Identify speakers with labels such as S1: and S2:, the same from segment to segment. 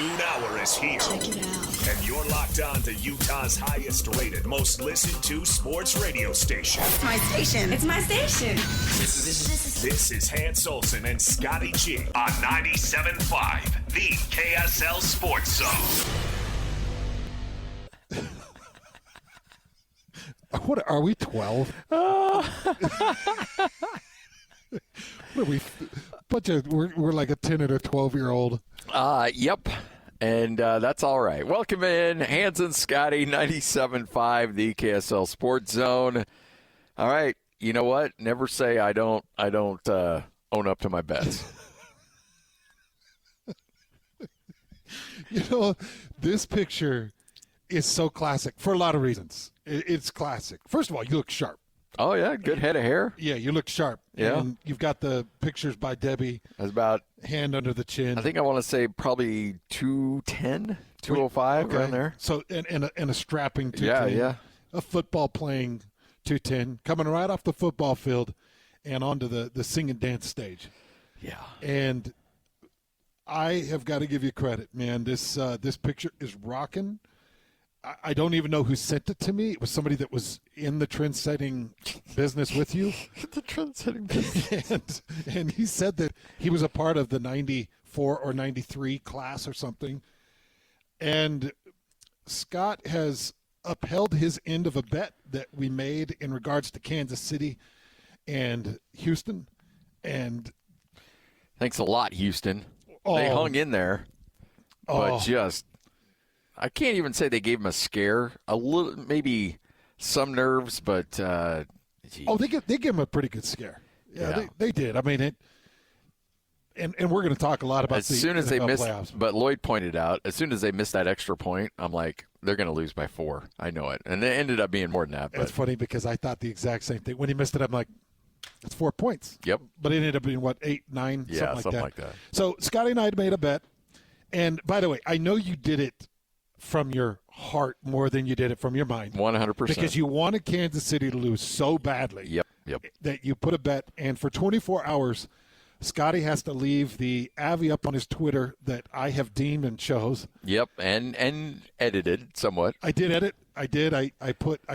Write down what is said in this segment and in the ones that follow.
S1: noon hour is here.
S2: Check it out.
S1: And you're locked on to Utah's highest rated, most listened to sports radio station.
S2: It's my station. It's my station.
S1: This is Hans Olsen and Scotty G on 97.5, the KSL Sports Zone.
S3: What are we, 12? What are we? We're like a 10 or 12-year-old.
S4: Yep. And that's all right. Welcome in, Hans and Scotty, 97.5, the KSL Sports Zone. All right. You know what? Never say I don't own up to my bets.
S3: You know, this picture is so classic for a lot of reasons. It's classic. First of all, you look sharp.
S4: Oh, yeah. Good head of hair.
S3: Yeah, you look sharp.
S4: Yeah.
S3: And you've got the pictures by Debbie.
S4: That's about,
S3: hand under the chin.
S4: I think I want to say probably 210, 205
S3: okay.
S4: around there.
S3: So, and a strapping 210.
S4: Yeah.
S3: A football playing 210, coming right off the football field and onto the sing and dance stage.
S4: Yeah.
S3: And I have got to give you credit, man. This picture is rocking. I don't even know who sent it to me. It was somebody that was in the trend-setting business with you.
S4: The trend-setting business.
S3: And he said that he was a part of the 94 or 93 class or something. And Scott has upheld his end of a bet that we made in regards to Kansas City and Houston. And
S4: thanks a lot, Houston. They hung in there, but just – I can't even say they gave him a scare. A little, maybe some nerves, but
S3: they gave him a pretty good scare. Yeah. They did. I mean it. And we're going to talk a lot about
S4: as soon as they missed.
S3: Playoffs.
S4: But Lloyd pointed out, as soon as they missed that extra point, I'm like, they're going to lose by 4. I know it, and it ended up being more than that. But
S3: it's funny because I thought the exact same thing when he missed it. I'm like, it's 4 points.
S4: Yep.
S3: But it ended up being what, 8, 9,
S4: yeah,
S3: something
S4: like that.
S3: So Scotty and I made a bet, and by the way, I know you did it from your heart more than you did it from your mind.
S4: 100%.
S3: Because you wanted Kansas City to lose so badly.
S4: Yep.
S3: That you put a bet, and for 24 hours, Scotty has to leave the Avi up on his Twitter that I have deemed and chose.
S4: Yep, and edited somewhat.
S3: I did edit. I did. I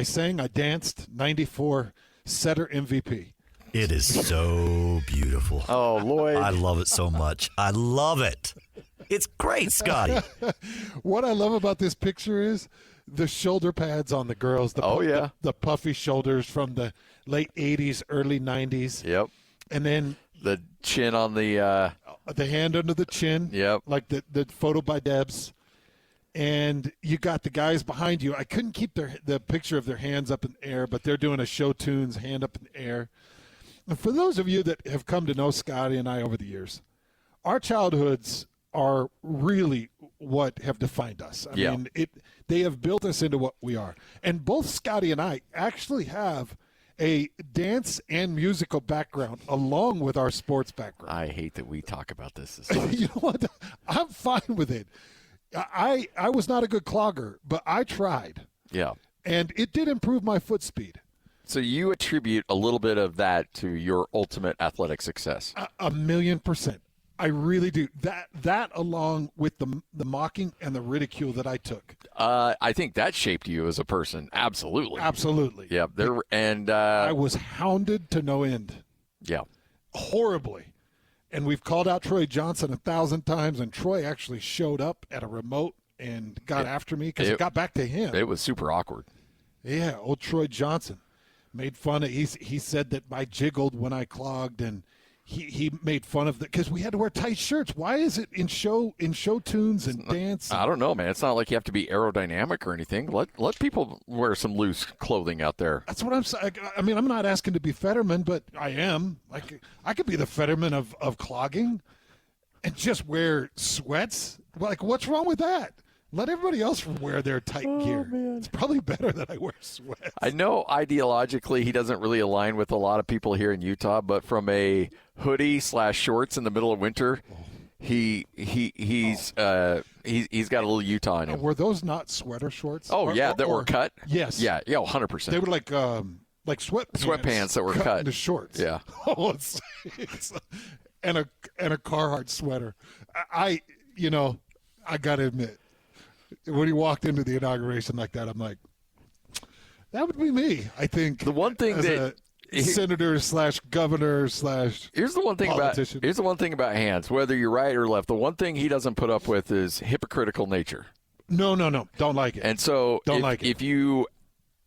S3: sang, I danced, 94 setter MVP.
S5: It is so beautiful.
S4: Oh, Lloyd.
S5: I love it so much. I love it. It's great, Scotty.
S3: What I love about this picture is the shoulder pads on the girls. The puffy shoulders from the late 80s, early 90s.
S4: Yep.
S3: And then
S4: the chin on the
S3: hand under the chin.
S4: Yep.
S3: Like the photo by Debs. And you got the guys behind you. I couldn't keep the picture of their hands up in the air, but they're doing a show tunes, hand up in the air. And for those of you that have come to know Scotty and I over the years, our childhoods are really what have defined us. I mean, they have built us into what we are. And both Scotty and I actually have a dance and musical background along with our sports background.
S4: I hate that we talk about this.
S3: You know what? I'm fine with it. I was not a good clogger, but I tried.
S4: Yeah.
S3: And it did improve my foot speed.
S4: So you attribute a little bit of that to your ultimate athletic success.
S3: 1,000,000%. I really do. That along with the mocking and the ridicule that I took.
S4: I think that shaped you as a person. Absolutely.
S3: Absolutely.
S4: Yeah.
S3: I was hounded to no end.
S4: Yeah.
S3: Horribly. And we've called out Troy Johnson 1,000 times, and Troy actually showed up at a remote and got after me because it got back to him.
S4: It was super awkward.
S3: Yeah, old Troy Johnson made fun of. He said that I jiggled when I clogged, and he made fun of that because we had to wear tight shirts. Why is it in show tunes and dance?
S4: I don't know, man. It's not like you have to be aerodynamic or anything. Let people wear some loose clothing out there.
S3: That's what I'm saying. I mean, I'm not asking to be Fetterman, but I am. Like, I could be the Fetterman of clogging and just wear sweats. Like, what's wrong with that? Let everybody else wear their tight gear. Man. It's probably better that I wear sweats.
S4: I know ideologically he doesn't really align with a lot of people here in Utah, but from a hoodie / shorts in the middle of winter, he's got a little Utah in him.
S3: Were those not sweater shorts?
S4: Oh, that were cut?
S3: Yes.
S4: Yeah, 100%.
S3: They were like sweatpants
S4: that were cut
S3: into shorts.
S4: Yeah.
S3: Oh, and a Carhartt sweater. I got to admit, when he walked into the inauguration like that, I'm like, that would be me. I think
S4: the one thing that
S3: senator / governor /
S4: here's the one thing about Hans, whether you're right or left, the one thing he doesn't put up with is hypocritical nature.
S3: No. Don't like it.
S4: And so if you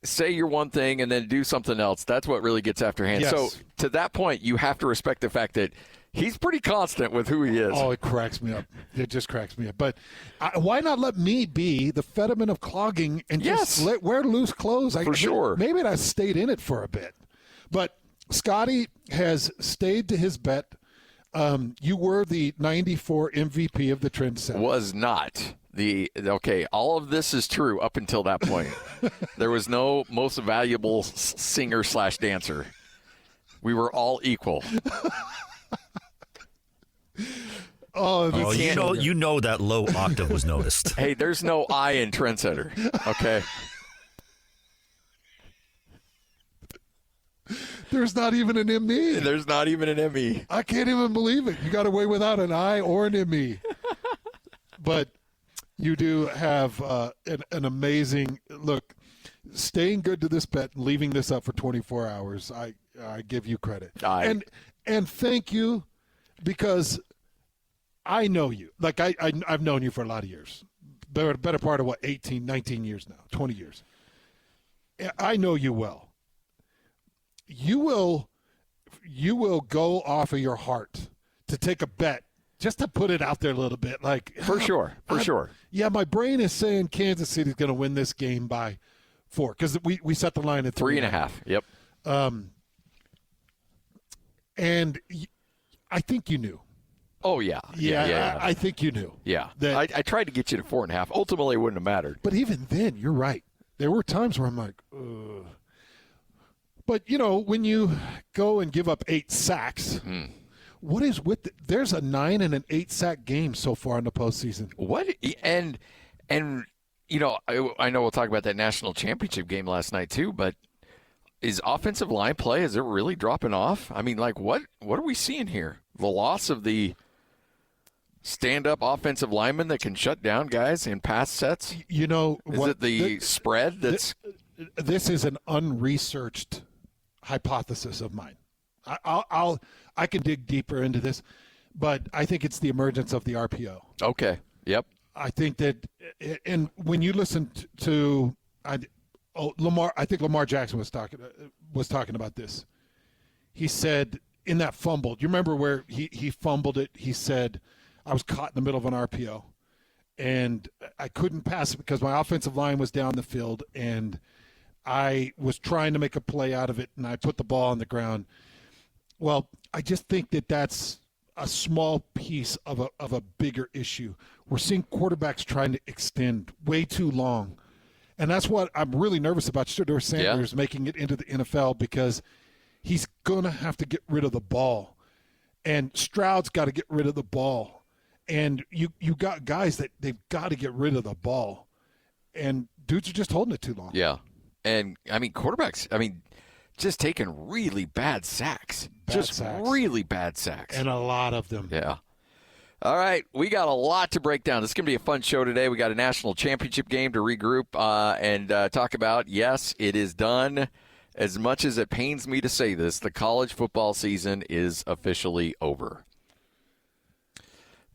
S4: say you're one thing and then do something else, that's what really gets after Hans.
S3: Yes.
S4: So to that point, you have to respect the fact that he's pretty constant with who he is.
S3: Oh, it cracks me up. It just cracks me up. But why not let me be the Fetterman of clogging and just wear loose clothes?
S4: For sure.
S3: Maybe I stayed in it for a bit. But Scotty has stayed to his bet. You were the 94 MVP of the Trend Center.
S4: Was not. All of this is true up until that point. There was no most valuable singer / dancer. We were all equal.
S5: You know that low octave was noticed.
S4: Hey, there's no I in Trendsetter, okay?
S3: There's not even an ME.
S4: There's not even an ME.
S3: I can't even believe it. You got away without an I or an ME. But you do have an amazing look. Staying good to this bet and leaving this up for 24 hours, I give you credit. And thank you, because I know you. Like, I've known you for a lot of years. Better part of, 18, 19 years now, 20 years. I know you well. You will go off of your heart to take a bet, just to put it out there a little bit. Like,
S4: For sure.
S3: Yeah, my brain is saying Kansas City's going to win this game by 4, because we set the line at
S4: 3.5. Yep.
S3: And I think you knew.
S4: Oh, yeah. Yeah.
S3: I think you knew.
S4: Yeah. I tried to get you to 4.5. Ultimately, it wouldn't have mattered.
S3: But even then, you're right. There were times where I'm like, ugh. But, when you go and give up 8 sacks, what is with there's a 9 and an 8 sack game so far in the postseason.
S4: What? And I know we'll talk about that national championship game last night too, but is offensive line play, is it really dropping off? I mean, like, what are we seeing here? The loss of the stand-up offensive lineman that can shut down guys in pass sets? Is it the spread that's...
S3: This is an unresearched hypothesis of mine. I can dig deeper into this, but I think it's the emergence of the RPO.
S4: Okay. Yep.
S3: I think that, and when you listen to Lamar, I think Lamar Jackson was talking about this. He said in that fumble, do you remember where he fumbled it? He said, I was caught in the middle of an RPO, and I couldn't pass it because my offensive line was down the field, and I was trying to make a play out of it, and I put the ball on the ground. Well, I just think that that's a small piece of a bigger issue. We're seeing quarterbacks trying to extend way too long. And that's what I'm really nervous about Shedeur Sanders making it into the NFL, because he's going to have to get rid of the ball. And Stroud's got to get rid of the ball. And you got guys that they've got to get rid of the ball. And dudes are just holding it too long.
S4: Yeah. And, quarterbacks, just taking really bad sacks. Really bad sacks.
S3: And a lot of them.
S4: Yeah. All right, we got a lot to break down. This is going to be a fun show today. We got a national championship game to regroup and talk about. Yes, it is done. As much as it pains me to say this, the college football season is officially over.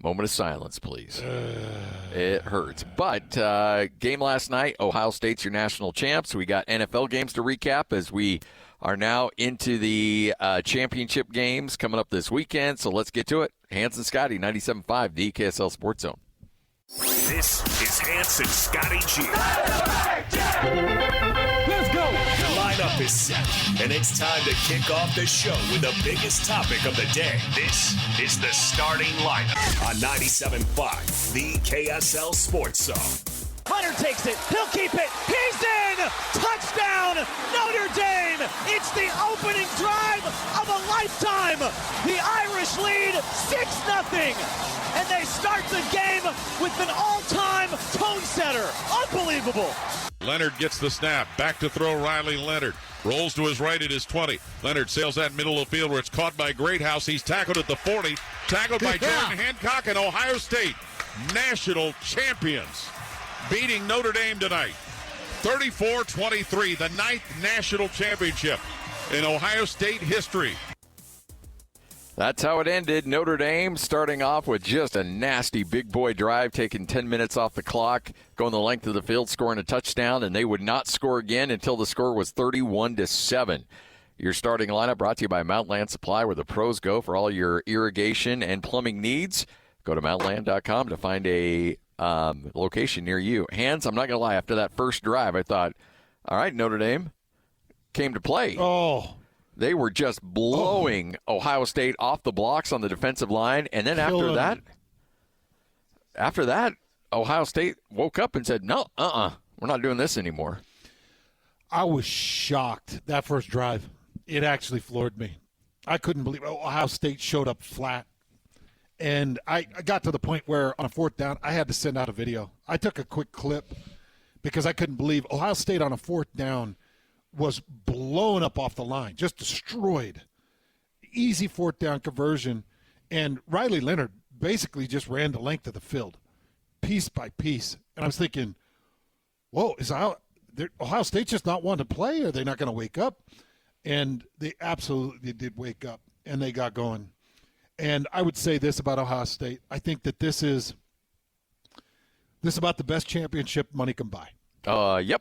S4: Moment of silence, please. It hurts. But game last night, Ohio State's your national champs. We got NFL games to recap as we are now into the championship games coming up this weekend. So let's get to it. Hans and Scotty, 97.5, the KSL Sports Zone.
S1: This is Hans and Scotty G.
S6: Let's go.
S1: The lineup is set, and it's time to kick off the show with the biggest topic of the day. This is the starting lineup on 97.5, the KSL Sports Zone.
S6: Hunter takes it. He'll keep it. He's in. Touchdown, Notre Dame. It's the opening drive of a lifetime. The Irish lead 6-0. And they start the game with an all-time tone setter. Unbelievable.
S7: Leonard gets the snap. Back to throw Riley Leonard. Rolls to his right at his 20. Leonard sails that middle of the field where it's caught by Greathouse. He's tackled at the 40. Tackled by Jordan Hancock and Ohio State. national champions, beating Notre Dame tonight. 34-23, the 9th national championship in Ohio State history.
S4: That's how it ended. Notre Dame starting off with just a nasty big boy drive, taking 10 minutes off the clock, going the length of the field, scoring a touchdown, and they would not score again until the score was 31-7. Your starting lineup brought to you by Mountland Supply, where the pros go for all your irrigation and plumbing needs. Go to mountland.com to find a location near you. Hans, I'm not going to lie, after that first drive, I thought, all right, Notre Dame came to play.
S3: Oh,
S4: they were just blowing Ohio State off the blocks on the defensive line. And then after that, Ohio State woke up and said, no, we're not doing this anymore.
S3: I was shocked that first drive. It actually floored me. I couldn't believe Ohio State showed up flat. And I got to the point where on a fourth down, I had to send out a video. I took a quick clip because I couldn't believe Ohio State on a fourth down was blown up off the line, just destroyed. Easy fourth down conversion. And Riley Leonard basically just ran the length of the field, piece by piece. And I was thinking, whoa, Ohio State's just not wanting to play? Are they not going to wake up? And they absolutely did wake up, and they got going. And I would say this about Ohio State. I think that this is about the best championship money can buy.
S4: Yep.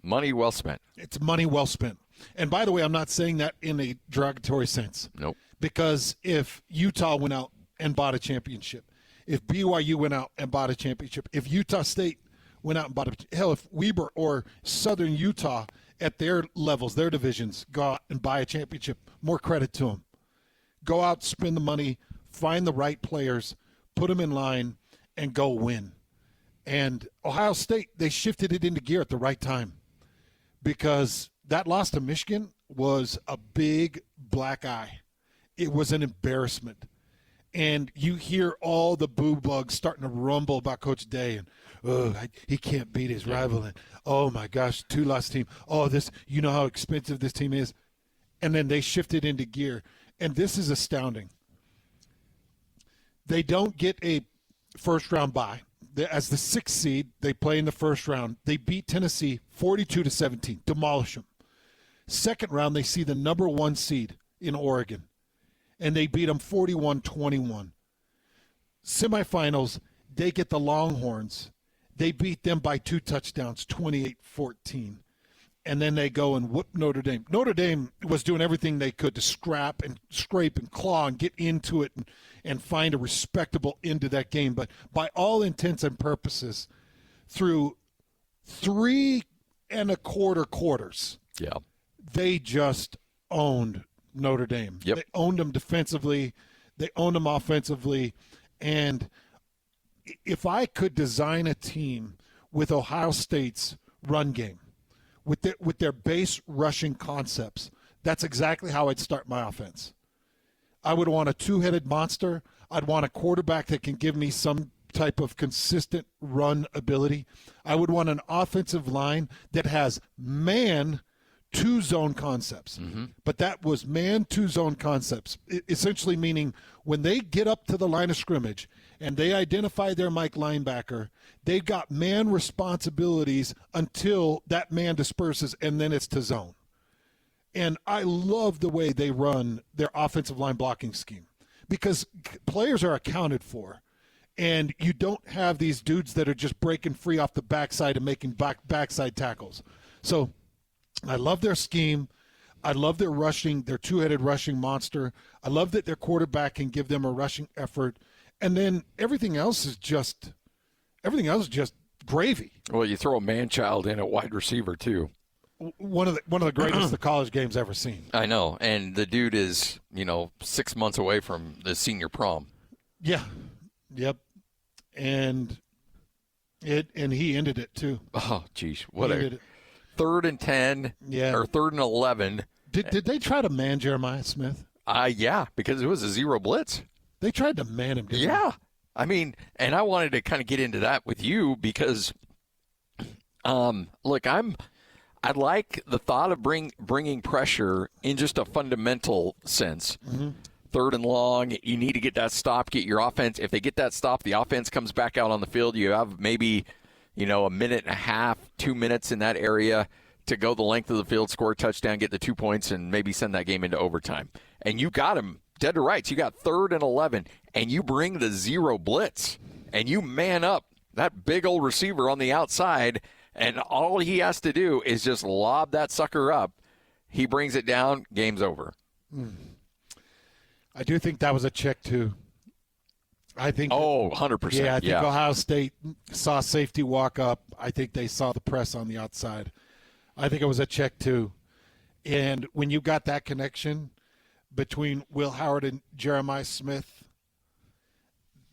S4: Money well spent.
S3: It's money well spent. And by the way, I'm not saying that in a derogatory sense.
S4: Nope.
S3: Because if Utah went out and bought a championship, if BYU went out and bought a championship, if Utah State went out and bought if Weber or Southern Utah at their levels, their divisions, go out and buy a championship, more credit to them. Go out, spend the money, find the right players, put them in line, and go win. And Ohio State, they shifted it into gear at the right time because that loss to Michigan was a big black eye. It was an embarrassment. And you hear all the boo bugs starting to rumble about Coach Day and, he can't beat his rival. And, oh, my gosh, 2-loss team. Oh, you know how expensive this team is. And then they shifted into gear. And this is astounding. They don't get a first-round bye. As the 6th seed, they play in the first round. They beat Tennessee 42-17, demolish them. Second round, they see the number 1 seed in Oregon, and they beat them 41-21. Semifinals, they get the Longhorns. They beat them by 2 touchdowns, 28-14. And then they go and whoop Notre Dame. Notre Dame was doing everything they could to scrap and scrape and claw and get into it and find a respectable end to that game. But by all intents and purposes, through 3 1/4 quarters, they just owned Notre Dame.
S4: Yep.
S3: They owned them defensively. They owned them offensively. And if I could design a team with Ohio State's run game, with their base rushing concepts, that's exactly how I'd start my offense. I would want a 2-headed monster. I'd want a quarterback that can give me some type of consistent run ability. I would want an offensive line that has man 2-zone concepts. Mm-hmm. But that was man 2-zone concepts, essentially meaning when they get up to the line of scrimmage and they identify their Mike linebacker, they've got man responsibilities until that man disperses, and then it's to zone. And I love the way they run their offensive line blocking scheme because players are accounted for, and you don't have these dudes that are just breaking free off the backside and making backside tackles. So I love their scheme. I love their rushing, their 2-headed rushing monster. I love that their quarterback can give them a rushing effort. And then everything else is just gravy.
S4: Well, you throw a man-child in at wide receiver, too.
S3: One of the greatest the college game's ever seen.
S4: I know, and the dude is 6 months away from the senior prom.
S3: Yeah, yep, and he ended it too.
S4: Oh, geez, what a 3rd and 10, or 3rd and 11.
S3: Did they try to man Jeremiah Smith?
S4: Yeah, because it was a zero blitz.
S3: They tried to man him. Didn't
S4: they? I mean, and I wanted to kind of get into that with you because, look, I like the thought of bringing pressure in just a fundamental sense. Mm-hmm. third and long. You need to get that stop, get your offense. If they get that stop, the offense comes back out on the field. You have maybe, a minute and a half, 2 minutes in that area to go the length of the field, score a touchdown, get the 2 points, and maybe send that game into overtime. And you got him dead to rights. You got 3rd and 11, and you bring the zero blitz, and you man up that big old receiver on the outside, and all he has to do is just lob that sucker up. He brings it down, game's over.
S3: I do think that was a check, too. I think
S4: 100%.
S3: Yeah, I think Ohio State saw safety walk up. I think they saw the press on the outside. I think it was a check, too. And when you got that connection between Will Howard and Jeremiah Smith,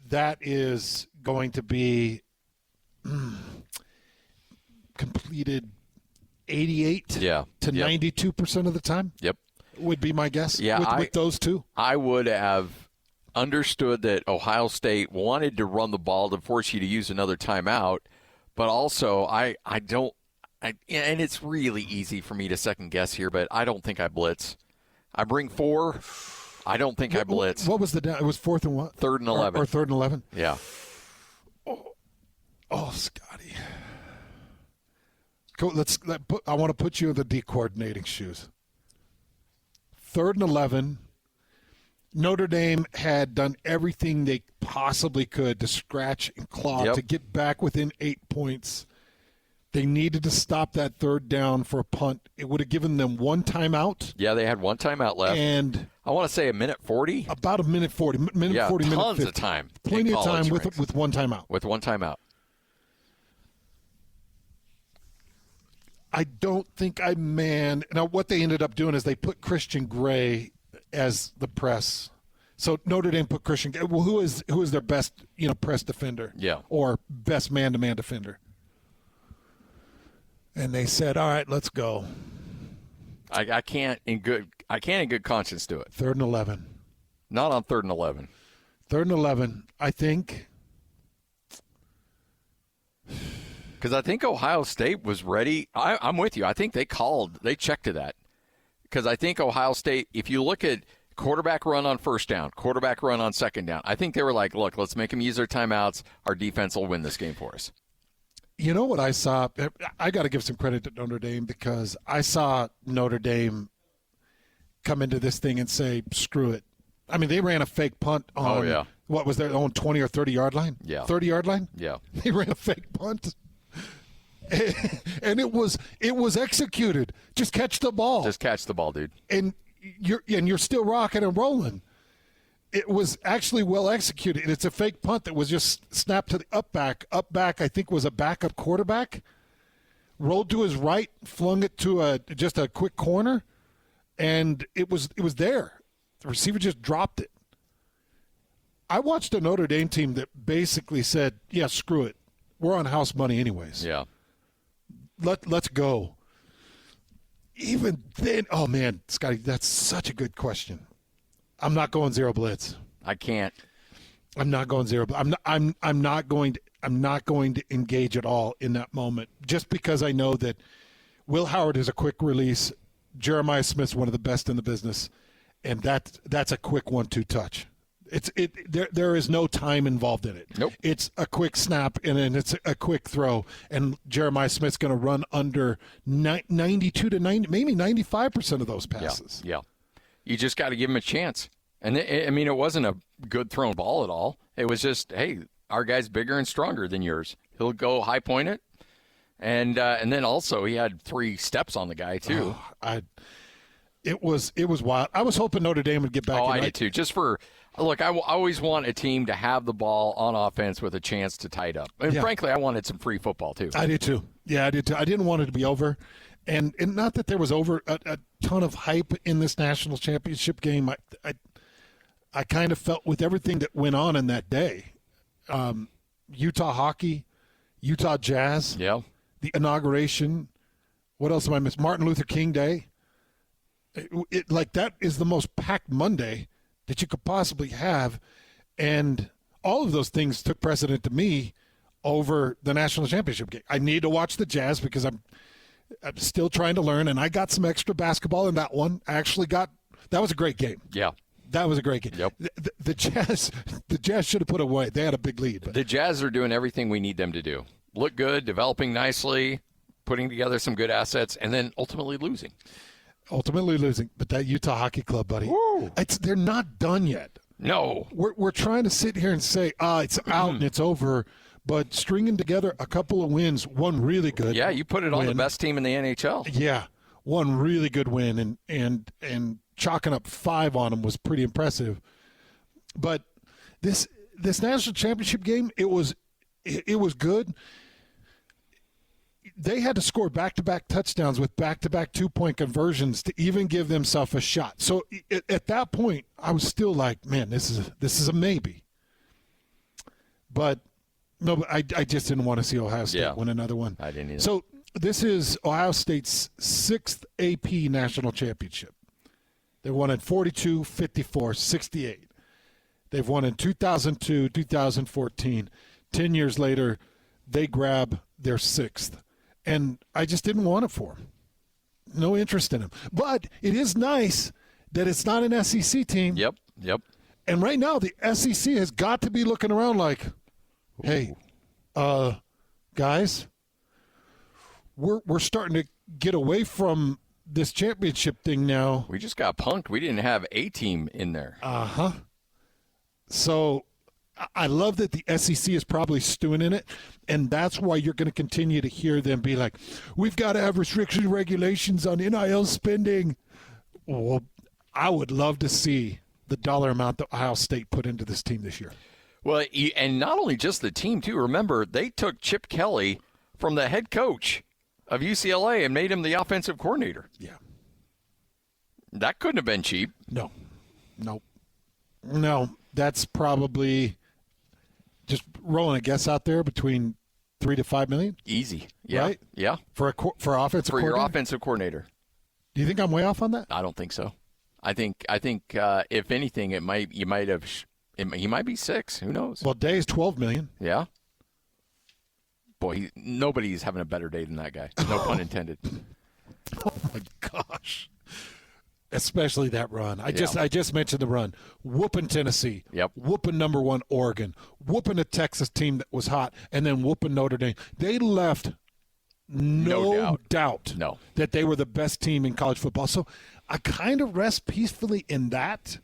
S3: that is going to be completed 88 to 92% of the time.
S4: Yep.
S3: Would be my guess with those two.
S4: I would have understood that Ohio State wanted to run the ball to force you to use another timeout, but also I don't – and it's really easy for me to second guess here, but I don't think I blitz. I bring 4. I don't think I blitz.
S3: What was the down? It was 4th and what?
S4: 3rd and 11.
S3: Or 3rd and 11?
S4: Yeah.
S3: Oh, Scotty. I want to put you in the de-coordinating shoes. 3rd and 11. Notre Dame had done everything they possibly could to scratch and claw to get back within 8 points. They needed to stop that 3rd down for a punt. It would have given them one timeout.
S4: Yeah, they had one timeout left.
S3: And
S4: I want to say a minute 40.
S3: About a minute 40. Minute 40, minute 50.
S4: Tons of time.
S3: Plenty of time with one timeout.
S4: With one timeout.
S3: I don't think Now, what they ended up doing is they put Christian Gray as the press. So Notre Dame put Christian Gray. Well, who is their best, press defender?
S4: Yeah.
S3: Or best man-to-man defender? And they said, "All right, let's go."
S4: I can't in good conscience do it.
S3: 3rd and 11.
S4: Not on 3rd and 11.
S3: 3rd and 11. I think.
S4: Because I think Ohio State was ready. I'm with you. I think they checked to that. Because I think Ohio State, if you look at quarterback run on 1st down, quarterback run on 2nd down, I think they were like, look, let's make them use their timeouts. Our defense will win this game for us.
S3: You know what I saw? I got to give some credit to Notre Dame because I saw Notre Dame come into this thing and say, screw it. I mean, they ran a fake punt on, what was their own 20 or 30-yard line?
S4: Yeah.
S3: 30-yard line?
S4: Yeah.
S3: They ran a fake punt. And it was executed. Just catch the ball.
S4: Just catch the ball, dude.
S3: And you're still rocking and rolling. It was actually well executed. And it's a fake punt that was just snapped to the up back. Up back, I think, was a backup quarterback. Rolled to his right, flung it to just a quick corner, and it was there. The receiver just dropped it. I watched a Notre Dame team that basically said, "Yeah, screw it. We're on house money anyways.
S4: Yeah,
S3: let's go." Even then, oh man, Scotty, that's such a good question. I'm not going zero blitz.
S4: I can't.
S3: I'm not going zero. I'm not going to engage at all in that moment, just because I know that Will Howard is a quick release. Jeremiah Smith's one of the best in the business, and that's a quick 1-2 touch. There is no time involved in it.
S4: Nope. It's
S3: a quick snap and then it's a quick throw, and Jeremiah Smith's going to run under 92 to 90, maybe 95% of those passes.
S4: Yeah. You just got to give him a chance. And it wasn't a good thrown ball at all. It was just, hey, our guy's bigger and stronger than yours. He'll go high point it, and then also he had 3 steps on the guy too.
S3: It was wild. I was hoping Notre Dame would get back.
S4: I did too. Just for. Look, I always want a team to have the ball on offense with a chance to tie it up. And frankly, I wanted some free football too.
S3: I did too. Yeah, I did too. I didn't want it to be over. And not that there was a ton of hype in this national championship game. I kind of felt with everything that went on in that day, Utah hockey, Utah Jazz, the inauguration. What else am I missing? Martin Luther King Day. That is the most packed Monday that you could possibly have, and all of those things took precedent to me over the national championship game. I need to watch the Jazz because I'm still trying to learn, and I got some extra basketball in that one. That was a great game.
S4: Yeah.
S3: That was a great game.
S4: Yep.
S3: The Jazz should have put away. They had a big lead. But.
S4: The Jazz are doing everything we need them to do. Look good, developing nicely, putting together some good assets, and then ultimately losing.
S3: But that Utah Hockey Club, buddy, they're not done yet.
S4: No.
S3: We're trying to sit here and say, it's out and it's over, but stringing together a couple of wins, one really good.
S4: Yeah, you put it on the best team in the NHL.
S3: Yeah, one really good win, and chalking up 5 on them was pretty impressive. But this national championship game, it was good. They had to score back-to-back touchdowns with back-to-back 2-point conversions to even give themselves a shot. So at that point, I was still like, man, this is a maybe. But no, I just didn't want to see Ohio State win another one.
S4: I didn't either.
S3: So this is Ohio State's 6th AP national championship. They won in 42, 54, 68. They've won in 2002, 2014. 10 years later, they grab their 6th. And I just didn't want it for them. No interest in them. But it is nice that it's not an SEC team.
S4: Yep.
S3: And right now, the SEC has got to be looking around like, hey, guys, we're starting to get away from this championship thing now.
S4: We just got punked. We didn't have a team in there.
S3: Uh-huh. So I love that the SEC is probably stewing in it, and that's why you're going to continue to hear them be like, we've got to have restriction regulations on NIL spending. Well, I would love to see the dollar amount that Ohio State put into this team this year.
S4: Well, and not only just the team, too. Remember, they took Chip Kelly from the head coach of UCLA and made him the offensive coordinator.
S3: Yeah.
S4: That couldn't have been cheap.
S3: No, that's probably just rolling a guess out there between $3 to $5 million.
S4: Easy, yeah,
S3: right?
S4: Yeah.
S3: For offensive
S4: for
S3: coordinator?
S4: your offensive coordinator.
S3: Do you think I'm way off on that?
S4: I don't think so. I think if anything, he might be $6. Who knows?
S3: Well, Day's $12 million.
S4: Yeah. Boy, nobody's having a better day than that guy. No pun intended.
S3: Oh my gosh. Especially that run. I just mentioned the run. Whooping Tennessee.
S4: Yep.
S3: Whooping number 1 Oregon. Whooping a Texas team that was hot, and then whooping Notre Dame. They left no doubt that they were the best team in college football. So I kind of rest peacefully in that,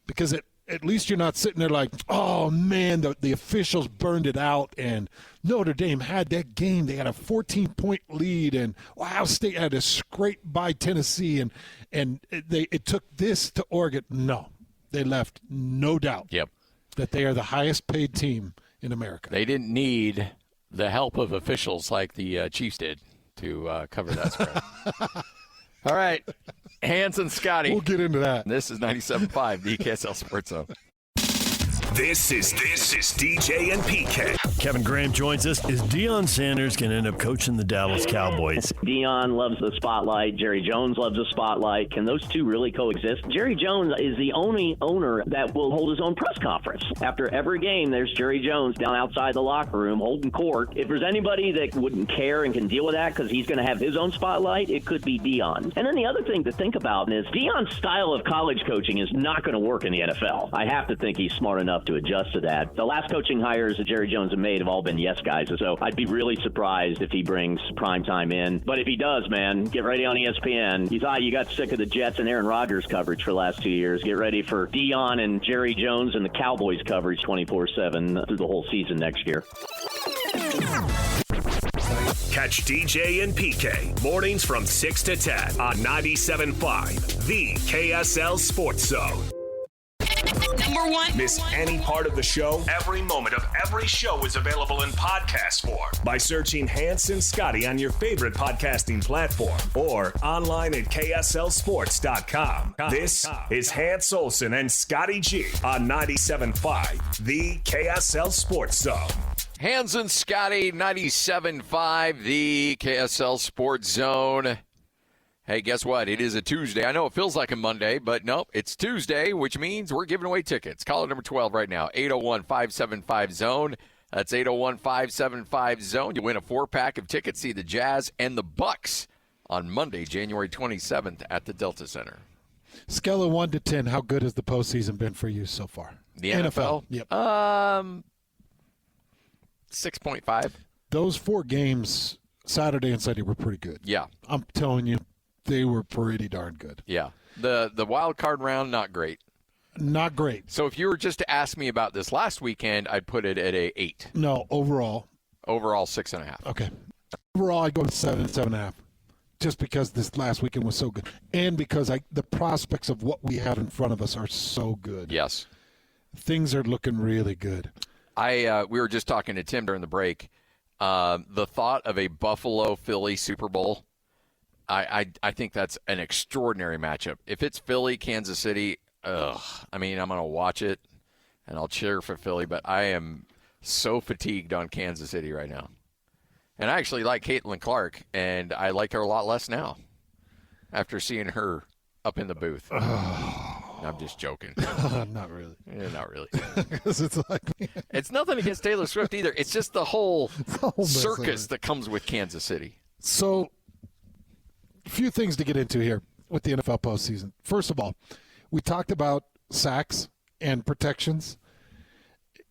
S3: because at least you're not sitting there like, oh, man, the officials burned it out, and Notre Dame had that game. They had a 14-point lead, and Ohio State had to scrape by Tennessee, and it took this to Oregon. No, they left no doubt that they are the highest-paid team in America.
S4: They didn't need the help of officials like the Chiefs did to cover that spread. All right, Hans and Scotty.
S3: We'll get into that.
S4: This is 97.5, the KSL Sports Zone.
S1: This is DJ and PK.
S8: Kevin Graham joins us. Is Deion Sanders going to end up coaching the Dallas Cowboys?
S9: Deion loves the spotlight. Jerry Jones loves the spotlight. Can those two really coexist? Jerry Jones is the only owner that will hold his own press conference. After every game, there's Jerry Jones down outside the locker room holding court. If there's anybody that wouldn't care and can deal with that because he's going to have his own spotlight, it could be Deion. And then the other thing to think about is Deion's style of college coaching is not going to work in the NFL. I have to think he's smart enough to adjust to that. The last coaching hires that Jerry Jones have made have all been yes guys, so I'd be really surprised if he brings primetime in. But if he does, man, get ready on ESPN. You thought you got sick of the Jets and Aaron Rodgers coverage for the last 2 years. Get ready for Deion and Jerry Jones and the Cowboys coverage 24/7 through the whole season next year.
S1: Catch DJ and PK mornings from 6 to 10 on 97.5, the KSL Sports Zone.
S2: Number 1.
S1: Miss any part of the show? Every moment of every show is available in podcast form by searching Hans and Scotty on your favorite podcasting platform or online at KSLSports.com. This is Hans Olsen and Scotty G on 97.5, the KSL Sports Zone.
S4: Hans and Scotty, 97.5, the KSL Sports Zone. Hey, guess what? It is a Tuesday. I know it feels like a Monday, but nope, it's Tuesday, which means we're giving away tickets. Caller number 12 right now, 801-575-ZONE. That's 801-575-ZONE. You win a 4-pack of tickets, see the Jazz and the Bucks on Monday, January 27th at the Delta Center.
S3: Scale of 1 to 10, how good has the postseason been for you so far?
S4: The NFL?
S3: Yep.
S4: 6.5.
S3: Those 4 games, Saturday and Sunday, were pretty good.
S4: Yeah.
S3: I'm telling you, they were pretty darn good.
S4: Yeah. The wild card round, not great.
S3: Not great.
S4: So if you were just to ask me about this last weekend, I'd put it at a 8.
S3: No, overall.
S4: Overall, 6.5.
S3: Okay. Overall, I go to 7, 7.5. Just because this last weekend was so good. And because the prospects of what we have in front of us are so good.
S4: Yes.
S3: Things are looking really good.
S4: We were just talking to Tim during the break. The thought of a Buffalo-Philly Super Bowl, I think that's an extraordinary matchup. If it's Philly, Kansas City, I'm going to watch it, and I'll cheer for Philly, but I am so fatigued on Kansas City right now. And I actually like Caitlin Clark, and I like her a lot less now after seeing her up in the booth. I'm just joking.
S3: Not really.
S4: Yeah, not really.
S3: Because
S4: It's nothing against Taylor Swift either. It's just the whole circus
S3: mess
S4: that comes with Kansas City.
S3: So, a few things to get into here with the NFL postseason. First of all, we talked about sacks and protections,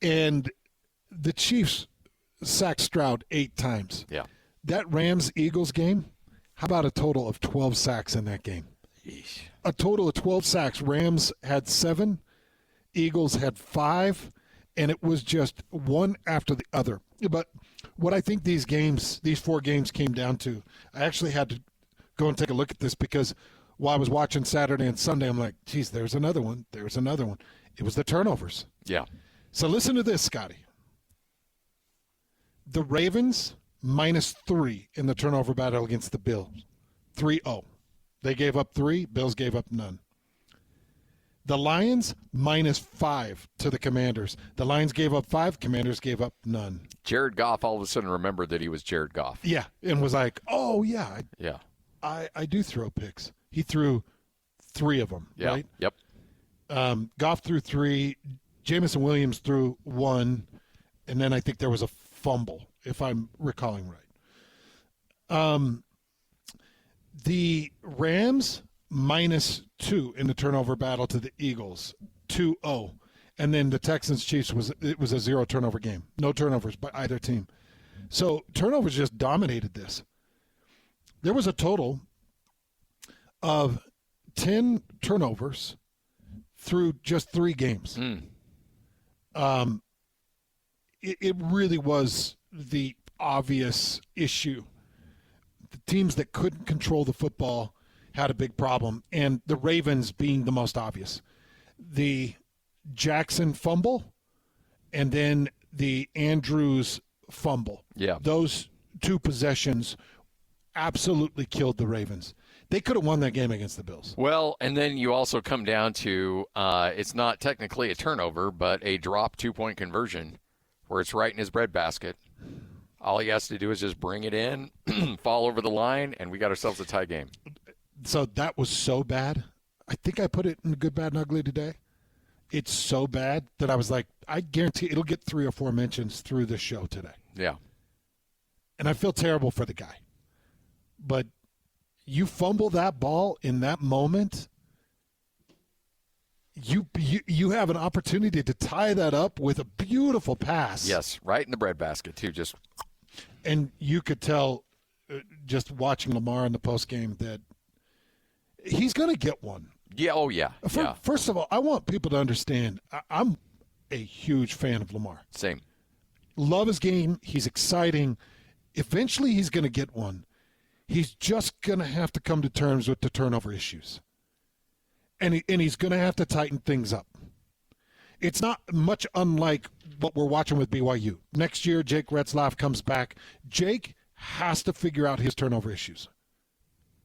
S3: and the Chiefs sacked Stroud 8 times.
S4: Yeah.
S3: That Rams-Eagles game, how about a total of 12 sacks in that game?
S4: Yeesh.
S3: A total of 12 sacks. Rams had 7, Eagles had 5, and it was just one after the other. But what I think these 4 games came down to, I actually had to go and take a look at this because while I was watching Saturday and Sunday, I'm like, geez, there's another one. There's another one. It was the turnovers.
S4: Yeah.
S3: So listen to this, Scotty. The Ravens -3 in the turnover battle against the Bills. 3-0. They gave up 3. Bills gave up none. The Lions -5 to the Commanders. The Lions gave up 5. Commanders gave up none.
S4: Jared Goff all of a sudden remembered that he was Jared Goff.
S3: Yeah, and was like, oh, yeah.
S4: Yeah.
S3: I do throw picks. He threw 3 of them,
S4: Yeah.
S3: right?
S4: Yep.
S3: Goff threw 3. Jamison Williams threw 1. And then I think there was a fumble, if I'm recalling right. The Rams -2 in the turnover battle to the Eagles, 2-0. And then the Texans-Chiefs was a 0 turnover game. No turnovers by either team. So turnovers just dominated this. There was a total of 10 turnovers through just 3 games. It really was the obvious issue. The teams that couldn't control the football had a big problem, and the Ravens being the most obvious. The Jackson fumble and then the Andrews fumble.
S4: Yeah.
S3: Those 2 possessions absolutely killed the Ravens. They could have won that game against the Bills.
S4: Well, and then you also come down to it's not technically a turnover, but a drop 2-point conversion where it's right in his breadbasket. All he has to do is just bring it in, fall over the line, and we got ourselves a tie game.
S3: So that was so bad. I think I put it in Good, Bad, and Ugly today. It's so bad that I was like, I guarantee it'll get 3 or 4 mentions through the show today.
S4: Yeah.
S3: And I feel terrible for the guy. But you fumble that ball in that moment, you have an opportunity to tie that up with a beautiful pass.
S4: Yes, right in the breadbasket, too. Just.
S3: And you could tell just watching Lamar in the postgame that he's going to get one.
S4: Yeah, oh, yeah.
S3: First of all, I want people to understand I'm a huge fan of Lamar.
S4: Same.
S3: Love his game. He's exciting. Eventually he's going to get one. He's just going to have to come to terms with the turnover issues. And he's going to have to tighten things up. It's not much unlike what we're watching with BYU. Next year, Jake Retzlaff comes back. Jake has to figure out his turnover issues.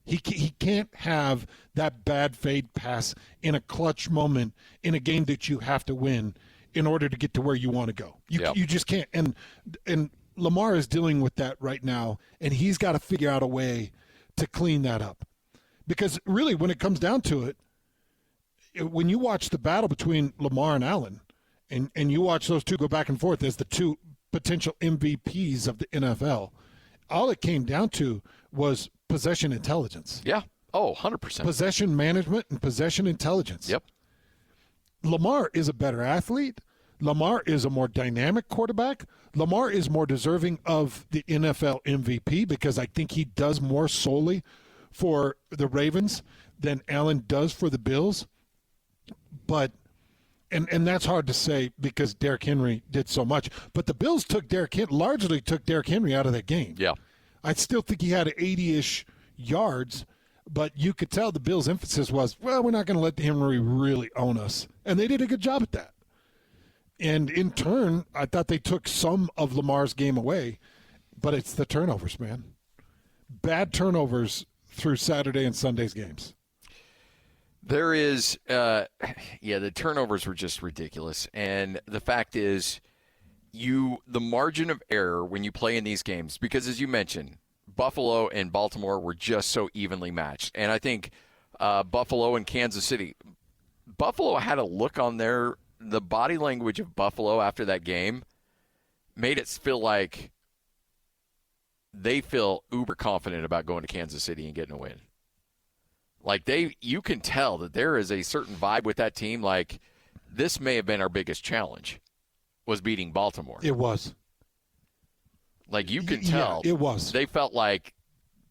S3: He can't have that bad fade pass in a clutch moment in a game that you have to win in order to get to where you want to go. You just can't. And Lamar is dealing with that right now, and he's got to figure out a way to clean that up. Because really, when it comes down to it, when you watch the battle between Lamar and Allen, and you watch those 2 go back and forth as the 2 potential MVPs of the NFL, all it came down to was possession intelligence.
S4: Yeah. Oh, 100%.
S3: Possession management and possession intelligence.
S4: Yep.
S3: Lamar is a better athlete. Lamar is a more dynamic quarterback. Lamar is more deserving of the NFL MVP because I think he does more solely for the Ravens than Allen does for the Bills. But and that's hard to say because Derrick Henry did so much. But the Bills largely took Derrick Henry out of that game.
S4: Yeah.
S3: I still think he had 80-ish yards, but you could tell the Bills' emphasis was, well, we're not going to let Henry really own us. And they did a good job at that. And in turn, I thought they took some of Lamar's game away, but it's the turnovers, man. Bad turnovers through Saturday and Sunday's games.
S4: There is, the turnovers were just ridiculous. And the fact is, the margin of error when you play in these games, because as you mentioned, Buffalo and Baltimore were just so evenly matched. And I think Buffalo and Kansas City, Buffalo had a look on the body language of Buffalo after that game made it feel like they feel uber confident about going to Kansas City and getting a win. Like you can tell that there is a certain vibe with that team. Like, this may have been our biggest challenge, was beating Baltimore.
S3: It was.
S4: Like, you can tell.
S3: Yeah, it was.
S4: They felt like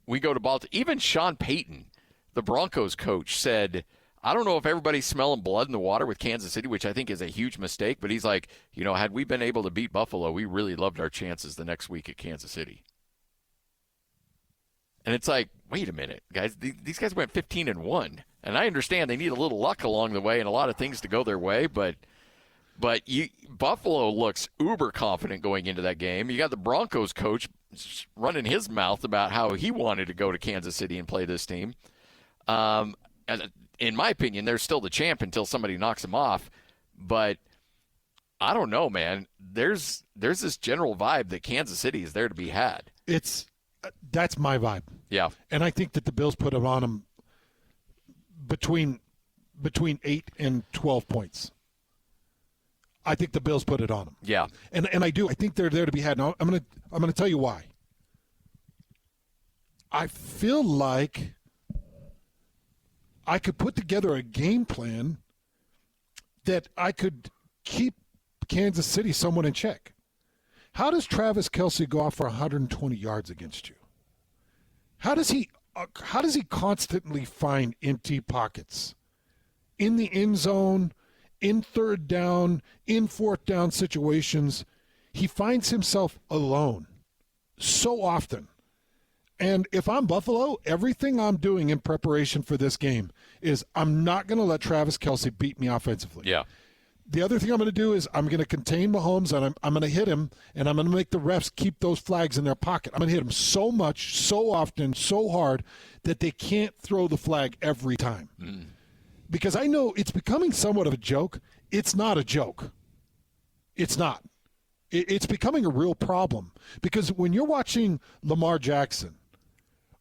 S4: we go to Baltimore. Even Sean Payton, the Broncos coach, said, I don't know if everybody's smelling blood in the water with Kansas City, which I think is a huge mistake, but he's like, had we been able to beat Buffalo, we really loved our chances the next week at Kansas City. And it's like, wait a minute, guys. These guys went 15-1, and I understand they need a little luck along the way and a lot of things to go their way, but Buffalo looks uber confident going into that game. You got the Broncos coach running his mouth about how he wanted to go to Kansas City and play this team. In my opinion, they're still the champ until somebody knocks them off. But I don't know, man. There's this general vibe that Kansas City is there to be had.
S3: That's my vibe.
S4: Yeah.
S3: And I think that the Bills put it on them between 8 and 12 points. I think the Bills put it on them.
S4: Yeah.
S3: And I do. I think they're there to be had. Now, I'm going to tell you why. I feel like I could put together a game plan that I could keep Kansas City somewhat in check. How does Travis Kelce go off for 120 yards against you? How does he constantly find empty pockets in the end zone, in third down, in fourth down situations? He finds himself alone so often. And if I'm Buffalo, everything I'm doing in preparation for this game is I'm not going to let Travis Kelce beat me offensively.
S4: Yeah.
S3: The other thing I'm going to do is I'm going to contain Mahomes, and I'm going to hit him, and I'm going to make the refs keep those flags in their pocket. I'm going to hit him so much, so often, so hard that they can't throw the flag every time. Because I know it's becoming somewhat of a joke. It's not a joke. It's not. It's becoming a real problem. Because when you're watching Lamar Jackson,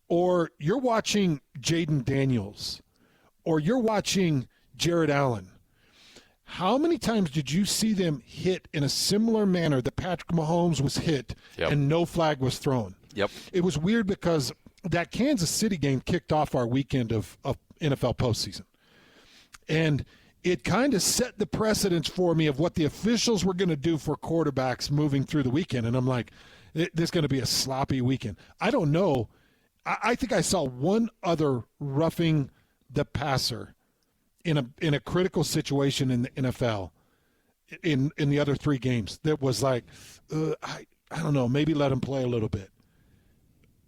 S3: or you're watching Jaden Daniels, or you're watching Jared Allen, how many times did you see them hit in a similar manner that Patrick Mahomes was hit and no flag was thrown?
S4: Yep.
S3: It was weird because that Kansas City game kicked off our weekend of NFL postseason. And it kind of set the precedence for me of what the officials were going to do for quarterbacks moving through the weekend. And I'm like, this is going to be a sloppy weekend. I don't know. I think I saw one other roughing the passer in a critical situation in the NFL in the other three games that was like, I don't know, maybe let him play a little bit.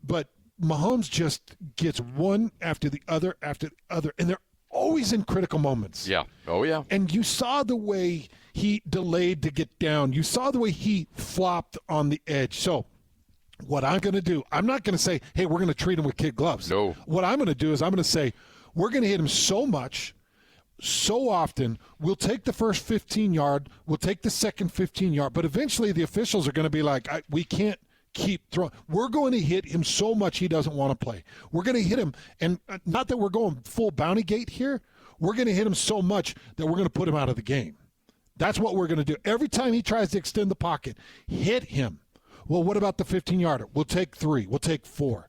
S3: But Mahomes just gets one after the other, and they're always in critical moments.
S4: Yeah. Oh, yeah.
S3: And you saw the way he delayed to get down. You saw the way he flopped on the edge. So what I'm going to do, I'm not going to say, hey, we're going to treat him with kid gloves.
S4: No.
S3: What I'm going to do is I'm going to say, we're going to hit him so much, so often, we'll take the first 15-yard, we'll take the second 15-yard, but eventually the officials are going to be like, we can't keep throwing. We're going to hit him so much he doesn't want to play. We're going to hit him, and not that we're going full bounty gate here, we're going to hit him so much that we're going to put him out of the game. That's what we're going to do. Every time he tries to extend the pocket, hit him. Well, what about the 15-yarder? We'll take 3. We'll take 4.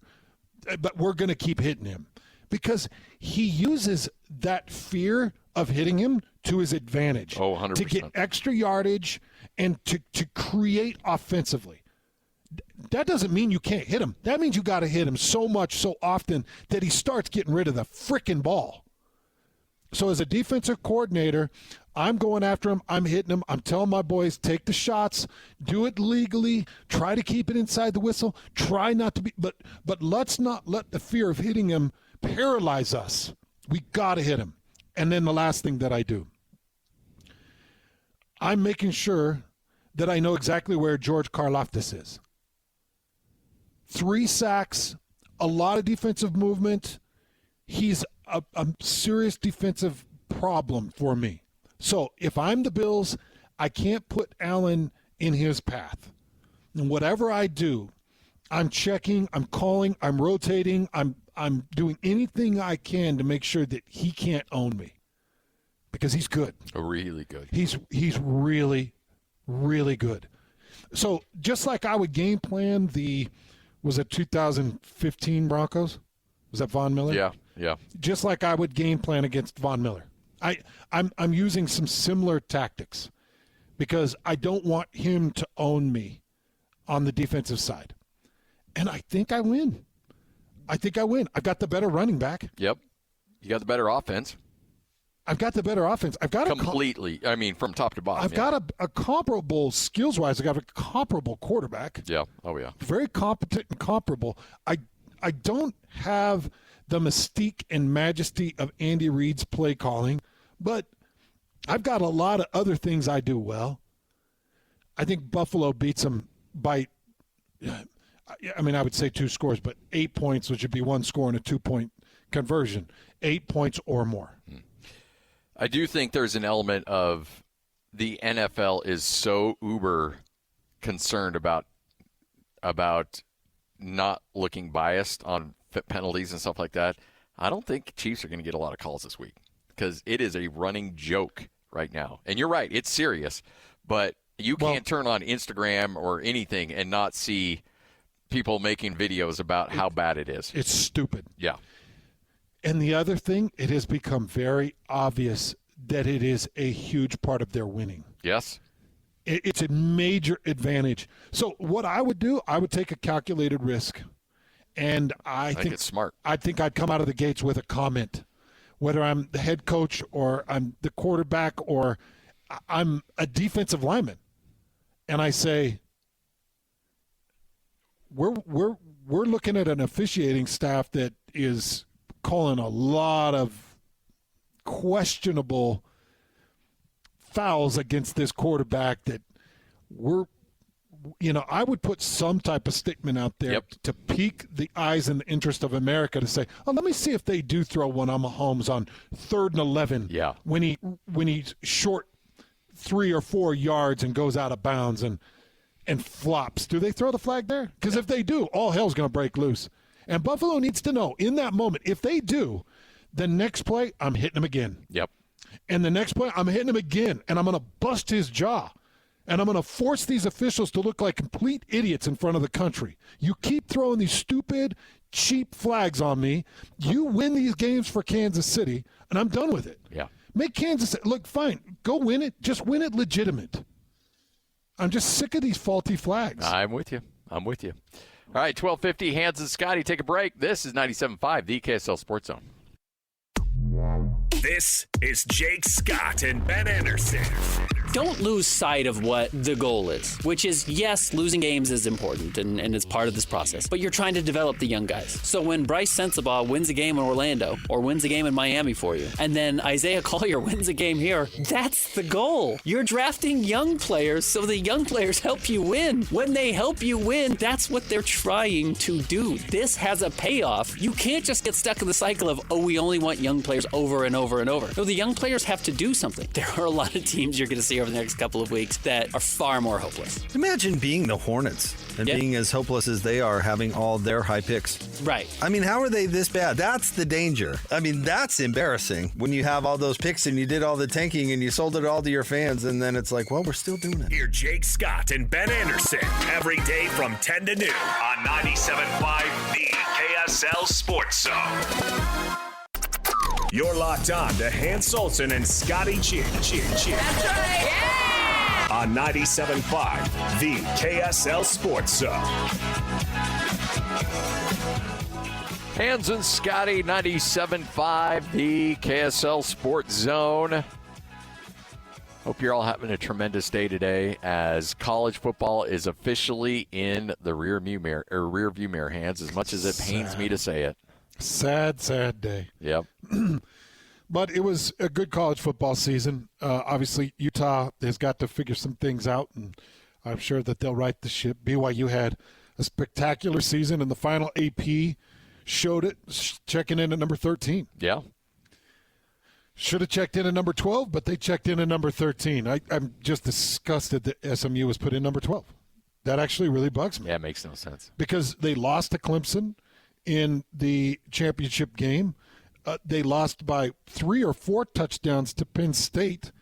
S3: But we're going to keep hitting him because he uses that fear of hitting him to his advantage.
S4: 100%.
S3: To get extra yardage and to create offensively. That doesn't mean you can't hit him. That means you got to hit him so much, so often that he starts getting rid of the frickin' ball. So as a defensive coordinator, I'm going after him. I'm hitting him. I'm telling my boys, take the shots, do it legally, try to keep it inside the whistle, try not to be, but let's not let the fear of hitting him paralyze us. We got to hit him. And then the last thing that I do, I'm making sure that I know exactly where George Karlaftis is. 3 sacks, a lot of defensive movement. He's a serious defensive problem for me. So if I'm the Bills, I can't put Allen in his path. And whatever I do, I'm checking, I'm calling, I'm rotating, I'm doing anything I can to make sure that he can't own me. Because he's good.
S4: Really good.
S3: He's really, really good. So just like I would game plan was it 2015 Broncos? Was that Von Miller?
S4: Yeah.
S3: Just like I would game plan against Von Miller. I'm using some similar tactics because I don't want him to own me on the defensive side. And I think I win. I've got the better running back.
S4: Yep. You got the better offense.
S3: I've got the better offense. I've got
S4: completely. From top to bottom.
S3: I've got a comparable skills-wise. I've got a comparable quarterback.
S4: Yeah. Oh yeah.
S3: Very competent and comparable. I don't have the mystique and majesty of Andy Reid's play calling, but I've got a lot of other things I do well. I think Buffalo beats them by, I would say 2 scores, but 8 points, which would be 1 score and a 2-point conversion. 8 points or more.
S4: I do think there's an element of the NFL is so uber concerned about not looking biased on penalties and stuff like that. I don't think Chiefs are going to get a lot of calls this week because it is a running joke right now. And you're right, it's serious, but you can't turn on Instagram or anything and not see people making videos about how bad it is.
S3: It's stupid.
S4: Yeah.
S3: And the other thing, it has become very obvious that it is a huge part of their winning.
S4: Yes.
S3: It's a major advantage. So what I would do, I would take a calculated risk. And I think
S4: it's smart.
S3: I think I'd come out of the gates with a comment, whether I'm the head coach or I'm the quarterback or I'm a defensive lineman. And I say, we're looking at an officiating staff that is calling a lot of questionable fouls against this quarterback that I would put some type of statement out there to pique the eyes and the interest of America to say, oh, let me see if they do throw one on Mahomes on 3rd and 11 when he's short 3 or 4 yards and goes out of bounds and flops. Do they throw the flag there? Because if they do, all hell's going to break loose. And Buffalo needs to know in that moment, if they do, the next play, I'm hitting him again.
S4: Yep.
S3: And the next play, I'm hitting him again, and I'm going to bust his jaw. And I'm going to force these officials to look like complete idiots in front of the country. You keep throwing these stupid, cheap flags on me. You win these games for Kansas City, and I'm done with it.
S4: Yeah.
S3: Make Kansas – look, fine. Go win it. Just win it legitimate. I'm just sick of these faulty flags.
S4: I'm with you. All right, 12:50, Hans and Scotty, take a break. This is 97.5, the KSL Sports Zone.
S1: This is Jake Scott and Ben Anderson.
S2: Don't lose sight of what the goal is, which is, yes, losing games is important and it's part of this process, but you're trying to develop the young guys. So when Bryce Sensabaugh wins a game in Orlando or wins a game in Miami for you, and then Isaiah Collier wins a game here, that's the goal. You're drafting young players so the young players help you win. When they help you win, that's what they're trying to do. This has a payoff. You can't just get stuck in the cycle of, we only want young players over and over and over. No, the young players have to do something. There are a lot of teams you're going to see over the next couple of weeks that are far more hopeless.
S10: Imagine being the Hornets and being as hopeless as they are, having all their high picks.
S2: Right.
S10: I mean, how are they this bad? That's the danger. I mean, that's embarrassing when you have all those picks and you did all the tanking and you sold it all to your fans, and then it's like, well, we're still doing it.
S1: Hear Jake Scott and Ben Anderson every day from 10 to noon on 97.5 The KSL Sports Zone. You're locked on to Hans Olsen and Scotty Cheer. That's right. Yeah! On 97.5, the KSL Sports Zone.
S4: Hans and Scotty, 97.5, the KSL Sports Zone. Hope you're all having a tremendous day today as college football is officially in the rear view mirror, Hans, as much as it pains me to say it.
S3: Sad, sad day.
S4: Yep.
S3: But it was a good college football season. Obviously, Utah has got to figure some things out, and I'm sure that they'll right the ship. BYU had a spectacular season, and the final AP showed it, checking in at number 13.
S4: Yeah.
S3: Should have checked in at number 12, but they checked in at number 13. I'm just disgusted that SMU was put in number 12. That actually really bugs me.
S4: Yeah, it makes no sense.
S3: Because they lost to Clemson in the championship game. They lost by 3 or 4 touchdowns to Penn State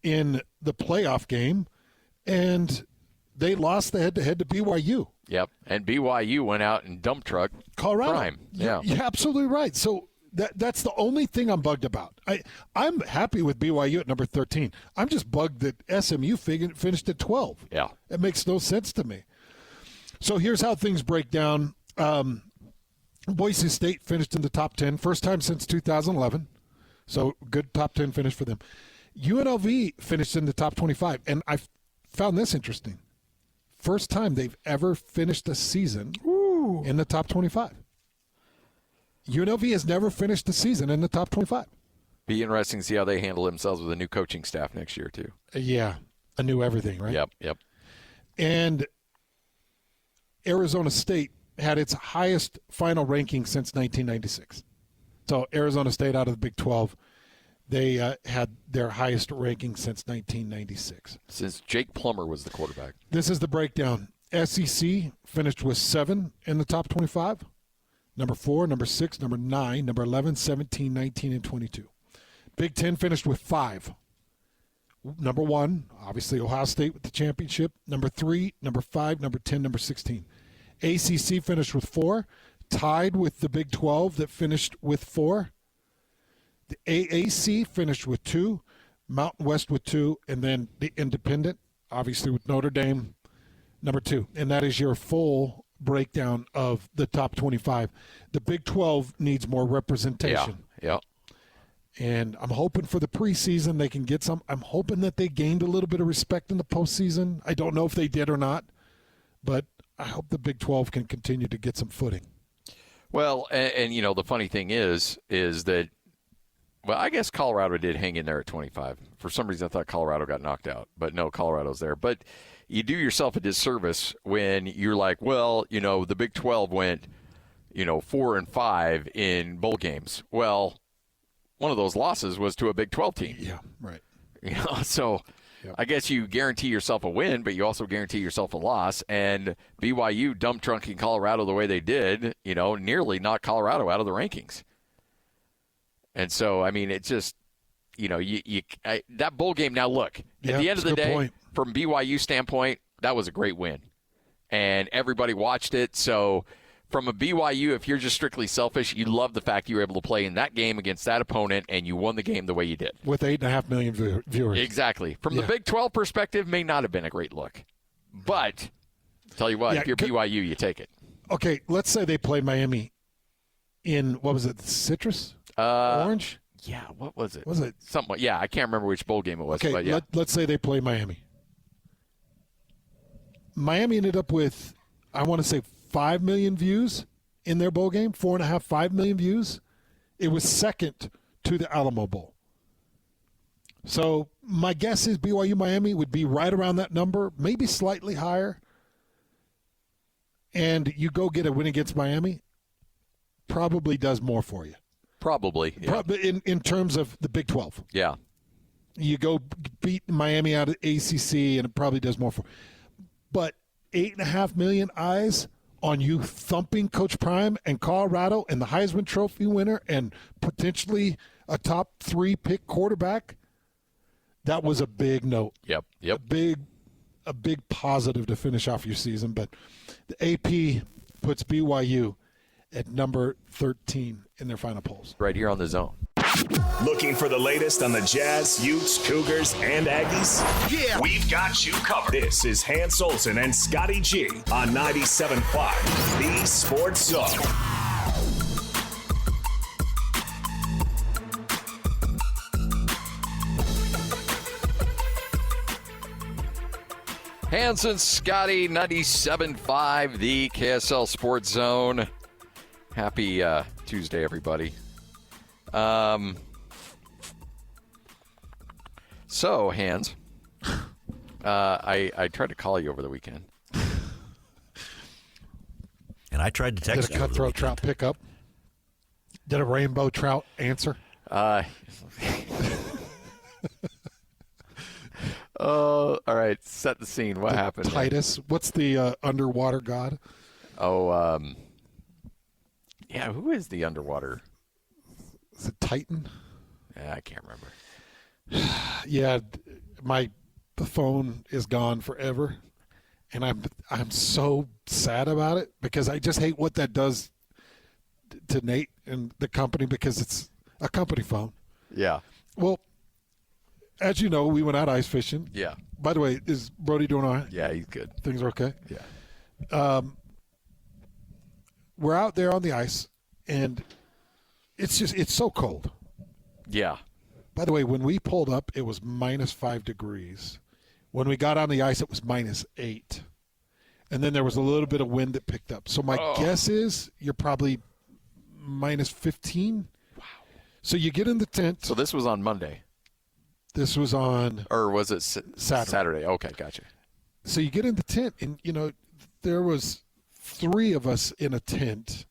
S3: in the playoff game. And they lost the head-to-head to BYU.
S4: Yep, and BYU went out and dump truck
S3: Colorado.
S4: Prime. Yeah.
S3: You're absolutely right. So that's the only thing I'm bugged about. I'm happy with BYU at number 13. I'm just bugged that SMU finished at 12.
S4: Yeah.
S3: It makes no sense to me. So here's how things break down. Boise State finished in the top 10, first time since 2011. So good top 10 finish for them. UNLV finished in the top 25, and I found this interesting. First time they've ever finished a season in the top 25. UNLV has never finished a season in the top 25.
S4: Be interesting to see how they handle themselves with a new coaching staff next year, too.
S3: Yeah, a new everything, right?
S4: Yep.
S3: And Arizona State had its highest final ranking since 1996. So Arizona State out of the Big 12, they had their highest ranking since 1996.
S4: Since Jake Plummer was the quarterback.
S3: This is the breakdown. SEC finished with 7 in the top 25. Number 4, number 6, number 9, number 11, 17, 19, and 22. Big 10 finished with 5. Number 1, obviously Ohio State with the championship. Number 3, number 5, number 10, number 16. ACC finished with 4, tied with the Big 12 that finished with 4. The AAC finished with 2, Mountain West with 2, and then the Independent, obviously with Notre Dame, number 2. And that is your full breakdown of the top 25. The Big 12 needs more representation.
S4: Yeah.
S3: And I'm hoping for the preseason they can get some. I'm hoping that they gained a little bit of respect in the postseason. I don't know if they did or not, but I hope the Big 12 can continue to get some footing.
S4: Well, and you know, the funny thing is that, well, I guess Colorado did hang in there at 25. For some reason, I thought Colorado got knocked out. But no, Colorado's there. But you do yourself a disservice when you're like, well, you know, the Big 12 went, 4-5 in bowl games. Well, one of those losses was to a Big 12 team.
S3: Yeah, right.
S4: So yep. I guess you guarantee yourself a win, but you also guarantee yourself a loss. And BYU dump trunking Colorado the way they did, nearly knocked Colorado out of the rankings. And so, I mean, it's just, that bowl game. Now, look, at the end of the day, from BYU standpoint, that was a great win. And everybody watched it. So from a BYU, if you're just strictly selfish, you love the fact you were able to play in that game against that opponent and you won the game the way you did.
S3: With 8.5 million viewers.
S4: Exactly. From the Big 12 perspective, may not have been a great look. But, tell you what, if you're BYU, you take it.
S3: Okay, let's say they play Miami in, what was it, Citrus? Orange?
S4: Yeah, what was it?
S3: Was it?
S4: Something. Yeah, I can't remember which bowl game it was.
S3: Okay,
S4: but yeah.
S3: let's say they play Miami. Miami ended up with, I want to say, 5 million views in their bowl game, 4.5, 5 million views. It was second to the Alamo Bowl. So my guess is BYU Miami would be right around that number, maybe slightly higher. And you go get a win against Miami, probably does more for you.
S4: Probably. Yeah.
S3: In terms of the Big 12.
S4: Yeah.
S3: You go beat Miami out of ACC, and it probably does more for you. But 8.5 million eyes on you thumping Coach Prime and Colorado and the Heisman Trophy winner and potentially a top 3 pick quarterback, that was a big note.
S4: Yep.
S3: A big positive to finish off your season. But the AP puts BYU at number 13 in their final polls.
S4: Right here on the Zone.
S1: Looking for the latest on the Jazz, Utes, Cougars, and Aggies? Yeah, we've got you covered. This is Hans Olsen and Scotty G on 97.5, the Sports Zone.
S4: Hans and Scotty, 97.5, the KSL Sports Zone. Happy Tuesday, everybody. So, Hans, I tried to call you over the weekend.
S5: And I tried to text
S3: you. Did a cutthroat trout pick up? Did a rainbow trout answer?
S4: All right, set the scene. What happened?
S3: Titus. What's the underwater god?
S4: Oh, yeah, who is the underwater?
S3: Is it Titan?
S4: Yeah, I can't remember.
S3: Yeah, the phone is gone forever, and I'm so sad about it because I just hate what that does to Nate and the company because it's a company phone.
S4: Yeah.
S3: Well, as you know, we went out ice fishing.
S4: Yeah.
S3: By the way, is Brody doing all right?
S4: Yeah, he's good.
S3: Things are okay?
S4: Yeah.
S3: We're out there on the ice, and it's so cold.
S4: Yeah.
S3: By the way, when we pulled up, it was -5 degrees. When we got on the ice, it was -8. And then there was a little bit of wind that picked up. So my guess is you're probably -15. Wow. So you get in the tent.
S4: So this was on Monday.
S3: This was on.
S4: Or was it Saturday? Okay, gotcha.
S3: So you get in the tent, and, there was 3 of us in a tent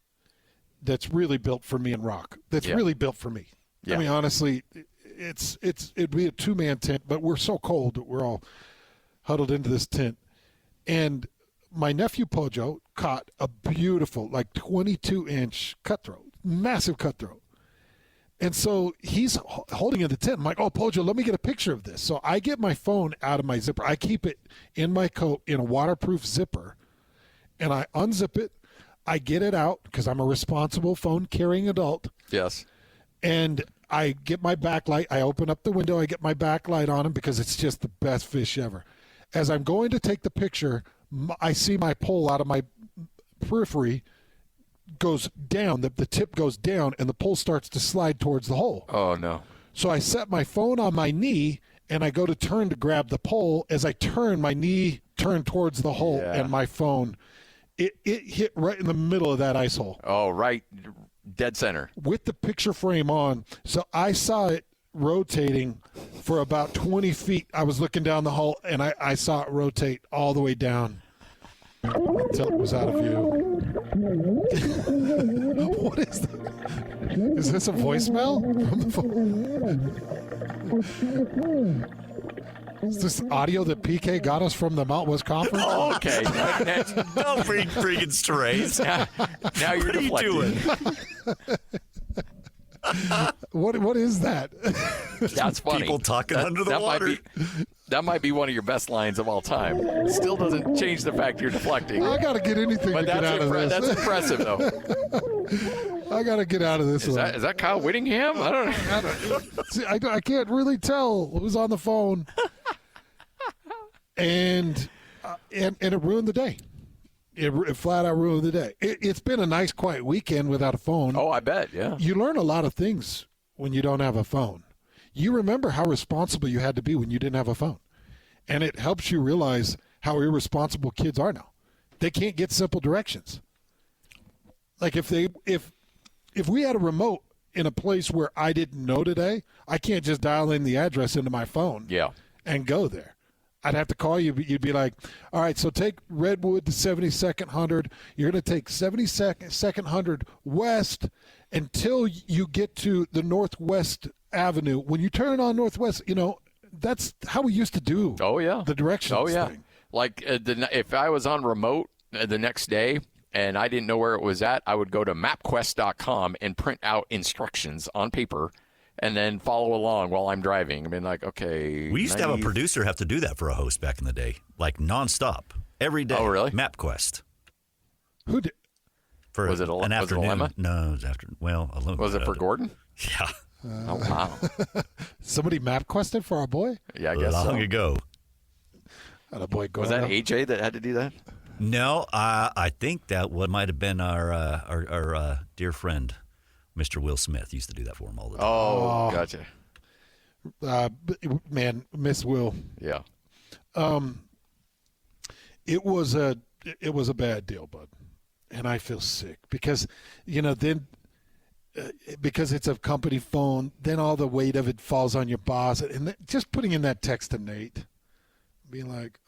S3: that's really built for me and Rock. That's really built for me. Yeah. I mean, honestly, it'd be a 2-man tent, but we're so cold that we're all huddled into this tent. And my nephew Pojo caught a beautiful, 22-inch cutthroat, massive cutthroat. And so he's holding in the tent. I'm like, oh, Pojo, let me get a picture of this. So I get my phone out of my zipper. I keep it in my coat in a waterproof zipper, and I unzip it. I get it out because I'm a responsible phone-carrying adult.
S4: Yes.
S3: And I get my backlight. I open up the window. I get my backlight on him because it's just the best fish ever. As I'm going to take the picture, I see my pole out of my periphery goes down. The tip goes down, and the pole starts to slide towards the hole.
S4: Oh, no.
S3: So I set my phone on my knee, and I go to turn to grab the pole. As I turn, my knee turned towards the hole, and my phone, it hit right in the middle of that ice hole.
S4: Oh, right. Dead center.
S3: With the picture frame on. So I saw it rotating for about 20 feet. I was looking down the hole, and I saw it rotate all the way down until it was out of view. What is that? Is this a voicemail from the phone? Is this audio that PK got us from the Mount West Conference?
S4: Oh, okay.
S5: Don't bring freaking strays.
S4: Now you're deflecting.
S5: What are you doing?
S3: What is that?
S4: That's funny.
S5: People talking under the water.
S4: That might be one of your best lines of all time. Still doesn't change the fact you're deflecting.
S3: I got to get anything to get out of this.
S4: That's impressive, though.
S3: I got to get out of this
S4: Is
S3: one.
S4: that Kyle Whittingham? I don't know.
S3: See, I can't really tell who's on the phone. And it ruined the day. It flat out ruined the day. It's been a nice, quiet weekend without a phone.
S4: Oh, I bet, yeah.
S3: You learn a lot of things when you don't have a phone. You remember how responsible you had to be when you didn't have a phone. And it helps you realize how irresponsible kids are now. They can't get simple directions. Like if we had a remote in a place where I didn't know today, I can't just dial in the address into my phone and go there. I'd have to call you. You'd be like, all right, so take Redwood to 72nd 100. You're going to take 72nd 100 west until you get to the Northwest Avenue. When you turn on Northwest, that's how we used to do the directions thing.
S4: Like if I was on remote the next day and I didn't know where it was at, I would go to mapquest.com and print out instructions on paper and then follow along while I'm driving. I mean, like, okay.
S5: We used to have a producer have to do that for a host back in the day, like nonstop, every day.
S4: Oh, really?
S5: MapQuest.
S3: Who did?
S5: For
S4: was it
S5: an afternoon?
S4: Lemma?
S5: No, it was after. Well, a little.
S4: Was it for Gordon?
S5: Yeah.
S4: Oh wow!
S3: Somebody map quested for our boy.
S4: Yeah, I guess
S5: long ago.
S3: Boy,
S4: was that AJ that had to do that?
S5: No, I think that might have been our dear friend, Mr. Will Smith. Used to do that for him all the time.
S4: Oh, gotcha.
S3: Man, Miss Will.
S4: Yeah.
S3: It was a bad deal, bud, and I feel sick because then. Because it's a company phone, then all the weight of it falls on your boss. And just putting in that text to Nate, being like,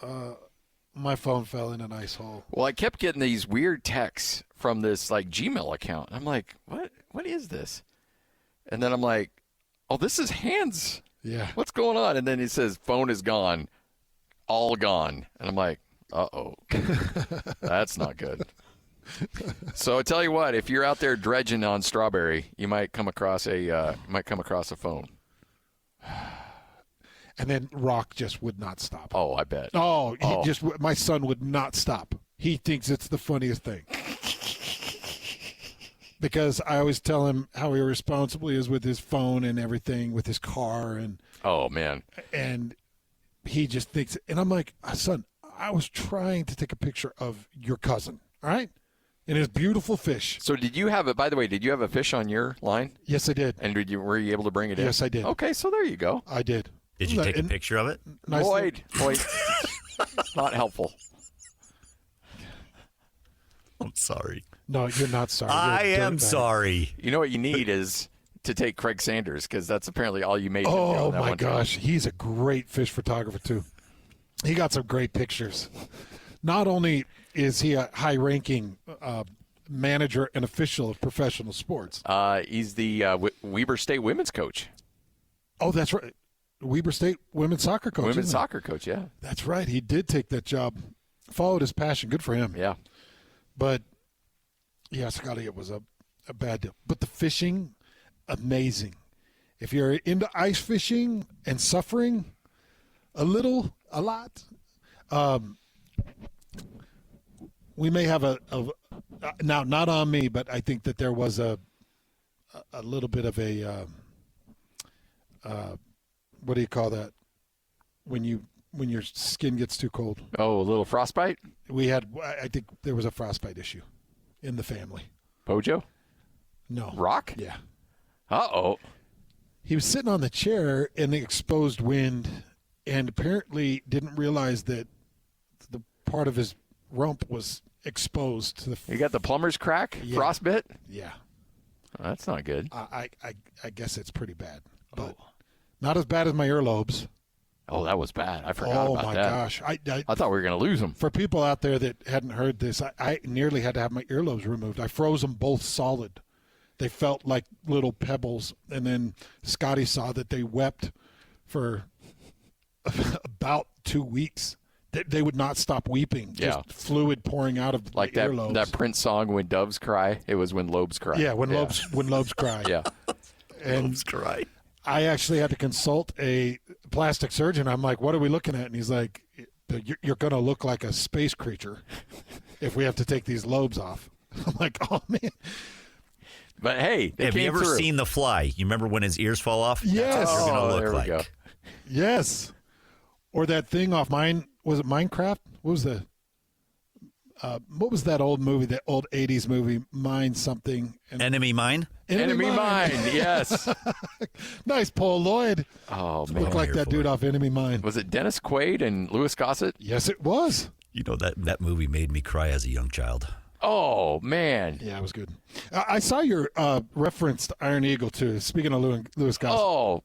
S3: my phone fell in an ice hole.
S4: Well, I kept getting these weird texts from this like Gmail account. I'm like, what is this? And then I'm like, oh, this is Hans.
S3: Yeah.
S4: What's going on? And then he says, phone is gone, all gone. And I'm like, uh-oh, that's not good. So I tell you what, if you're out there dredging on Strawberry, you might come across a phone.
S3: And then Rock just would not stop.
S4: Oh, I bet.
S3: My son would not stop. He thinks it's the funniest thing. Because I always tell him how irresponsible he is with his phone and everything, with his car and
S4: man.
S3: And he just thinks, and I'm like, son, I was trying to take a picture of your cousin, all right? And his beautiful fish.
S4: So did you have a fish on your line?
S3: Yes, I did.
S4: And were you able to bring it in?
S3: Yes, I did.
S4: Okay, so there you go.
S3: I did.
S5: Did you take a picture of it?
S3: Nice
S4: Boyd, not helpful.
S5: I'm sorry.
S3: No, you're not sorry.
S5: I am sorry.
S4: You know what you need is to take Craig Sanders because that's apparently all you made him do
S3: Oh,
S4: that
S3: my
S4: one
S3: gosh.
S4: time.
S3: He's a great fish photographer, too. He got some great pictures. Not only is he a high-ranking manager and official of professional sports.
S4: He's the Weber State women's coach.
S3: Oh, that's right. Weber State women's soccer coach.
S4: Women's soccer coach, yeah.
S3: That's right. He did take that job. Followed his passion. Good for him.
S4: Yeah.
S3: But, yeah, Scotty, it was a bad deal. But the fishing, amazing. If you're into ice fishing and suffering a lot, we may have now not on me, but I think that there was a little bit of a what do you call that when your skin gets too cold?
S4: Oh, a little frostbite?
S3: I think there was a frostbite issue in the family.
S4: Pojo?
S3: No.
S4: Rock?
S3: Yeah.
S4: Uh-oh.
S3: He was sitting on the chair in the exposed wind and apparently didn't realize that the part of his rump was exposed to the.
S4: You got the plumber's crack?
S3: Yeah.
S4: Frostbite?
S3: Yeah.
S4: Oh, that's not good.
S3: I guess it's pretty bad, but not as bad as my earlobes.
S4: Oh, that was bad. I forgot about that.
S3: Oh, my gosh.
S4: I thought we were going to lose them.
S3: For people out there that hadn't heard this, I nearly had to have my earlobes removed. I froze them both solid. They felt like little pebbles, and then Scotty saw that they wept for about 2 weeks. They would not stop weeping. Just fluid pouring out of
S4: like
S3: the
S4: that
S3: earlobes.
S4: That Prince song, "When Doves Cry." It was when lobes cry.
S3: Yeah, when lobes cry.
S4: Yeah,
S3: and
S5: lobes cry.
S3: I actually had to consult a plastic surgeon. I'm like, "What are we looking at?" And he's like, "You're going to look like a space creature if we have to take these lobes off." I'm like, "Oh man."
S4: But hey,
S5: have you ever seen The Fly? You remember when his ears fall off?
S3: Yes.
S5: That's what you're going to
S4: there
S5: look
S4: we
S5: like.
S4: go.
S3: Yes. Or that thing off was it Minecraft? What was that old movie, that old 80s movie, Mine something?
S5: Enemy Mine?
S4: Enemy Mine, yes.
S3: Nice, Paul Lloyd.
S4: Oh, man.
S3: Looked like that dude off Enemy Mine.
S4: Was it Dennis Quaid and Louis Gossett?
S3: Yes, it was.
S5: You know, that movie made me cry as a young child.
S4: Oh, man.
S3: Yeah, it was good. I saw your referenced Iron Eagle, too. Speaking of Louis Gossett.
S4: Oh,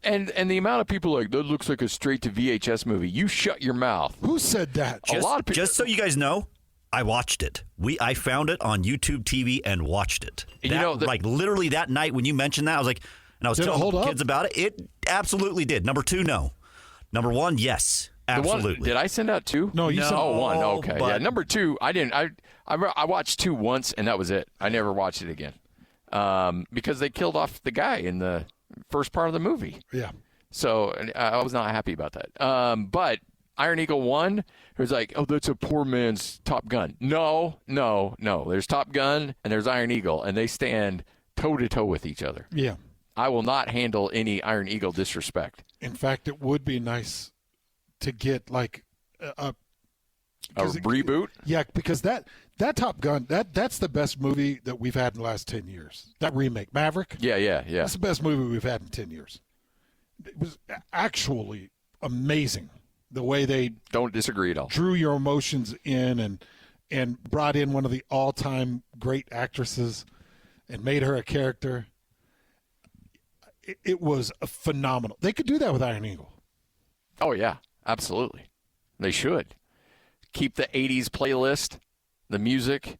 S4: and the amount of people like, that looks like a straight-to-VHS movie. You shut your mouth.
S3: Who said that?
S4: A lot of people.
S5: Just so you guys know, I watched it. I found it on YouTube TV and watched it. Like literally that night when you mentioned that, I was like, and I was telling kids about it. It absolutely did. Number 2, no. Number 1, yes, absolutely.
S4: Did I send out 2?
S3: No, you sent
S4: 1. Okay,
S5: but,
S4: yeah. Number 2, I didn't. I watched 2 once, and that was it. I never watched it again because they killed off the guy in the first part of the movie.
S3: Yeah.
S4: So I was not happy about that. But Iron Eagle 1, it was like, oh, that's a poor man's Top Gun. No. There's Top Gun and there's Iron Eagle, and they stand toe-to-toe with each other.
S3: Yeah.
S4: I will not handle any Iron Eagle disrespect.
S3: In fact, it would be nice to get like a
S4: reboot.
S3: Yeah, because that Top Gun, that's the best movie that we've had in the last 10 years. That remake, Maverick.
S4: Yeah.
S3: That's the best movie we've had in 10 years. It was actually amazing the way they
S4: don't disagree at all.
S3: Drew your emotions in and brought in one of the all-time great actresses and made her a character. It was phenomenal. They could do that with Iron Eagle.
S4: Oh, yeah, absolutely. They should. Keep the 80s playlist, the music.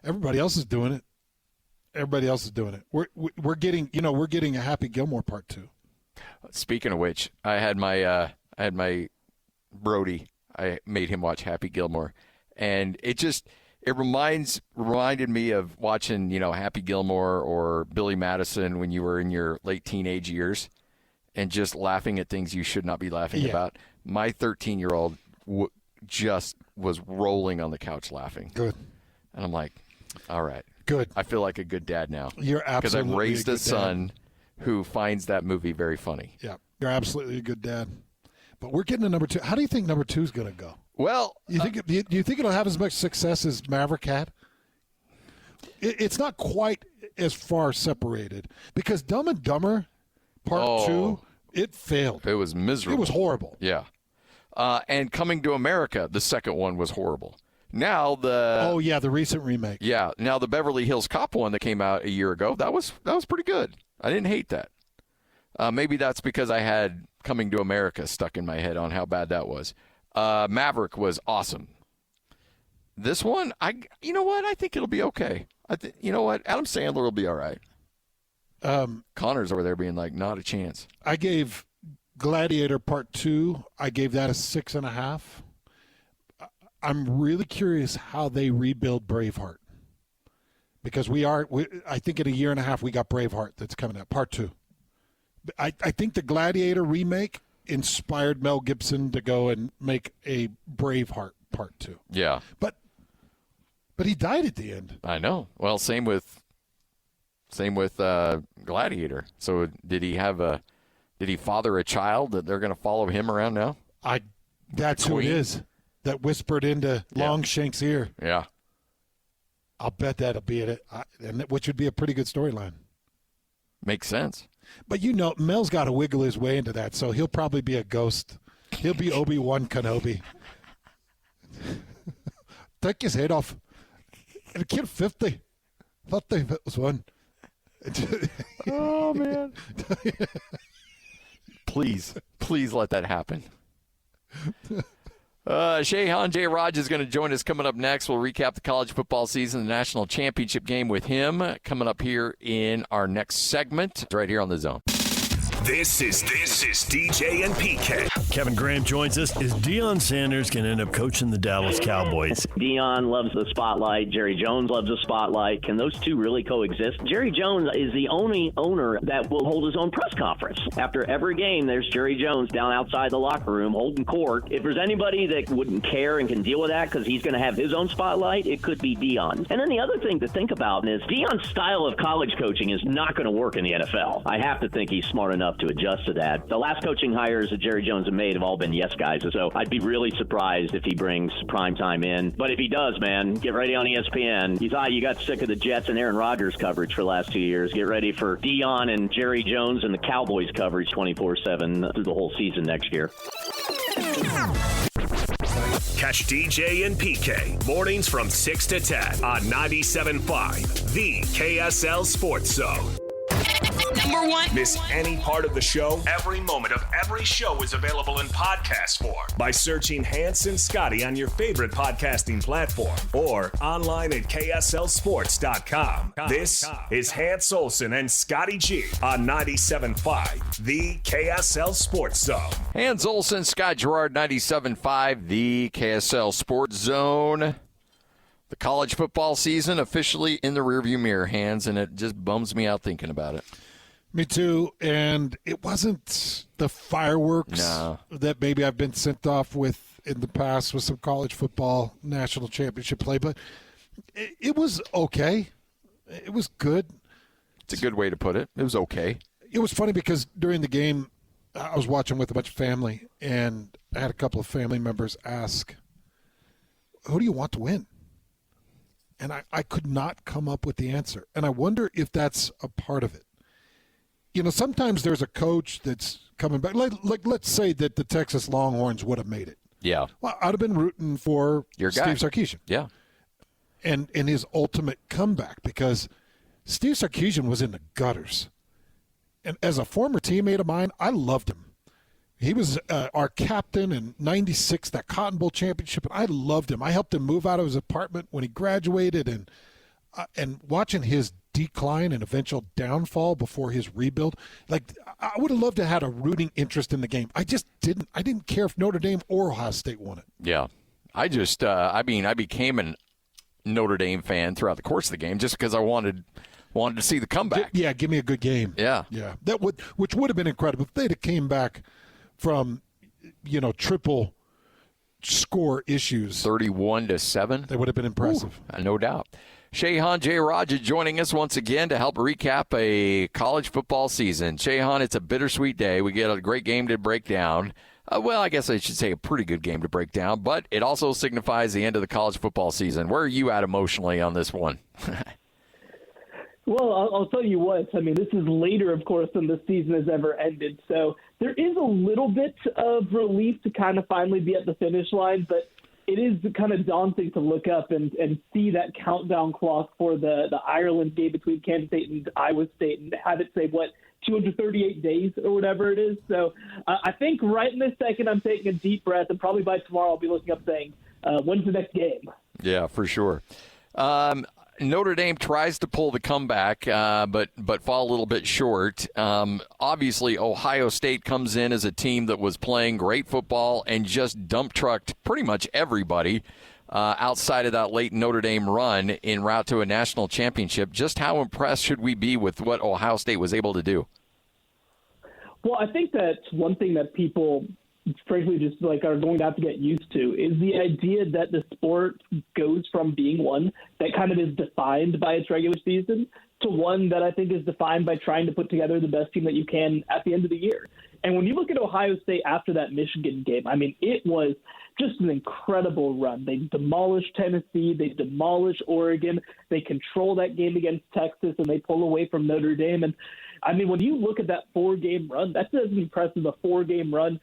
S3: Everybody else is doing it. We're getting a Happy Gilmore Part 2.
S4: Speaking of which, I had my Brody. I made him watch Happy Gilmore, and it reminded me of watching, Happy Gilmore or Billy Madison when you were in your late teenage years and just laughing at things you should not be laughing about. My 13-year-old just was rolling on the couch laughing.
S3: Good.
S4: And I'm like, all right.
S3: Good.
S4: I feel like a good dad now.
S3: You're absolutely
S4: because I've raised
S3: a
S4: a
S3: good
S4: son
S3: dad.
S4: Who finds that movie very funny.
S3: Yeah, you're absolutely a good dad. But we're getting to number 2. How do you think number 2 is going to go?
S4: Well,
S3: do you think it'll have as much success as Maverick had? It's not quite as far separated because Dumb and Dumber Part 2, it failed.
S4: It was miserable.
S3: It was horrible.
S4: Yeah. And Coming to America, the second one was horrible. Now the
S3: recent remake.
S4: Yeah. Now the Beverly Hills Cop one that came out a year ago, that was pretty good. I didn't hate that. Maybe that's because I had Coming to America stuck in my head on how bad that was. Maverick was awesome. This one, you know what? I think it'll be okay. You know what? Adam Sandler will be all right. Connor's over there being like, not a chance.
S3: I gave Gladiator Part 2, I gave that a 6.5. I'm really curious how they rebuild Braveheart. Because I think in a year and a half we got Braveheart that's coming out, Part 2. I think the Gladiator remake inspired Mel Gibson to go and make a Braveheart Part 2.
S4: Yeah.
S3: But he died at the end.
S4: I know. Well, same with Gladiator. So did he father a child that they're going to follow him around now?
S3: That's who it is that whispered into Longshank's ear.
S4: Yeah.
S3: I'll bet that'll be it, which would be a pretty good storyline.
S4: Makes sense.
S3: But Mel's got to wiggle his way into that, so he'll probably be a ghost. He'll be Obi-Wan Kenobi. Take his head off. And kid 50. Thought it was one.
S4: Oh, man. Please let that happen. Shehan Jeyarajah is going to join us coming up next. We'll recap the college football season, the national championship game with him coming up here in our next segment right here on The Zone.
S1: This is DJ and PK.
S8: Kevin Graham joins us. Is Deion Sanders going to end up coaching the Dallas Cowboys?
S9: Deion loves the spotlight. Jerry Jones loves the spotlight. Can those two really coexist? Jerry Jones is the only owner that will hold his own press conference. After every game, there's Jerry Jones down outside the locker room holding court. If there's anybody that wouldn't care and can deal with that because he's going to have his own spotlight, it could be Deion. And then the other thing to think about is Deion's style of college coaching is not going to work in the NFL. I have to think he's smart enough to adjust to that. The last coaching hires that Jerry Jones have made have all been yes guys, so I'd be really surprised if he brings primetime in. But if he does, man, get ready on ESPN. You thought you got sick of the Jets and Aaron Rodgers coverage for the last 2 years. Get ready for Deion and Jerry Jones and the Cowboys coverage 24/7 through the whole season next year.
S1: Catch DJ and PK mornings from 6 to 10 on 97.5, the KSL Sports Zone.
S11: Number one.
S1: Miss any part of the show? Every moment of every show is available in podcast form by searching Hanson Scotty on your favorite podcasting platform or online at KSLSports.com. This is Hans Olsen and Scotty G on 97.5, the KSL Sports Zone.
S4: Hans Olsen, Scott Gerard, 97.5, the KSL Sports Zone. The college football season officially in the rearview mirror, Hans, and it just bums me out thinking about it.
S3: Me too, and it wasn't the fireworks that maybe I've been sent off with in the past with some college football national championship play, but it was okay. It was good.
S4: It's a good way to put it. It was okay.
S3: It was funny because during the game, I was watching with a bunch of family, and I had a couple of family members ask, who do you want to win? And I could not come up with the answer, and I wonder if that's a part of it. You know, sometimes there's a coach that's coming back. Like let's say that the Texas Longhorns would have made it.
S4: Yeah.
S3: Well, I'd have been rooting for
S4: Your
S3: Steve
S4: guy.
S3: Sarkisian.
S4: Yeah.
S3: And his ultimate comeback, because Steve Sarkisian was in the gutters. And as a former teammate of mine, I loved him. He was our captain in '96, that Cotton Bowl championship, and I loved him. I helped him move out of his apartment when he graduated, and watching his decline and eventual downfall before his rebuild, like I would have loved to have had a rooting interest in the game. I just didn't. I didn't care if Notre Dame or Ohio State won it.
S4: Yeah. I just, I became a Notre Dame fan throughout the course of the game just because I wanted to see the comeback.
S3: Yeah, give me a good game.
S4: Yeah.
S3: Which would have been incredible if they'd have came back from, triple score issues.
S4: 31-7.
S3: They would have been impressive.
S4: Ooh, no doubt. Shehan Jeyarajah joining us once again to help recap a college football season. Shehan, it's a bittersweet day. We get a great game to break down. Well, I guess I should say a pretty good game to break down, but it also signifies the end of the college football season. Where are you at emotionally on this one?
S12: Well, I'll tell you what. I mean, this is later, of course, than the season has ever ended. So there is a little bit of relief to kind of finally be at the finish line, but it is kind of daunting to look up and see that countdown clock for the Ireland game between Kansas State and Iowa State and have it say, 238 days or whatever it is. So I think right in this second I'm taking a deep breath, and probably by tomorrow I'll be looking up saying, when's the next game?
S4: Yeah, for sure. Notre Dame tries to pull the comeback, but fall a little bit short. Obviously, Ohio State comes in as a team that was playing great football and just dump trucked pretty much everybody outside of that late Notre Dame run en route to a national championship. Just how impressed should we be with what Ohio State was able to do?
S12: Well, I think that's one thing that people frankly just are going to have to get used to is the idea that the sport goes from being one that kind of is defined by its regular season to one that I think is defined by trying to put together the best team that you can at the end of the year. And when you look at Ohio State after that Michigan game, I mean, it was just an incredible run. They demolished Tennessee. They demolished Oregon. They control that game against Texas, and they pull away from Notre Dame. And, I mean, when you look at that four-game run, that's as impressive a four-game run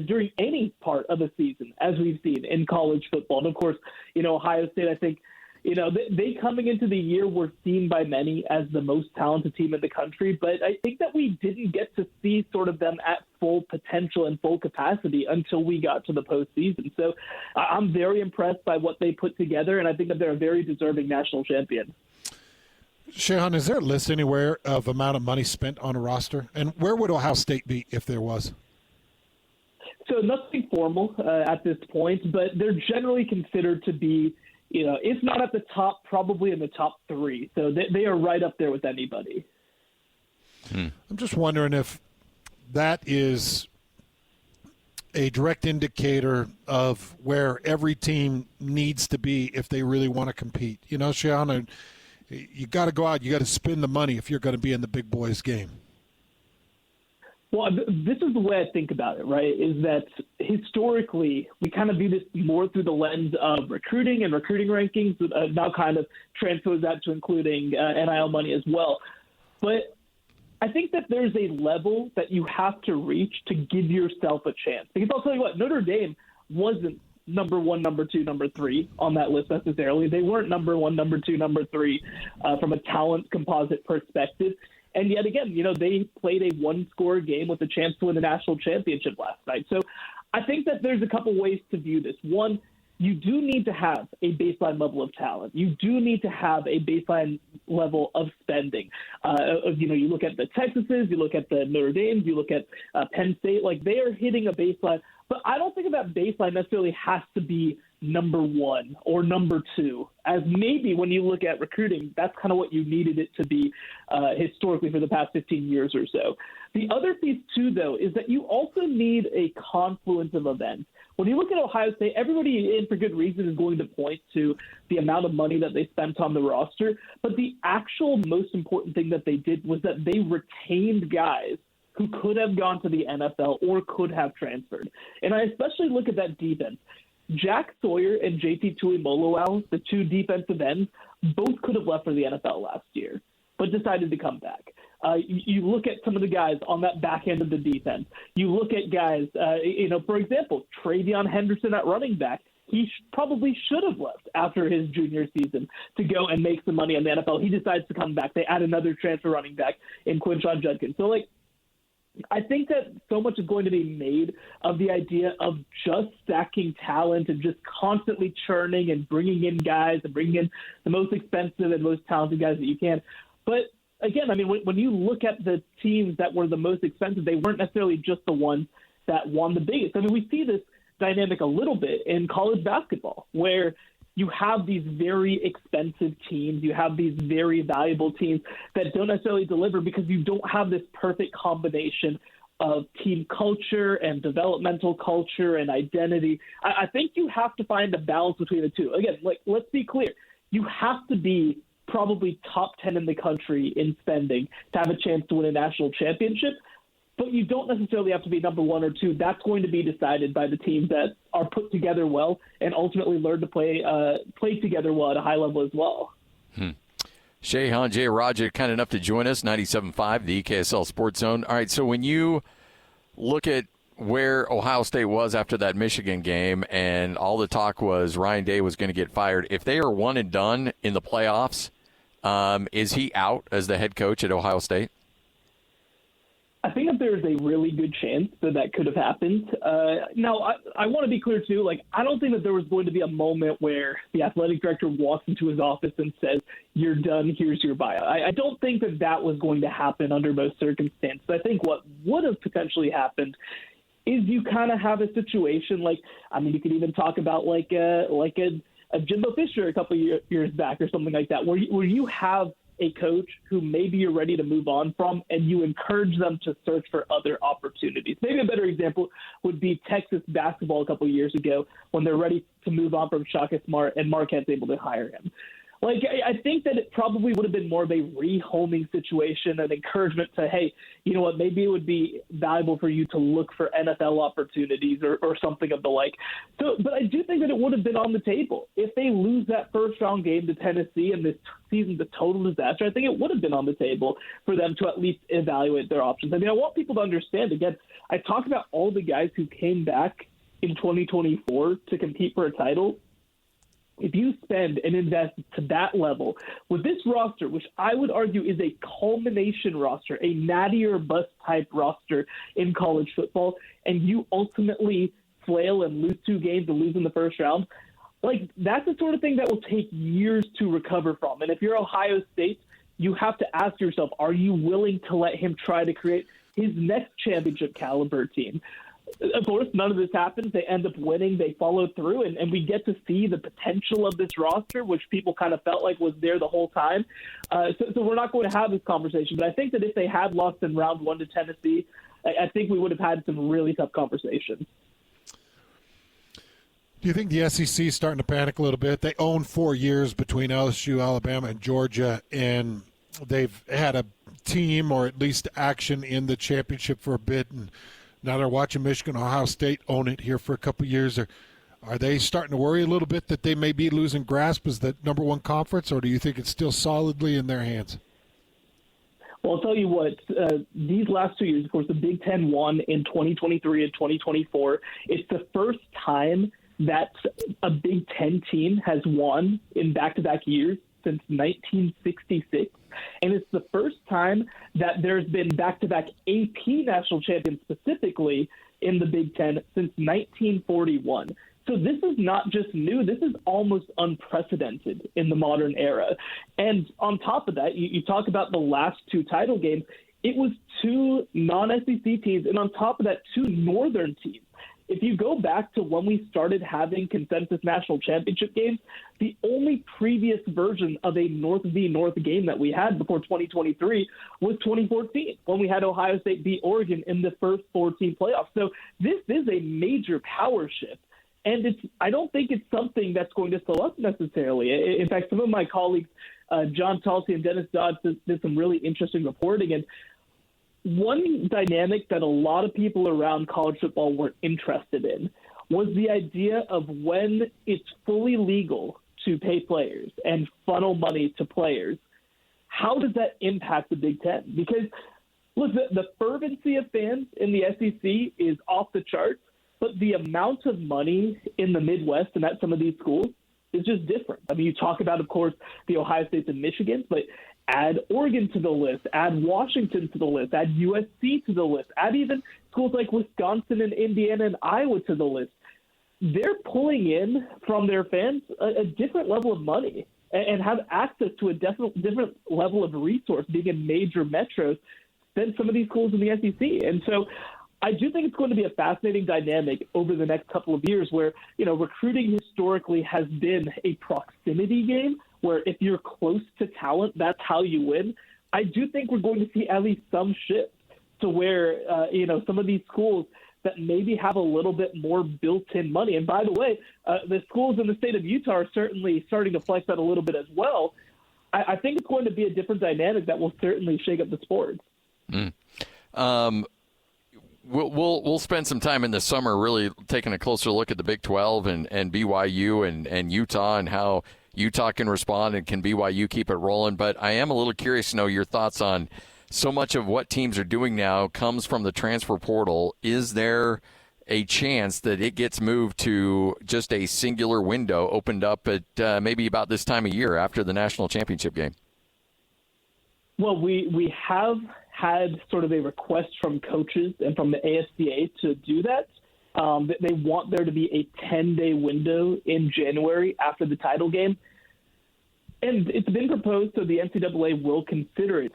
S12: during any part of the season, as we've seen in college football. And, of course, Ohio State, I think, they coming into the year were seen by many as the most talented team in the country. But I think that we didn't get to see sort of them at full potential and full capacity until we got to the postseason. So I'm very impressed by what they put together, and I think that they're a very deserving national champion.
S3: Shehan, is there a list anywhere of amount of money spent on a roster? And where would Ohio State be if there was?
S12: So nothing formal at this point, but they're generally considered to be, if not at the top, probably in the top three. So they are right up there with anybody.
S3: I'm just wondering if that is a direct indicator of where every team needs to be if they really want to compete. Shehan, you got to go out, you got to spend the money if you're going to be in the big boys game.
S12: Well, this is the way I think about it, right, is that historically we kind of view this more through the lens of recruiting and recruiting rankings, now kind of transfers that to including NIL money as well. But I think that there's a level that you have to reach to give yourself a chance. Because I'll tell you what, Notre Dame wasn't number one, number two, number three on that list necessarily. They weren't number one, number two, number three from a talent composite perspective. And yet again, they played a one-score game with a chance to win the national championship last night. So I think that there's a couple ways to view this. One, you do need to have a baseline level of talent. You do need to have a baseline level of spending. You look at the Texases, you look at the Notre Dames, you look at Penn State, they are hitting a baseline. But I don't think that baseline necessarily has to be number one or number two, as maybe when you look at recruiting, that's kind of what you needed it to be historically for the past 15 years or so. The other piece, too, though, is that you also need a confluence of events. When you look at Ohio State, everybody, and for good reason, is going to point to the amount of money that they spent on the roster. But the actual most important thing that they did was that they retained guys who could have gone to the NFL or could have transferred. And I especially look at that defense. Jack Sawyer and JT Tuimoloau, the two defensive ends, both could have left for the NFL last year, but decided to come back. You look at some of the guys on that back end of the defense. You look at guys, for example, Travion Henderson at running back. He probably should have left after his junior season to go and make some money in the NFL. He decides to come back. They add another transfer running back in Quinshon Judkins. So, I think that so much is going to be made of the idea of just stacking talent and just constantly churning and bringing in guys and bringing in the most expensive and most talented guys that you can. But again, I mean, when you look at the teams that were the most expensive, they weren't necessarily just the ones that won the biggest. I mean, we see this dynamic a little bit in college basketball where you have these very expensive teams, you have these very valuable teams that don't necessarily deliver because you don't have this perfect combination of team culture and developmental culture and identity. I think you have to find a balance between the two. Again, let's be clear. You have to be probably top 10 in the country in spending to have a chance to win a national championship. But you don't necessarily have to be number one or two. That's going to be decided by the teams that are put together well and ultimately learn to play together well at a high level as well.
S4: Shehan Jeyarajah, kind enough to join us, 97.5, the KSL Sports Zone. All right, so when you look at where Ohio State was after that Michigan game and all the talk was Ryan Day was going to get fired, if they are one and done in the playoffs, is he out as the head coach at Ohio State?
S12: I think that there's a really good chance that could have happened. Now, I want to be clear, too. I don't think that there was going to be a moment where the athletic director walks into his office and says, "You're done, here's your bio." I don't think that was going to happen under most circumstances. I think what would have potentially happened is you kind of have a situation you could even talk about a Jimbo Fisher a couple of years back or something like that, where you have a coach who maybe you're ready to move on from, and you encourage them to search for other opportunities. Maybe a better example would be Texas basketball a couple of years ago when they're ready to move on from Shaka Smart and Marquette's able to hire him. I think that it probably would have been more of a rehoming situation, an encouragement to, hey, you know what, maybe it would be valuable for you to look for NFL opportunities or something of the like. So, but I do think that it would have been on the table. If they lose that first-round game to Tennessee and this season's a total disaster, I think it would have been on the table for them to at least evaluate their options. I mean, I want people to understand, again, I talk about all the guys who came back in 2024 to compete for a title. If you spend and invest to that level with this roster, which I would argue is a culmination roster, a natty or bust type roster in college football, and you ultimately flail and lose 2 games and lose in the first round, that's the sort of thing that will take years to recover from. And if you're Ohio State, you have to ask yourself, are you willing to let him try to create his next championship caliber team? Of course, none of this happens. They end up winning. They follow through, and we get to see the potential of this roster, which people kind of felt like was there the whole time. So we're not going to have this conversation. But I think that if they had lost in round 1 to Tennessee, I think we would have had some really tough conversations.
S3: Do you think the SEC is starting to panic a little bit? They own 4 years between LSU, Alabama, and Georgia, and they've had a team or at least action in the championship for a bit, and now they're watching Michigan, Ohio State own it here for a couple of years. Are they starting to worry a little bit that they may be losing grasp as the number 1 conference, or do you think it's still solidly in their hands?
S12: Well, I'll tell you what, these last 2 years, of course, the Big Ten won in 2023 and 2024. It's the first time that a Big Ten team has won in back-to-back years since 1966. And it's the first time that there's been back-to-back AP national champions specifically in the Big Ten since 1941. So this is not just new. This is almost unprecedented in the modern era. And on top of that, you talk about the last 2 title games. It was 2 non-SEC teams, and on top of that, 2 Northern teams. if you go back to when we started having consensus national championship games, the only previous version of a North v. North game that we had before 2023 was 2014, when we had Ohio State beat Oregon in the first 4-team playoffs. So this is a major power shift. And I don't think it's something that's going to slow up necessarily. In fact, some of my colleagues, John Talsey and Dennis Dodds, did some really interesting reporting. And one dynamic that a lot of people around college football were interested in was the idea of when it's fully legal to pay players and funnel money to players, how does that impact the Big Ten? Because, look, the fervency of fans in the SEC is off the charts, but the amount of money in the Midwest and at some of these schools is just different. I mean, you talk about, of course, the Ohio States and Michigans, but add Oregon to the list, add Washington to the list, add USC to the list, add even schools like Wisconsin and Indiana and Iowa to the list. They're pulling in from their fans a different level of money and have access to a different level of resource being in major metros than some of these schools in the SEC. And so I do think it's going to be a fascinating dynamic over the next couple of years where, recruiting historically has been a proximity game, where if you're close to talent, that's how you win. I do think we're going to see at least some shift to where, some of these schools that maybe have a little bit more built-in money. And by the way, the schools in the state of Utah are certainly starting to flex that a little bit as well. I think it's going to be a different dynamic that will certainly shake up the sport.
S4: We'll spend some time in the summer really taking a closer look at the Big 12 and BYU and Utah and how Utah can respond and can BYU keep it rolling. But I am a little curious to know your thoughts on so much of what teams are doing now comes from the transfer portal. Is there a chance that it gets moved to just a singular window opened up at maybe about this time of year after the national championship game?
S12: Well, we have had sort of a request from coaches and from the ASCA to do that. They want there to be a 10-day window in January after the title game. And it's been proposed, so the NCAA will consider it.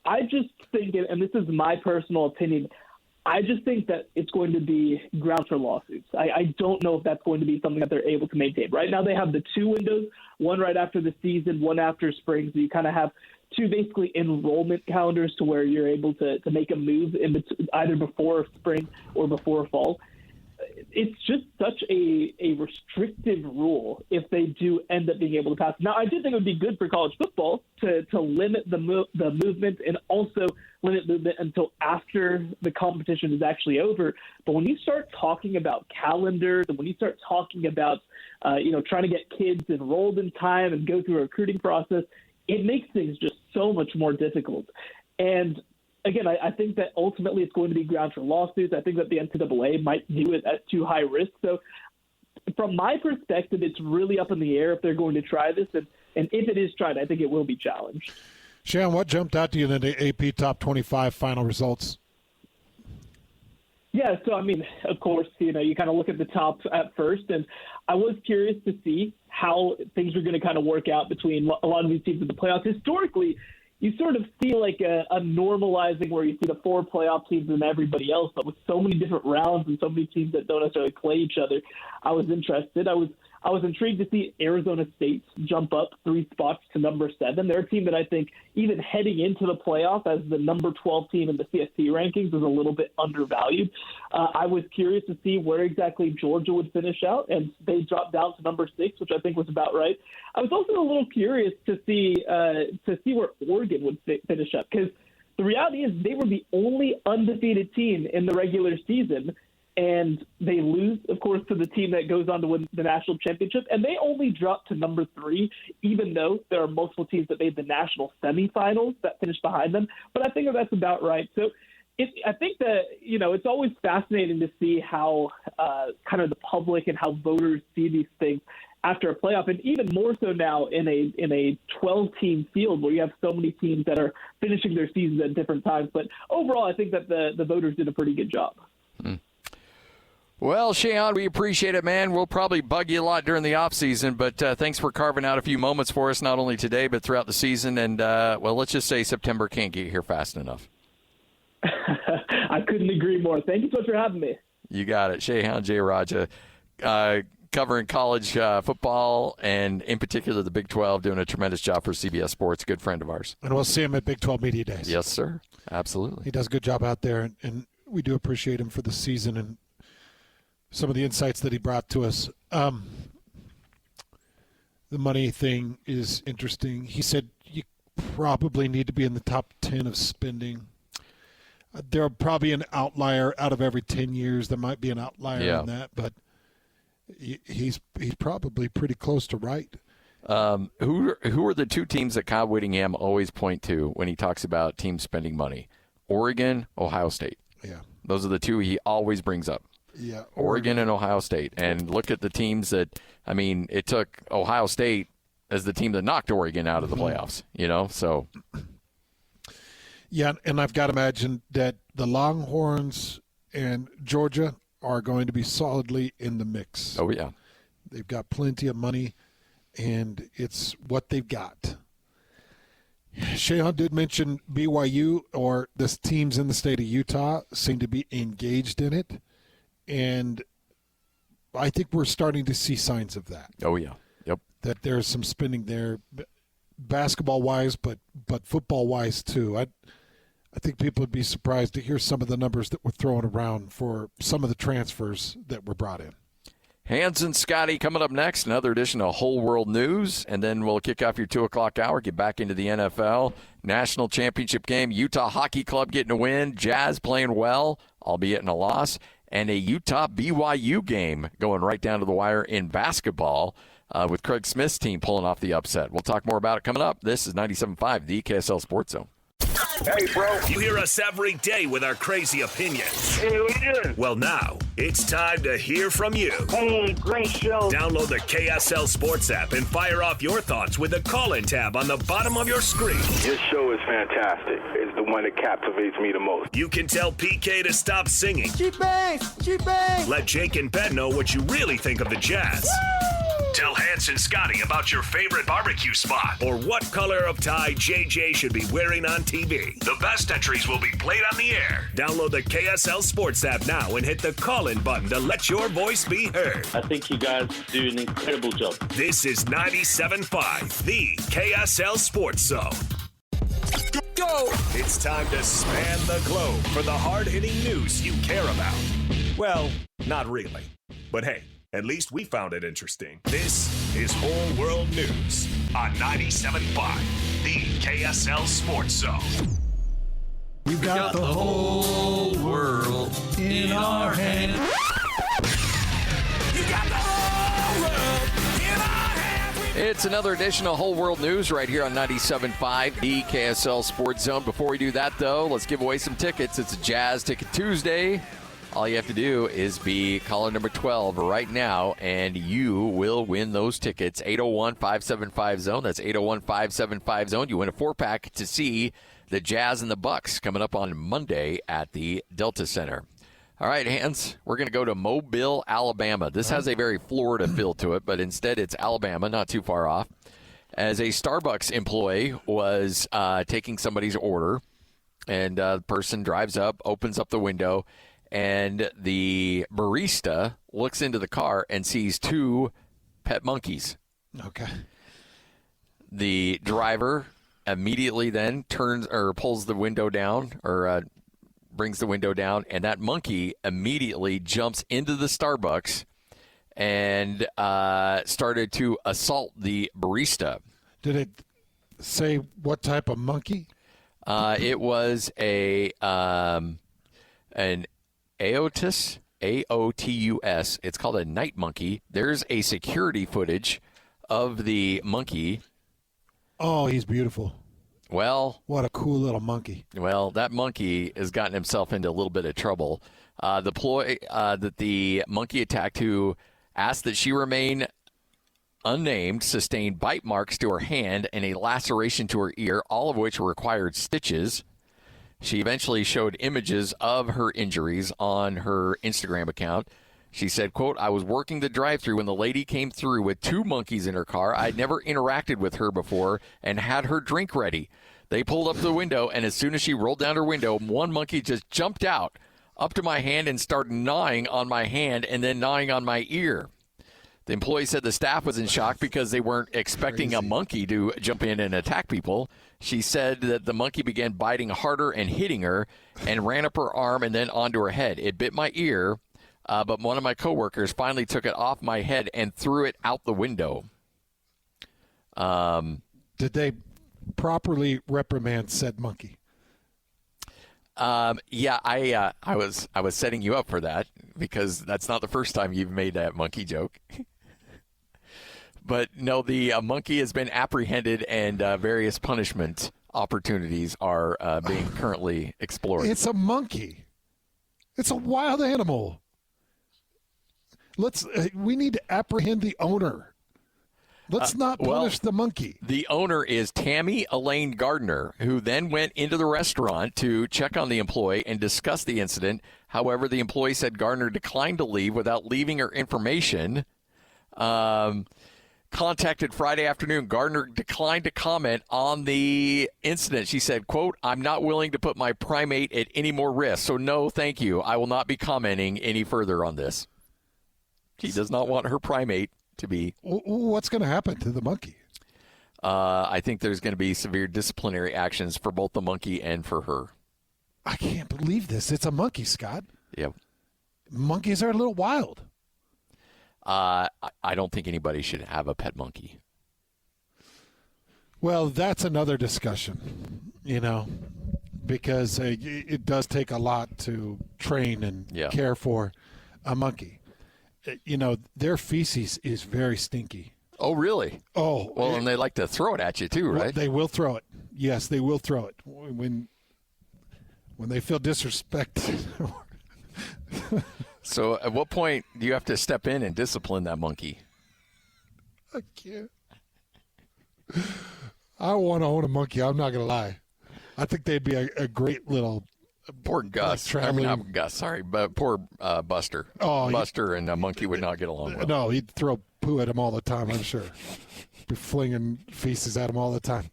S12: I just think, and this is my personal opinion, I just think that it's going to be grounds for lawsuits. I don't know if that's going to be something that they're able to maintain. Right now they have the two windows, one right after the season, one after spring. So you kind of have two basically enrollment calendars to where you're able to make a move in either before spring or before fall. It's just such a restrictive rule if they do end up being able to pass. Now, I do think it would be good for college football to limit the movement and also limit movement until after the competition is actually over. But when you start talking about calendars and when you start talking about, trying to get kids enrolled in time and go through a recruiting process, it makes things just so much more difficult. And again, I think that ultimately it's going to be grounds for lawsuits. I think that the NCAA might view it as too high risk. So from my perspective, it's really up in the air if they're going to try this. And if it is tried, I think it will be challenged.
S3: Shehan, what jumped out to you in the AP Top 25 final results?
S12: Yeah, so, I mean, of course, you kind of look at the top at first, and I was curious to see how things are going to kind of work out between a lot of these teams in the playoffs. Historically, you sort of see like a normalizing where you see the four playoff teams and everybody else, but with so many different rounds and so many teams that don't necessarily play each other, I was interested. I was intrigued to see Arizona State jump up 3 spots to number 7. They're a team that I think even heading into the playoff as the number 12 team in the CST rankings is a little bit undervalued. I was curious to see where exactly Georgia would finish out, and they dropped down to number 6, which I think was about right. I was also a little curious to see where Oregon would finish up, because the reality is they were the only undefeated team in the regular season, and they lose, of course, to the team that goes on to win the national championship. And they only dropped to number 3, even though there are multiple teams that made the national semifinals that finished behind them. But I think that's about right. So I think that, it's always fascinating to see how kind of the public and how voters see these things after a playoff, and even more so now in a 12-team field where you have so many teams that are finishing their seasons at different times. But overall, I think that the voters did a pretty good job.
S4: Well, Shehan, we appreciate it, man. We'll probably bug you a lot during the offseason, but thanks for carving out a few moments for us, not only today but throughout the season. And, let's just say September can't get here fast enough.
S12: I couldn't agree more. Thank you so much for having me.
S4: You got it. Shehan Jeyarajah, covering college football and, in particular, the Big 12, doing a tremendous job for CBS Sports. Good friend of ours.
S3: And we'll see him at Big 12 Media Days.
S4: Yes, sir. Absolutely.
S3: He does a good job out there, and we do appreciate him for the season and some of the insights that he brought to us. The money thing is interesting. He said you probably need to be in the top 10 of spending. There'll probably an outlier out of every 10 years. There might be an outlier in that, but he's probably pretty close to right.
S4: Who are the two teams that Kyle Whittingham always point to when he talks about teams spending money? Oregon, Ohio State.
S3: Yeah.
S4: Those are the two he always brings up.
S3: Yeah.
S4: Oregon and Ohio State. And look at the teams that, I mean, it took Ohio State as the team that knocked Oregon out of the playoffs, so.
S3: Yeah, and I've got to imagine that the Longhorns and Georgia are going to be solidly in the mix.
S4: Oh, yeah.
S3: They've got plenty of money, and it's what they've got. Shehan did mention BYU, or the teams in the state of Utah seem to be engaged in it, and I think we're starting to see signs of that.
S4: Oh, yeah. Yep.
S3: That there's some spending there, basketball-wise, but football-wise too. I think people would be surprised to hear some of the numbers that were thrown around for some of the transfers that were brought in.
S4: Hans and Scotty coming up next, another edition of Whole World News, and then we'll kick off your 2 o'clock hour, get back into the NFL. National championship game, Utah Hockey Club getting a win, Jazz playing well, albeit in a loss, and a Utah BYU game going right down to the wire in basketball with Craig Smith's team pulling off the upset. We'll talk more about it coming up. This is 97.5, the KSL Sports Zone.
S1: Hey, bro. You hear us every day with our crazy opinions.
S13: Hey, what you doing?
S1: Well, now, it's time to hear from you.
S13: Hey, great show.
S1: Download the KSL Sports app and fire off your thoughts with the call-in tab on the bottom of your screen.
S14: Your show is fantastic. It's the one that captivates me the most.
S1: You can tell PK to stop singing.
S15: She bangs! She bangs!
S1: Let Jake and Ben know what you really think of the Jazz. Woo! Tell Hans and Scotty about your favorite barbecue spot or what color of tie JJ should be wearing on TV. The best entries will be played on the air. Download the KSL Sports app now and hit the call-in button to let your voice be heard.
S16: I think you guys do an incredible job.
S1: This is 97.5, the KSL Sports Zone. Go! It's time to span the globe for the hard-hitting news you care about. Well, not really. But hey, at least we found it interesting. This is Whole World News on 97.5, the KSL Sports Zone.
S15: We've got the whole world in our hands.
S1: You got the whole world in our hands.
S4: It's another edition of Whole World News right here on 97.5, the KSL Sports Zone. Before we do that, though, let's give away some tickets. It's a Jazz Ticket Tuesday. All you have to do is be caller number 12 right now, and you will win those tickets. 801-575-ZONE. That's 801-575-ZONE. You win a 4-pack to see the Jazz and the Bucks coming up on Monday at the Delta Center. All right, Hans, we're going to go to Mobile, Alabama. This has a very Florida feel to it, but instead it's Alabama, not too far off. As a Starbucks employee was taking somebody's order, and the person drives up, opens up the window, and the barista looks into the car and sees 2 pet monkeys.
S3: Okay.
S4: The driver immediately then turns or pulls the window down or brings the window down, and that monkey immediately jumps into the Starbucks and started to assault the barista.
S3: Did it say what type of monkey?
S4: It was an Aotus, A-O-T-U-S. It's called a night monkey. There's a security footage of the monkey.
S3: Oh, he's beautiful.
S4: Well,
S3: what a cool little monkey.
S4: Well, that monkey has gotten himself into a little bit of trouble. The employee that the monkey attacked, who asked that she remain unnamed, sustained bite marks to her hand and a laceration to her ear, all of which required stitches. She eventually showed images of her injuries on her Instagram account. She said, quote, "I was working the drive-thru when the lady came through with 2 monkeys in her car. I'd never interacted with her before and had her drink ready. They pulled up the window, and as soon as she rolled down her window, 1 monkey just jumped out up to my hand and started gnawing on my hand and then gnawing on my ear. The employee said the staff was in shock because they weren't expecting a monkey to jump in and attack people. She said that the monkey began biting harder and hitting her and ran up her arm and then onto her head. It bit my ear, but one of my coworkers finally took it off my head and threw it out the window.
S3: Did they properly reprimand said monkey?
S4: Yeah, I was setting you up for that because that's not the first time you've made that monkey joke. But no, the monkey has been apprehended and various punishment opportunities are being currently explored.
S3: It's a monkey. It's a wild animal. We need to apprehend the owner. Let's not punish the monkey.
S4: The owner is Tammy Elaine Gardner, who then went into the restaurant to check on the employee and discuss the incident. However, the employee said Gardner declined to leave without leaving her information. Contacted Friday afternoon, Gardner declined to comment on the incident. She said, quote, "I'm not willing to put my primate at any more risk, so no, thank you. I will not be commenting any further on this." She does not want her primate to be.
S3: What's going to happen to the monkey?
S4: I think there's going to be severe disciplinary actions for both the monkey and for her.
S3: I can't believe this. It's a monkey, Scott.
S4: Yep.
S3: Monkeys are a little wild.
S4: I don't think anybody should have a pet monkey.
S3: Well, that's another discussion, because it does take a lot to train and care for a monkey. Their feces is very stinky.
S4: Oh, really?
S3: Oh.
S4: Well, and they like to throw it at you, too, right?
S3: Well, they will throw it. Yes, they will throw it. When they feel disrespected.
S4: So at what point do you have to step in and discipline that monkey?
S3: I can't. I want to own a monkey. I'm not going to lie. I think they'd be a great little...
S4: Poor Gus. I mean, not Gus, sorry, but poor Buster.
S3: Oh,
S4: Buster and a monkey would not get along well.
S3: No, he'd throw poo at him all the time, I'm sure. Be flinging feces at him all the time.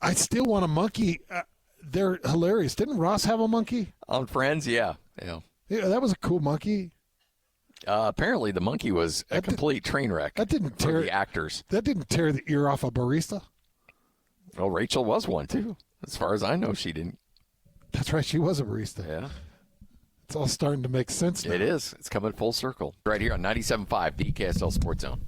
S3: I still want a monkey. They're hilarious. Didn't Ross have a monkey?
S4: On Friends, yeah.
S3: Yeah, that was a cool monkey.
S4: Apparently, the monkey was a complete train wreck.
S3: That didn't tear
S4: the actors.
S3: That didn't tear the ear off a barista.
S4: Well, Rachel was one too. As far as I know, she didn't.
S3: That's right. She was a barista.
S4: Yeah.
S3: It's all starting to make sense now.
S4: It is. It's coming full circle. Right here on 97.5, the KSL Sports Zone.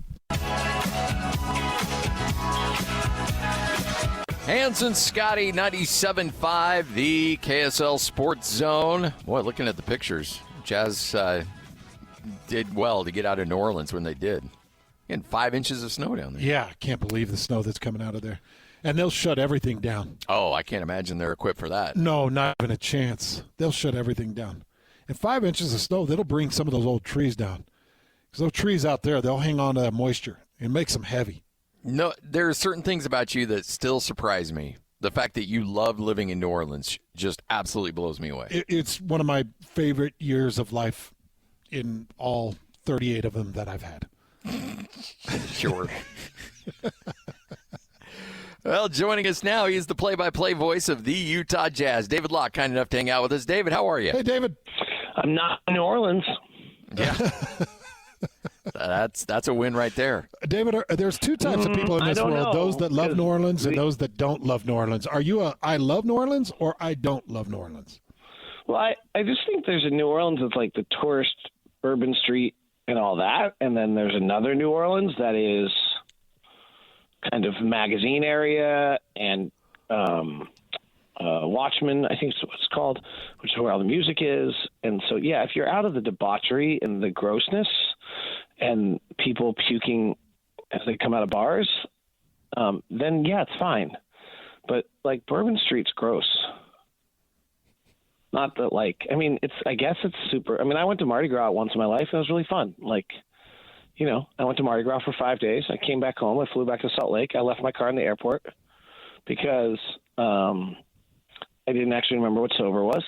S4: Hans and Scotty, 97.5, the KSL Sports Zone. Boy, looking at the pictures, Jazz did well to get out of New Orleans when they did. Getting 5 inches of snow down there.
S3: Yeah, I can't believe the snow that's coming out of there. And they'll shut everything down.
S4: Oh, I can't imagine they're equipped for that.
S3: No, not even a chance. They'll shut everything down. And 5 inches of snow, that'll bring some of those old trees down. Because those trees out there, they'll hang on to that moisture. It makes them heavy.
S4: No, there are certain things about you that still surprise me. The fact that you love living in New Orleans just absolutely blows me away.
S3: It's one of my favorite years of life in all 38 of them that I've had.
S4: Sure. Well, joining us now, he's the play-by-play voice of the Utah Jazz. David Locke, kind enough to hang out with us. David, how are you?
S3: Hey, David.
S13: I'm not in New Orleans.
S4: Yeah. That's a win right there.
S3: David, there's two types of people in this world, those that love New Orleans and those that don't love New Orleans. Are you I love New Orleans or I don't love New Orleans?
S13: Well, I just think there's a New Orleans that's like the tourist urban street and all that, and then there's another New Orleans that is kind of magazine area and Watchmen, I think is what it's called, which is where all the music is. And so, yeah, if you're out of the debauchery and the grossness and people puking as they come out of bars, then, yeah, it's fine. But, like, Bourbon Street's gross. Not that, I guess it's super. I mean, I went to Mardi Gras once in my life, and it was really fun. I went to Mardi Gras for 5 days. I came back home. I flew back to Salt Lake. I left my car in the airport because I didn't actually remember what sober was.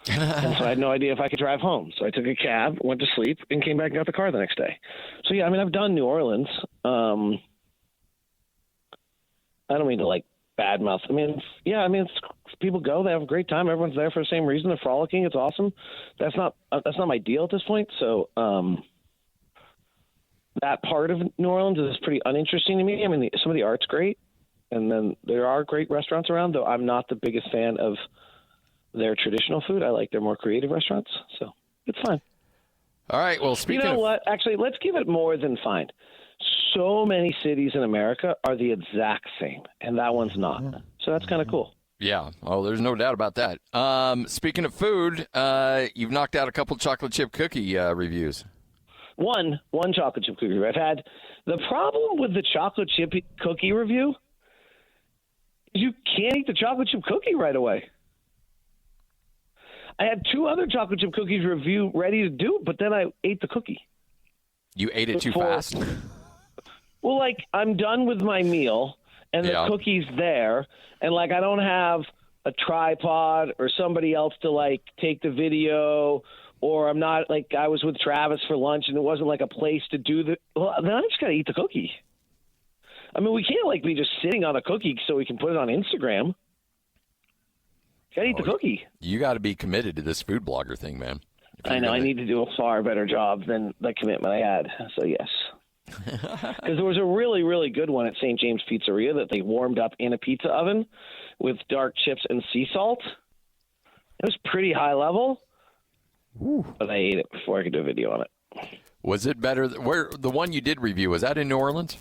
S13: And so I had no idea if I could drive home. So I took a cab, went to sleep, and came back and got the car the next day. So, yeah, I mean, I've done New Orleans. I don't mean to, badmouth. I mean, it's People go, they have a great time. Everyone's there for the same reason. They're frolicking. It's awesome. That's not my deal at this point. So that part of New Orleans is pretty uninteresting to me. I mean, some of the art's great, and then there are great restaurants around, though I'm not the biggest fan of their traditional food. I like their more creative restaurants, so it's fine.
S4: All right, well, speaking
S13: You know what? Actually, let's give it more than fine. So many cities in America are the exact same, and that one's not. So that's kind of cool.
S4: Yeah, oh, there's no doubt about that. Speaking of food, you've knocked out a couple chocolate chip cookie reviews.
S13: One chocolate chip cookie. I've had the problem with the chocolate chip cookie review is you can't eat the chocolate chip cookie right away. I had 2 other chocolate chip cookies review ready to do, but then I ate the cookie.
S4: You ate it too fast?
S13: Well, like, I'm done with my meal, and the cookie's there, and, like, I don't have a tripod or somebody else to, like, take the video, or I'm not, like, I was with Travis for lunch, and it wasn't, like, a place to do the – well, then I just got to eat the cookie. I mean, we can't, like, be just sitting on a cookie so we can put it on Instagram. Got to eat the cookie. You
S4: got to be committed to this food blogger thing, man.
S13: I know. I need to do a far better job than the commitment I had. So, yes. Because there was a really, really good one at St. James Pizzeria that they warmed up in a pizza oven with dark chips and sea salt. It was pretty high level, but I ate it before I could do a video on it.
S4: Was it better? Where the one you did review, was that in New Orleans?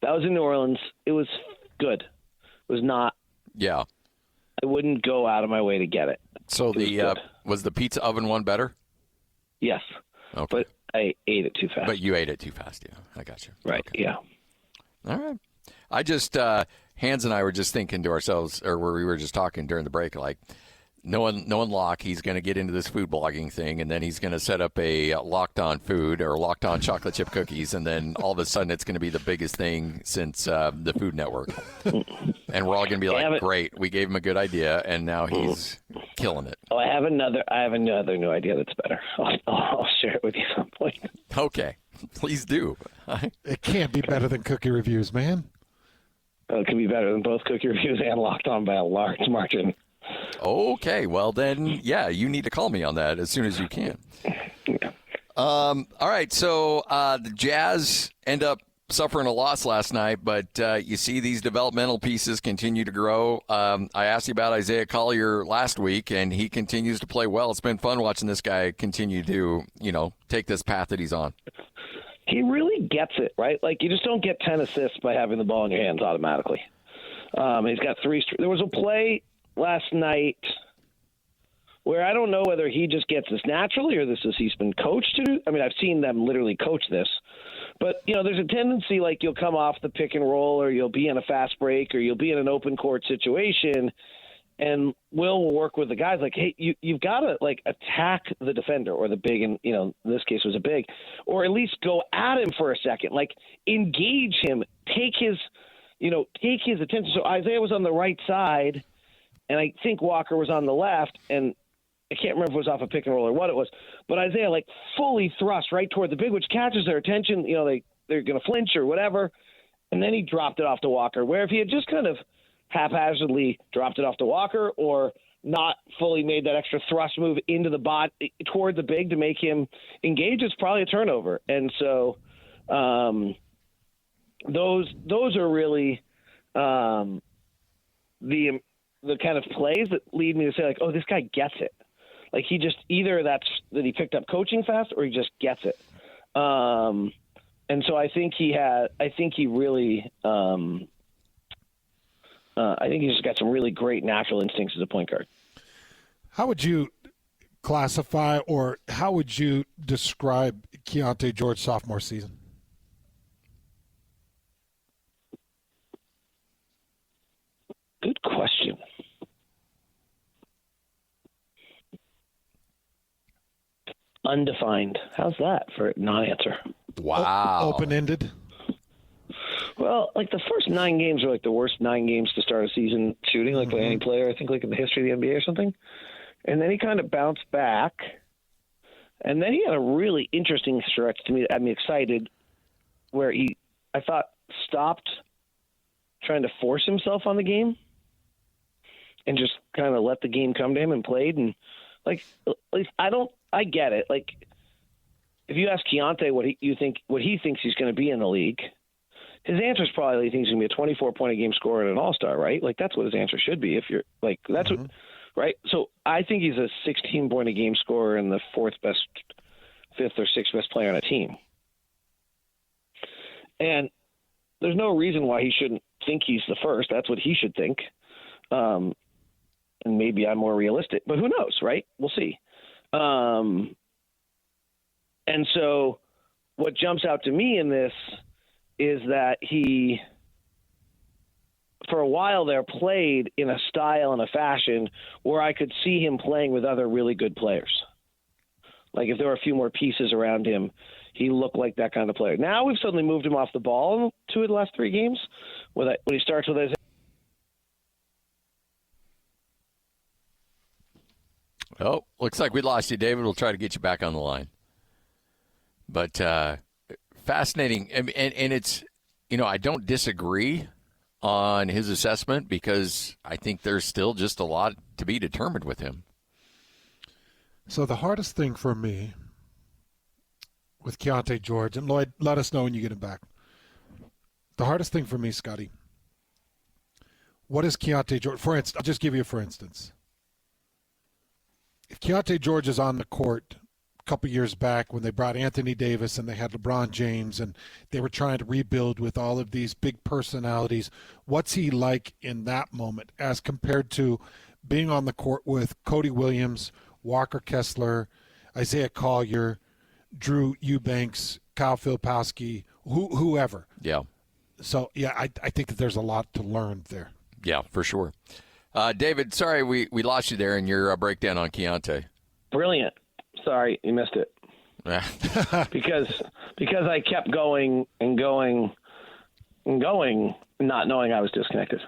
S13: That was in New Orleans. It was good. It was not.
S4: Yeah.
S13: I wouldn't go out of my way to get it.
S4: So was the pizza oven one better?
S13: Yes.
S4: Okay.
S13: But I ate it too fast.
S4: But you ate it too fast, yeah. I got you.
S13: Right,
S4: okay.
S13: Yeah.
S4: All right. I just, Hans and I were just thinking to ourselves, or we were just talking during the break, like, knowing Locke, he's going to get into this food blogging thing, and then he's going to set up a Locked On Food or Locked On Chocolate Chip Cookies, and then all of a sudden it's going to be the biggest thing since the Food Network. And we're all going to be like, great, we gave him a good idea, and now he's killing it.
S13: Oh, I have another new idea that's better. I'll share it with you at some point.
S4: Okay. Please do.
S3: It can't be better than cookie reviews, man.
S13: It can be better than both cookie reviews and Locked On by a large margin.
S4: Okay, well then, yeah, you need to call me on that as soon as you can.
S13: Yeah.
S4: All right, so the Jazz end up suffering a loss last night, but you see these developmental pieces continue to grow. I asked you about Isaiah Collier last week, and he continues to play well. It's been fun watching this guy continue to, take this path that he's on.
S13: He really gets it, right? Like, you just don't get 10 assists by having the ball in your hands automatically. He's got 3 – there was a play – last night where I don't know whether he just gets this naturally or he's been coached to do. I mean, I've seen them literally coach this, but there's a tendency like you'll come off the pick and roll or you'll be in a fast break or you'll be in an open court situation and Will work with the guys like, hey, you've got to like attack the defender or the big, and in this case was a big, or at least go at him for a second, like engage him, take his attention. So Isaiah was on the right side, and I think Walker was on the left, and I can't remember if it was off a pick and roll or what it was. But Isaiah, like, fully thrust right toward the big, which catches their attention. They're going to flinch or whatever. And then he dropped it off to Walker, where if he had just kind of haphazardly dropped it off to Walker or not fully made that extra thrust move into the bot toward the big to make him engage, it's probably a turnover. And so those are really the kind of plays that lead me to say, like, oh, this guy gets it. Like, he just either that he picked up coaching fast or he just gets it. And so I think he's just got some really great natural instincts as a point guard.
S3: How would you classify or how would you describe Keontae George's sophomore season?
S13: Good question. Undefined. How's that for a non-answer?
S4: Wow.
S3: Open-ended?
S13: Well, like the first 9 games are like the worst 9 games to start a season shooting, like by any player, I think, like in the history of the NBA or something. And then he kind of bounced back. And then he had a really interesting stretch to me that had me excited where he, I thought, stopped trying to force himself on the game and just kind of let the game come to him and played. And like, at least I get it. Like, if you ask Keontae what he thinks he's going to be in the league, his answer is probably he thinks he's going to be a 24-point a game scorer and an all-star, right? Like, that's what his answer should be. If you're like, that's what, right? So I think he's a 16-point a game scorer and the fifth or sixth best player on a team. And there's no reason why he shouldn't think he's the first. That's what he should think. And maybe I'm more realistic, but who knows, right? We'll see. And so what jumps out to me in this is that he, for a while there, played in a style and a fashion where I could see him playing with other really good players. Like, if there were a few more pieces around him, he looked like that kind of player. Now we've suddenly moved him off the ball in 2 of the last 3 games. When he starts with his...
S4: Oh, looks like we lost you, David. We'll try to get you back on the line. But fascinating. And it's, I don't disagree on his assessment because I think there's still just a lot to be determined with him.
S3: So the hardest thing for me with Keontae George, and Lloyd, let us know when you get him back. The hardest thing for me, Scotty, what is Keontae George? For instance, I'll just give you a for instance. If Keontae George is on the court a couple years back when they brought Anthony Davis and they had LeBron James and they were trying to rebuild with all of these big personalities, what's he like in that moment as compared to being on the court with Cody Williams, Walker Kessler, Isaiah Collier, Drew Eubanks, Kyle Filipowski, whoever.
S4: Yeah.
S3: So, yeah, I think that there's a lot to learn there.
S4: Yeah, for sure. David, sorry we lost you there in your breakdown on Keontae.
S13: Brilliant. Sorry, you missed it. because I kept going and going and going, not knowing I was disconnected.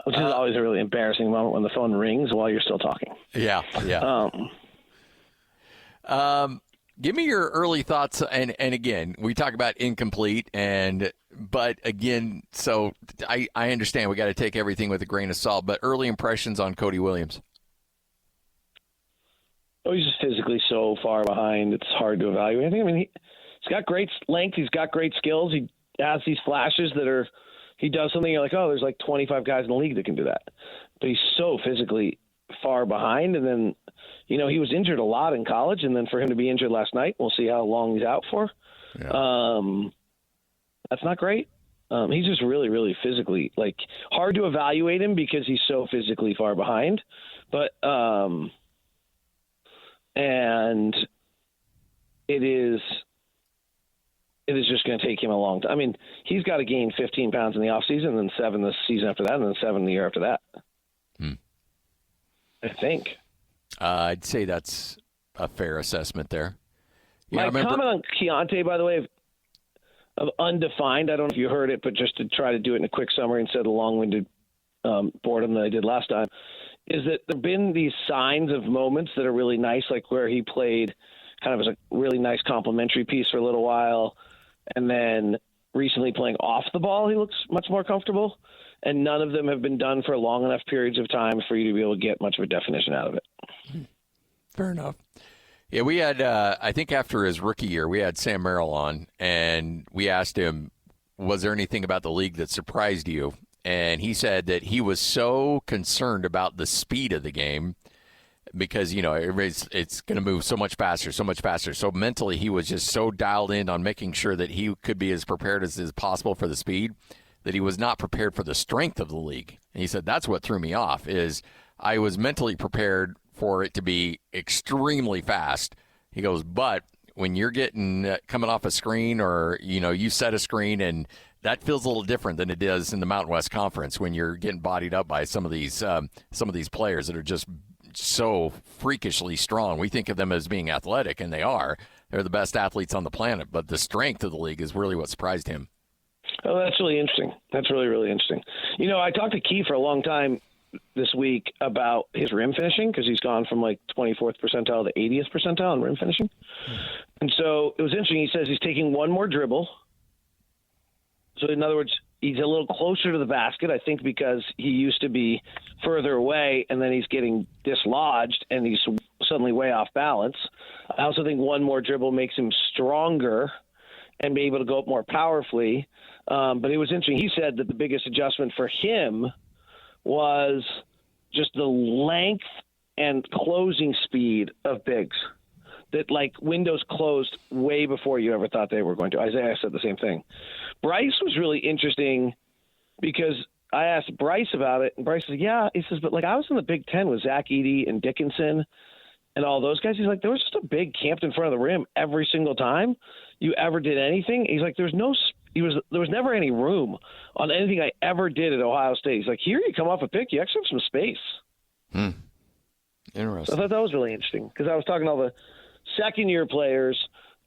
S13: Which is always a really embarrassing moment when the phone rings while you're still talking.
S4: Yeah. Give me your early thoughts, and again, we talk about incomplete, but again, so I understand we got to take everything with a grain of salt, but early impressions on Cody Williams.
S13: Oh, he's just physically so far behind, it's hard to evaluate anything. I mean, he's got great length, he's got great skills, he has these flashes that are, he does something, you're like, oh, there's like 25 guys in the league that can do that. But he's so physically far behind, and then, he was injured a lot in college, and then for him to be injured last night, we'll see how long he's out for. Yeah. That's not great. He's just really, really physically, hard to evaluate him because he's so physically far behind. But and it is just going to take him a long time. I mean, he's got to gain 15 pounds in the offseason, and then 7 the season after that, and then 7 the year after that. I think.
S4: I'd say that's a fair assessment there.
S13: Yeah, my comment on Keontae, by the way, of undefined, I don't know if you heard it, but just to try to do it in a quick summary instead of the long-winded boredom that I did last time, is that there have been these signs of moments that are really nice, like where he played kind of as a really nice complimentary piece for a little while, and then recently playing off the ball, he looks much more comfortable, and none of them have been done for long enough periods of time for you to be able to get much of a definition out of it.
S4: Fair enough. Yeah, we had, I think after his rookie year, we had Sam Merrill on, and we asked him, was there anything about the league that surprised you? And he said that he was so concerned about the speed of the game because, it's going to move so much faster. So mentally, he was just so dialed in on making sure that he could be as prepared as is possible for the speed that he was not prepared for the strength of the league. And he said, that's what threw me off, is I was mentally prepared for it to be extremely fast. He goes, but when you're getting coming off a screen or, you set a screen, and that feels a little different than it does in the Mountain West Conference when you're getting bodied up by some of these players that are just so freakishly strong. We think of them as being athletic, and they are. They're the best athletes on the planet, but the strength of the league is really what surprised him.
S13: Oh, that's really interesting. That's really, really interesting. I talked to Key for a long time this week about his rim finishing because he's gone from 24th percentile to 80th percentile in rim finishing. And so it was interesting. He says he's taking one more dribble. So in other words, he's a little closer to the basket, I think, because he used to be further away, and then he's getting dislodged, and he's suddenly way off balance. I also think one more dribble makes him stronger and be able to go up more powerfully. But it was interesting. He said that the biggest adjustment for him was just the length and closing speed of bigs. That, like, windows closed way before you ever thought they were going to. Isaiah said the same thing. Bryce was really interesting because I asked Bryce about it, and Bryce said, yeah. He says, but, like, I was in the Big Ten with Zach Edey and Dickinson and all those guys. He's like, there was just a big camped in front of the rim every single time you ever did anything. He's like, there was never any room on anything I ever did at Ohio State. He's like, here you come off a pick, you actually have some space.
S4: Interesting.
S13: I thought that was really interesting because I was talking to all the second-year players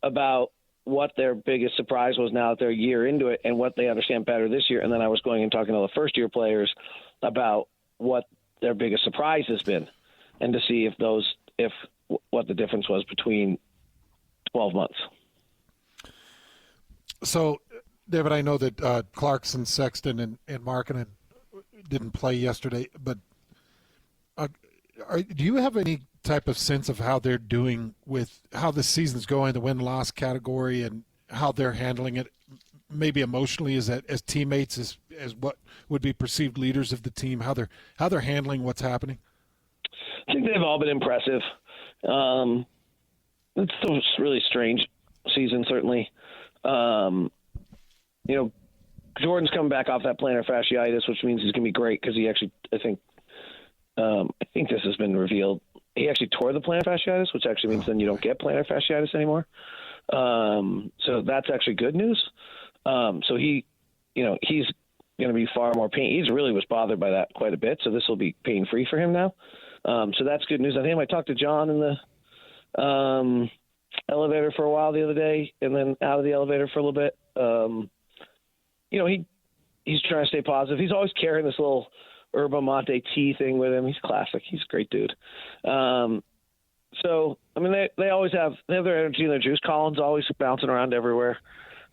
S13: about what their biggest surprise was now that they're a year into it and what they understand better this year. And then I was going and talking to the first-year players about what their biggest surprise has been and to see what the difference was between 12 months.
S3: So, David, I know that Clarkson, Sexton, and Markkanen didn't play yesterday, but do you have any type of sense of how they're doing with how the season's going, the win-loss category, and how they're handling it, maybe emotionally, as teammates, as what would be perceived leaders of the team, how they're handling what's happening?
S13: I think they've all been impressive. It's still a really strange season, certainly. Jordan's coming back off that plantar fasciitis, which means he's going to be great because he actually, I think this has been revealed. He actually tore the plantar fasciitis, which actually means then you don't get plantar fasciitis anymore. So that's actually good news. So he's going to be far more pain. He really was bothered by that quite a bit. So this will be pain-free for him now. So that's good news on him. I talked to John in the elevator for a while the other day, and then out of the elevator for a little bit. He's trying to stay positive. He's always carrying this little Yerba Mate tea thing with him. He's classic. He's a great dude. So, I mean, they always have their energy and their juice. Colin's always bouncing around everywhere.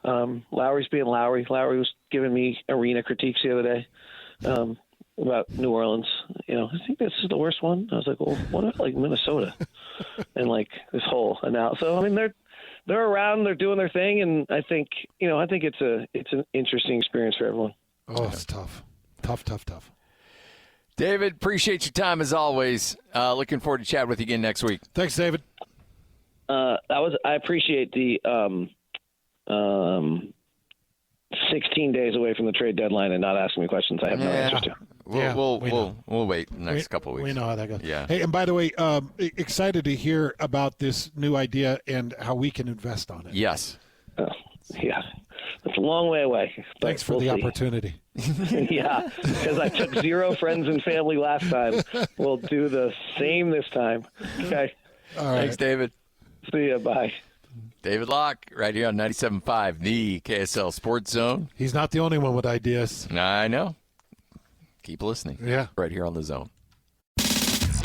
S13: Lowry's being Lowry. Lowry was giving me arena critiques the other day about New Orleans. I think this is the worst one. I was like, well, what about like Minnesota and like this whole analysis? So, I mean, they're around, they're doing their thing, and I think it's an interesting experience for everyone.
S3: Oh, it's tough. Tough.
S4: David, appreciate your time as always. Looking forward to chatting with you again next week.
S3: Thanks, David.
S13: I appreciate the 16 days away from the trade deadline and not asking me questions I have no answers to.
S4: We'll wait the next couple of weeks.
S3: We know how that goes.
S4: Yeah.
S3: Hey, and by the way, excited to hear about this new idea and how we can invest on it.
S4: Yes.
S13: Yeah. It's a long way away.
S3: Thanks for the opportunity.
S13: Yeah, because I took 0 friends and family last time. We'll do the same this time. Okay.
S3: All right.
S4: Thanks, David.
S13: See ya. Bye.
S4: David Locke, right here on 97.5, the KSL Sports Zone.
S3: He's not the only one with ideas.
S4: I know. Keep listening.
S3: Yeah.
S4: Right here on the Zone.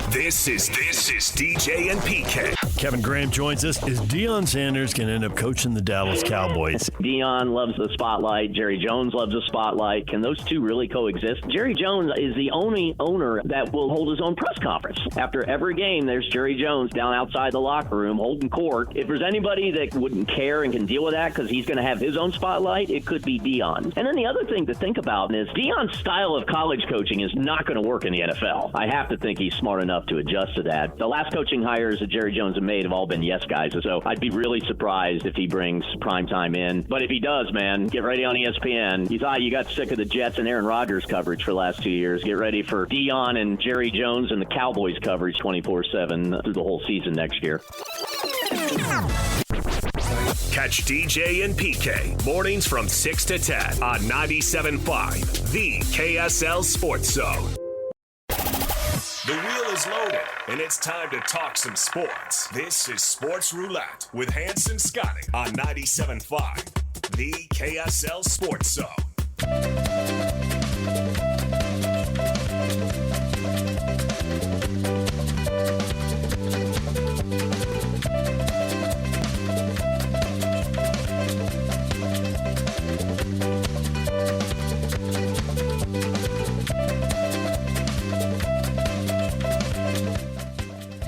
S1: This is DJ and PK.
S8: Kevin Graham joins us. Is Deion Sanders going to end up coaching the Dallas Cowboys?
S9: Deion loves the spotlight. Jerry Jones loves the spotlight. Can those two really coexist? Jerry Jones is the only owner that will hold his own press conference. After every game, there's Jerry Jones down outside the locker room holding court. If there's anybody that wouldn't care and can deal with that because he's going to have his own spotlight, it could be Deion. And then the other thing to think about is Deion's style of college coaching is not going to work in the NFL. I have to think he's smart enough to adjust to that. The last coaching hires that Jerry Jones have made have all been yes guys, so I'd be really surprised if he brings primetime in. But if he does, man, get ready on ESPN. You thought you got sick of the Jets and Aaron Rodgers coverage for the last 2 years. Get ready for Deion and Jerry Jones and the Cowboys coverage 24/7 through the whole season next year.
S1: Catch DJ and PK mornings from 6 to 10 on 97.5, the KSL Sports Zone. The wheel is loaded, and it's time to talk some sports. This is Sports Roulette with Hanson Scotty on 97.5, the KSL Sports Zone.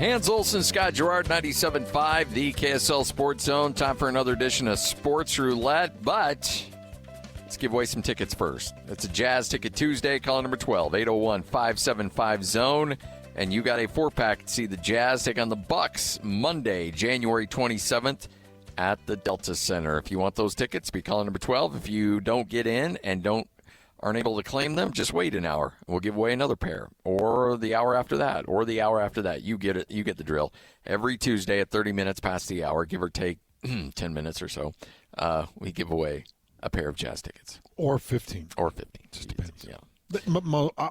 S4: Hans Olsen, Scott Gerard, 97.5, the KSL Sports Zone. Time for another edition of Sports Roulette, but let's give away some tickets first. It's a Jazz Ticket Tuesday. Call number 12, 801-575-ZONE. And you got a 4-pack to see the Jazz take on the Bucks Monday, January 27th at the Delta Center. If you want those tickets, be calling number 12. If you don't get in and aren't able to claim them, just wait an hour. We'll give away another pair, or the hour after that, or the hour after that. You get it. You get the drill. Every Tuesday at 30 minutes past the hour, give or take 10 minutes or so, we give away a pair of Jazz tickets.
S3: Or 15.
S4: Or 15.
S3: Just depends.
S4: Yeah.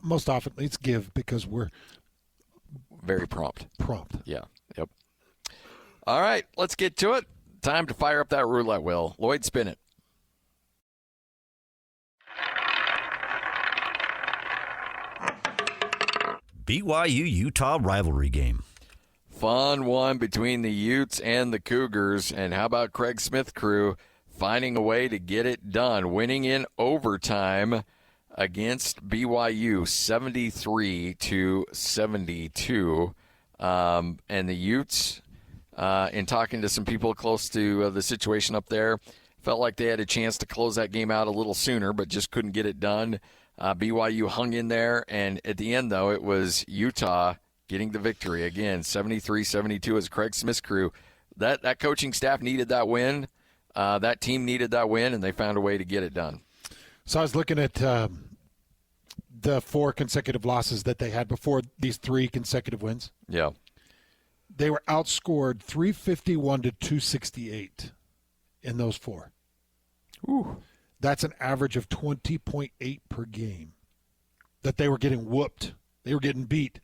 S3: Most often, it's give because we're
S4: very prompt.
S3: Prompt.
S4: Yeah. Yep. All right, let's get to it. Time to fire up that roulette wheel. Lloyd, spin it.
S5: BYU-Utah rivalry game.
S4: Fun one between the Utes and the Cougars. And how about Craig Smith crew finding a way to get it done, winning in overtime against BYU 73-72. And the Utes, in talking to some people close to the situation up there, felt like they had a chance to close that game out a little sooner, but just couldn't get it done. BYU hung in there, and at the end, though, it was Utah getting the victory. Again, 73-72 as Craig Smith's crew. That coaching staff needed that win. That team needed that win, and they found a way to get it done.
S3: So I was looking at the 4 consecutive losses that they had before these 3 consecutive wins.
S4: Yeah.
S3: They were outscored 351 to 268 in those 4.
S4: Ooh.
S3: That's an average of 20.8 per game that they were getting whooped. They were getting beat.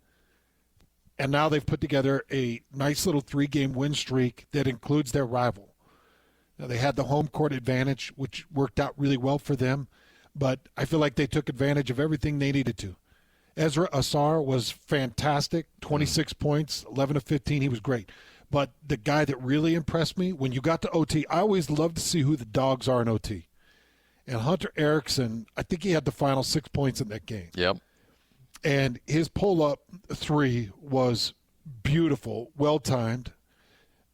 S3: And now they've put together a nice little 3-game win streak that includes their rival. Now, they had the home court advantage, which worked out really well for them, but I feel like they took advantage of everything they needed to. Ezra Asar was fantastic, 26 points, 11 of 15. He was great. But the guy that really impressed me, when you got to OT, I always love to see who the dogs are in OT. And Hunter Erickson, I think he had the final 6 points in that game.
S4: Yep.
S3: And his pull-up 3 was beautiful, well-timed.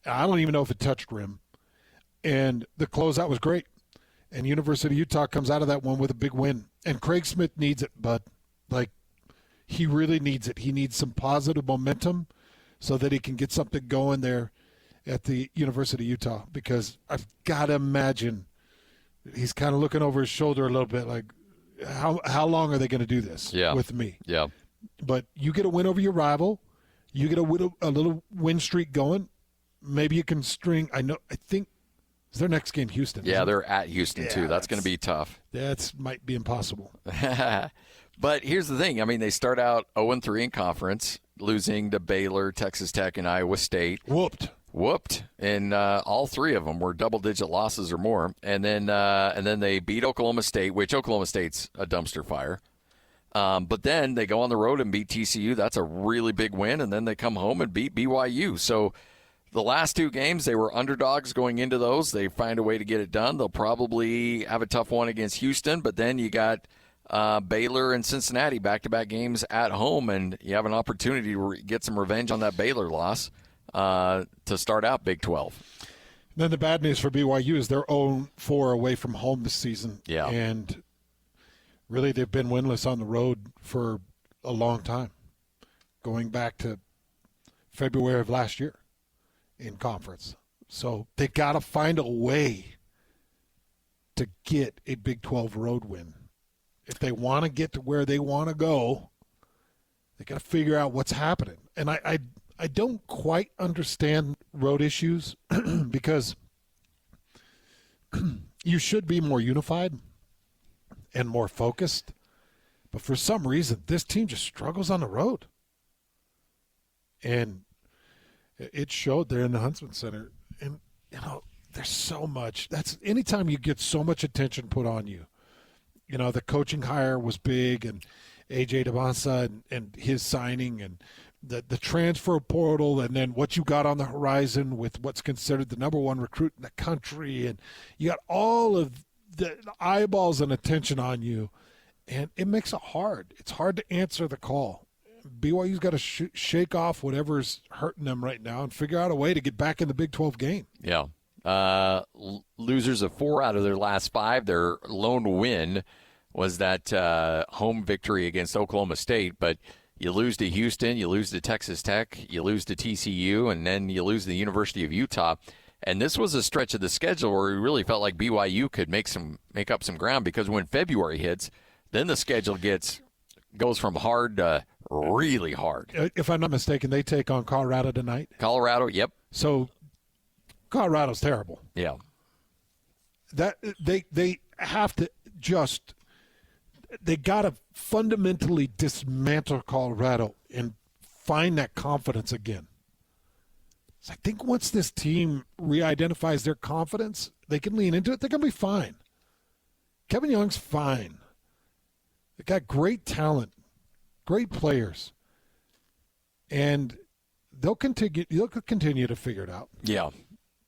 S3: I don't even know if it touched rim. And the closeout was great. And University of Utah comes out of that one with a big win. And Craig Smith needs it, bud. Like, he really needs it. He needs some positive momentum so that he can get something going there at the University of Utah. Because I've got to imagine he's kind of looking over his shoulder a little bit like, how long are they going to do this with me?
S4: Yeah.
S3: But you get a win over your rival. You get a little win streak going. Maybe you can string – I think – is their next game Houston?
S4: Yeah, they're at Houston, too. That's going to be tough.
S3: That might be impossible.
S4: But here's the thing. I mean, they start out 0-3 in conference, losing to Baylor, Texas Tech, and Iowa State.
S3: Whooped.
S4: And all 3 of them were double-digit losses or more. And then they beat Oklahoma State, which Oklahoma State's a dumpster fire. But then they go on the road and beat TCU. That's a really big win. And then they come home and beat BYU. So the last 2 games, they were underdogs going into those. They find a way to get it done. They'll probably have a tough one against Houston. But then you got Baylor and Cincinnati back-to-back games at home. And you have an opportunity to get some revenge on that Baylor loss. To start out Big 12.
S3: Then the bad news for BYU is they're 0-4 away from home this season.
S4: Yeah.
S3: And really they've been winless on the road for a long time, going back to February of last year in conference. So they got to find a way to get a Big 12 road win. If they want to get to where they want to go, they got to figure out what's happening. And I don't quite understand road issues because you should be more unified and more focused. But for some reason, this team just struggles on the road. And it showed there in the Huntsman Center. And, there's so much. That's anytime you get so much attention put on you. The coaching hire was big, and A.J. DeBonsa and his signing, and the transfer portal, and then what you got on the horizon with what's considered the number 1 recruit in the country, and you got all of the eyeballs and attention on you, and it makes it hard. It's hard to answer the call. BYU's got to shake off whatever's hurting them right now and figure out a way to get back in the Big 12 game.
S4: Yeah. Losers of 4 out of their last 5. Their lone win was that home victory against Oklahoma State. But you lose to Houston, you lose to Texas Tech, you lose to TCU, and then you lose to the University of Utah. And this was a stretch of the schedule where we really felt like BYU could make up some ground, because when February hits, then the schedule goes from hard to really hard.
S3: If I'm not mistaken, they take on Colorado tonight.
S4: Colorado, yep.
S3: So Colorado's terrible.
S4: Yeah.
S3: That they have to they got to fundamentally dismantle Colorado and find that confidence again. So I think once this team re-identifies their confidence, they can lean into it. They're going to be fine. Kevin Young's fine. They got great talent, great players, and they'll continue to figure it out.
S4: Yeah.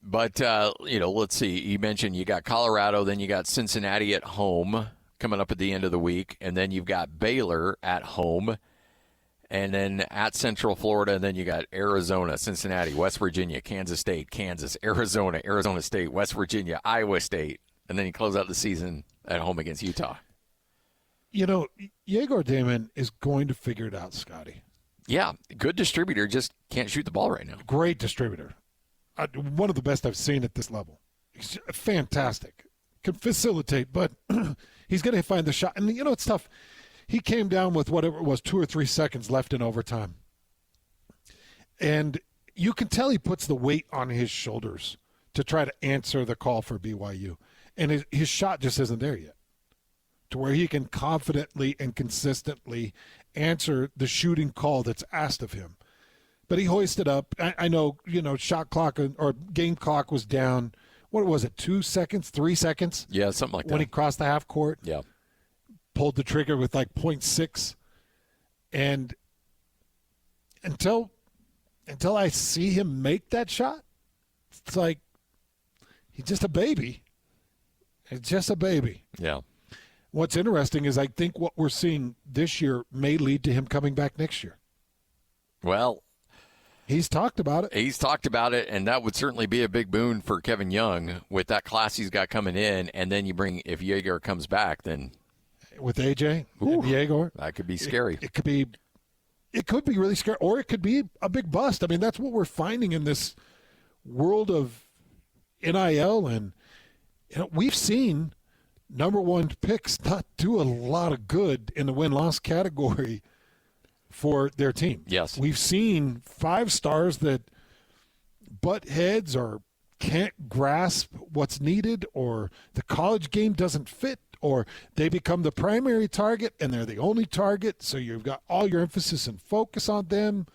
S4: But, let's see. You mentioned you got Colorado, then you got Cincinnati at home coming up at the end of the week, and then you've got Baylor at home, and then at Central Florida, and then you got Arizona, Cincinnati, West Virginia, Kansas State, Kansas, Arizona, Arizona State, West Virginia, Iowa State, and then you close out the season at home against Utah.
S3: Yegor Damon is going to figure it out, Scotty.
S4: Yeah, good distributor, just can't shoot the ball right now.
S3: Great distributor. One of the best I've seen at this level. He's fantastic. Can facilitate, but he's going to find the shot. And, it's tough. He came down with whatever it was, 2 or 3 seconds left in overtime. And you can tell he puts the weight on his shoulders to try to answer the call for BYU. And his shot just isn't there yet, to where he can confidently and consistently answer the shooting call that's asked of him. But he hoisted up. I know, shot clock or game clock was down. What was it, 2 seconds, 3 seconds?
S4: Yeah, something like that.
S3: When he crossed the half court.
S4: Yeah.
S3: Pulled the trigger with like 0.6. And until I see him make that shot, it's like he's just a baby. It's just a baby.
S4: Yeah.
S3: What's interesting is I think what we're seeing this year may lead to him coming back next year.
S4: Well,
S3: he's talked about it.
S4: And that would certainly be a big boon for Kevin Young with that class he's got coming in. And then if Yegor comes back, then
S3: with AJ and Yegor,
S4: that could be scary.
S3: It could be really scary, or it could be a big bust. I mean, that's what we're finding in this world of NIL, and we've seen number 1 picks not do a lot of good in the win-loss category for their team.
S4: Yes.
S3: We've seen 5 stars that butt heads or can't grasp what's needed, or the college game doesn't fit, or they become the primary target and they're the only target, so you've got all your emphasis and focus on them.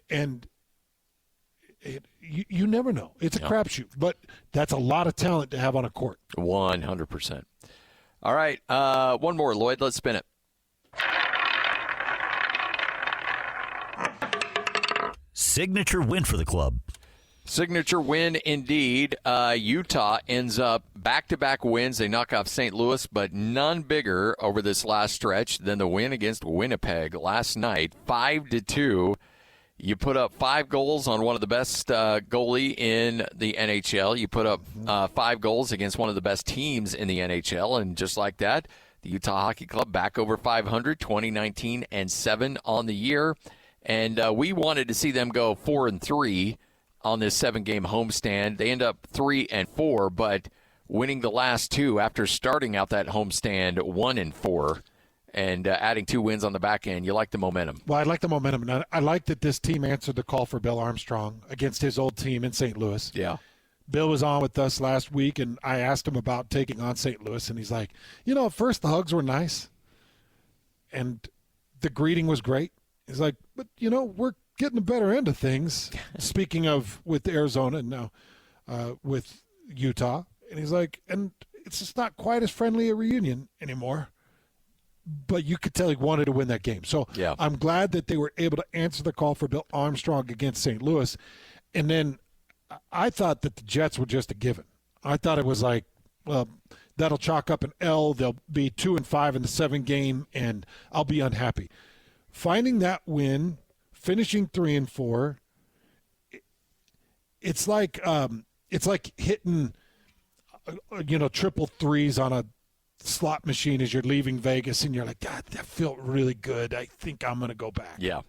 S3: And you never know. It's a crapshoot, but that's a lot of talent to have on a court.
S4: 100%. All right, one more, Lloyd. Let's spin it.
S5: Signature win for the club.
S4: Signature win indeed. Utah ends up back-to-back wins. They knock off St. Louis, but none bigger over this last stretch than the win against Winnipeg last night, 5-2. You put up 5 goals on one of the best goalie in the NHL. You put up 5 goals against one of the best teams in the NHL, and just like that, the Utah Hockey Club back over 500, 2019 and 7 on the year. And we wanted to see them go 4-3 on this 7-game homestand. They end up 3-4, but winning the last 2 after starting out that homestand 1-4 and adding 2 wins on the back end. You like the momentum.
S3: Well, I like the momentum. And I like that this team answered the call for Bill Armstrong against his old team in St. Louis.
S4: Yeah.
S3: Bill was on with us last week, and I asked him about taking on St. Louis, and he's like, at first the hugs were nice, and the greeting was great. He's like, but, we're getting the better end of things. Speaking of with Arizona and now with Utah. And he's like, and it's just not quite as friendly a reunion anymore. But you could tell he wanted to win that game. So
S4: yeah.
S3: I'm glad that they were able to answer the call for Bill Armstrong against St. Louis. And then I thought that the Jets were just a given. I thought it was like, well, that'll chalk up an L. They'll be 2-5 in the 7 game, and I'll be unhappy. finding that win, finishing 3-4, it's like hitting triple threes on a slot machine as you're leaving Vegas, and you're like, God, that felt really good. I think I'm going to go back.
S4: Yeah.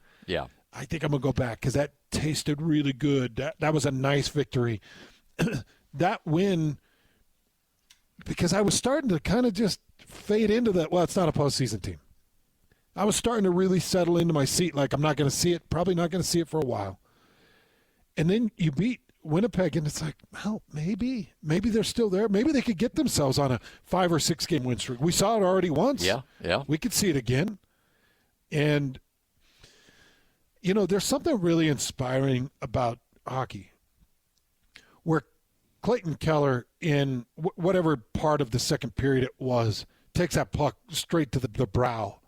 S3: I think I'm going to go back because that tasted really good. That was a nice victory. That win, because I was starting to kind of just fade into that. Well, it's not a postseason team. I was starting to really settle into my seat. Like, I'm not going to see it. Probably not going to see it for a while. And then you beat Winnipeg, and it's like, well, maybe they're still there. Maybe they could get themselves on a 5 or 6 game win streak. We saw it already once.
S4: Yeah.
S3: We could see it again. And, there's something really inspiring about hockey where Clayton Keller, in whatever part of the second period it was, takes that puck straight to the brow.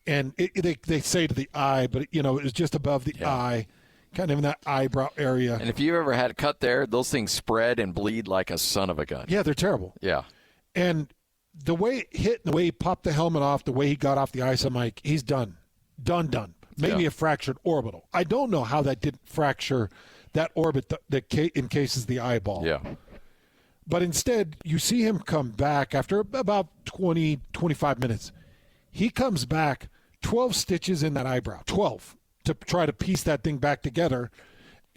S3: And they say to the eye, but, it was just above the eye, kind of in that eyebrow area.
S4: And if you ever had a cut there, those things spread and bleed like a son of a gun.
S3: Yeah, they're terrible.
S4: Yeah.
S3: And the way it hit, the way he popped the helmet off, the way he got off the ice, I'm like, he's done. Done. Maybe a fractured orbital. I don't know how that didn't fracture that orbit that encases the eyeball.
S4: Yeah.
S3: But instead, you see him come back after about 20, 25 minutes. He comes back 12 stitches in that eyebrow, 12, to try to piece that thing back together.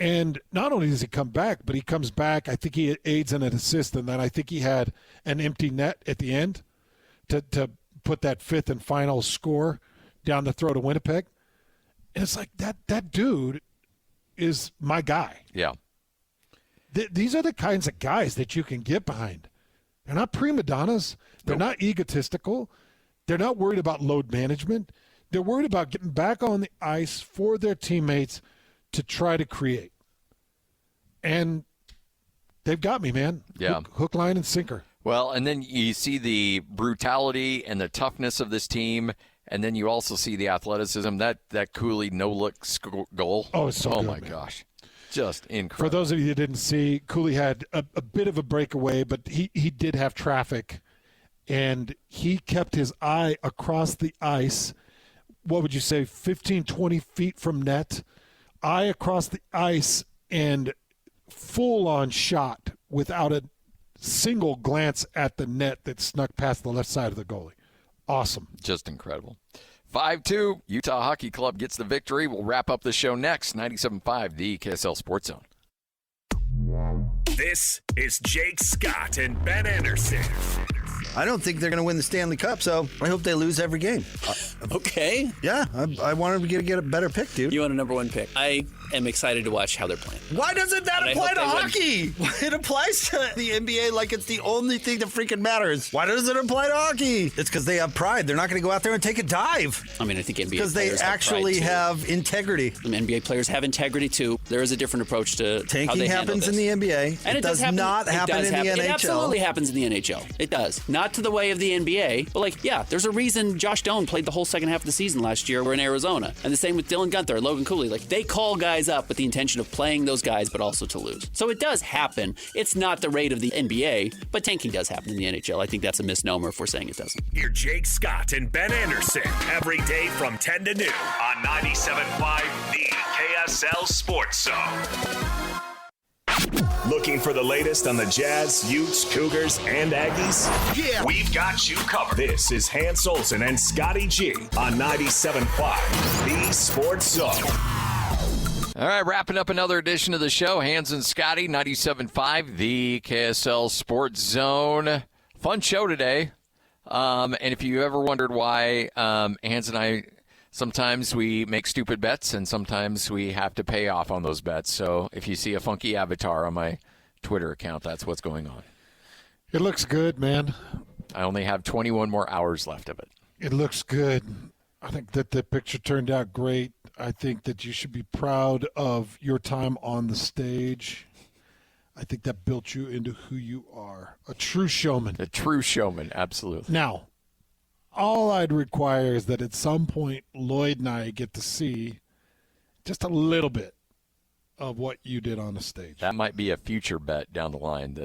S3: And not only does he come back, but he comes back. I think he aids in an assist, and then I think he had an empty net at the end to put that fifth and final score down the throat of Winnipeg. And it's like, that dude is my guy.
S4: Yeah.
S3: These are the kinds of guys that you can get behind. They're not prima donnas. They're not egotistical. They're not worried about load management. They're worried about getting back on the ice for their teammates to try to create. And they've got me, man.
S4: Yeah.
S3: Hook, line, and sinker.
S4: Well, and then you see the brutality and the toughness of this team, and then you also see the athleticism. That Cooley no-look goal.
S3: Oh, it's so good,
S4: my
S3: man.
S4: gosh. Just incredible.
S3: For those of you that didn't see, Cooley had a bit of a breakaway, but he did have traffic, and he kept his eye across the ice. What would you say, 15, 20 feet from net, eye across the ice, and full-on shot without a single glance at the net that snuck past the left side of the goalie. Awesome.
S4: Just incredible. 5-2, Utah Hockey Club gets the victory. We'll wrap up the show next. 97.5, the KSL Sports Zone.
S1: This is Jake Scott and Ben Anderson.
S10: I don't think they're going to win the Stanley Cup, so I hope they lose every game.
S2: Okay.
S10: Yeah, I want them to get a better pick, dude.
S2: You want a number one pick. I am excited to watch how they're playing.
S10: Why doesn't that apply to hockey? It applies to the NBA like it's the only thing that freaking matters. Why does it apply to hockey? It's because they have pride. They're not going to go out there and take a dive.
S2: I mean, I think NBA
S10: because they actually have integrity.
S2: NBA players have integrity, too. There is a different approach to
S10: tanking
S2: how they
S10: happens
S2: handle
S10: in the NBA.
S2: And it
S10: does not happen in the NHL.
S2: It absolutely happens in the NHL. It does. Not to the way of the NBA, but there's a reason Josh Doan played the whole second half of the season last year. We're in Arizona. And the same with Dylan Guenther, Logan Cooley. They call guys up with the intention of playing those guys, but also to lose. So it does happen. It's not the rate of the NBA, but tanking does happen in the NHL. I think that's a misnomer if we're saying it doesn't.
S1: Hear Jake Scott and Ben Anderson every day from 10 to noon on 97.5 The KSL Sports Zone. Looking for the latest on the Jazz, Utes, Cougars, and Aggies? Yeah! We've got you covered. This is Hans Olsen and Scotty G on 97.5 The Sports Zone.
S4: All right, wrapping up another edition of the show. Hans and Scotty, 97.5 The KSL Sports Zone. Fun show today. And if you ever wondered why Hans and I, sometimes we make stupid bets and sometimes we have to pay off on those bets. So if you see a funky avatar on my Twitter account, that's what's going on.
S3: It looks good, man.
S4: I only have 21 more hours left of it.
S3: It looks good. I think that the picture turned out great. I think that you should be proud of your time on the stage. I think that built you into who you are. A true showman.
S4: A true showman, absolutely.
S3: Now, all I'd require is that at some point Lloyd and I get to see just a little bit of what you did on the stage.
S4: That might be a future bet down the line.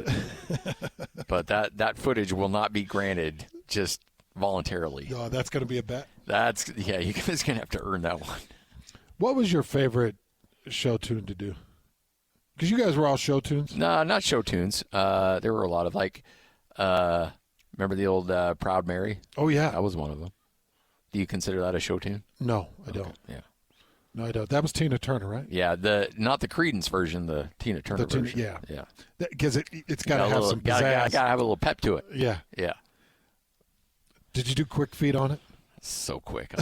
S4: But that footage will not be granted just voluntarily.
S3: No, that's going to be a bet?
S4: You guys going to have to earn that one.
S3: What was your favorite show tune to do? Because you guys were all show tunes?
S4: No, not show tunes. There were a lot of remember the old Proud Mary?
S3: Oh, yeah.
S4: That was one of them. Do you consider that a show tune?
S3: No, I don't.
S4: Okay. Yeah.
S3: No, I don't. That was Tina Turner, right?
S4: Yeah, not the Creedence version, the Tina Turner version.
S3: Yeah. Because it's got to have some pizzazz.
S4: Got to have a little pep to it.
S3: Yeah.
S4: Yeah.
S3: Did you do quick feet on it?
S4: So quick.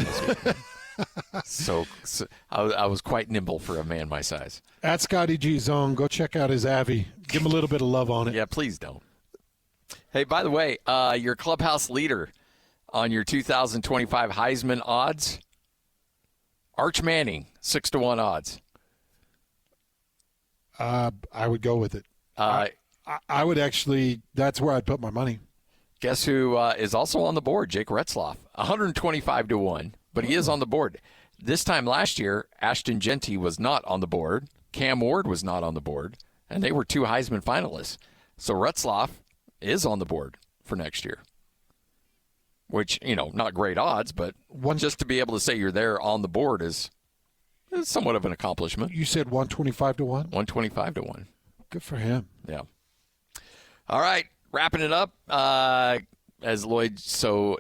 S4: I was quite nimble for a man my size.
S3: At Scotty G Zone, go check out his Avi. Give him a little bit of love on it.
S4: Yeah, please don't. Hey, by the way, your clubhouse leader on your 2025 Heisman odds, Arch Manning, 6-1 odds.
S3: I would go with it. I would actually. That's where I'd put my money.
S4: Guess who is also on the board? Jake Retzloff, 125-1, but he is on the board. This time last year, Ashton Genty was not on the board. Cam Ward was not on the board, and they were 2 Heisman finalists. So Retzloff is on the board for next year, which, not great odds, but just to be able to say you're there on the board is somewhat of an accomplishment.
S3: You said 125-1?
S4: 125-1.
S3: Good for him.
S4: Yeah. All right, wrapping it up. As Lloyd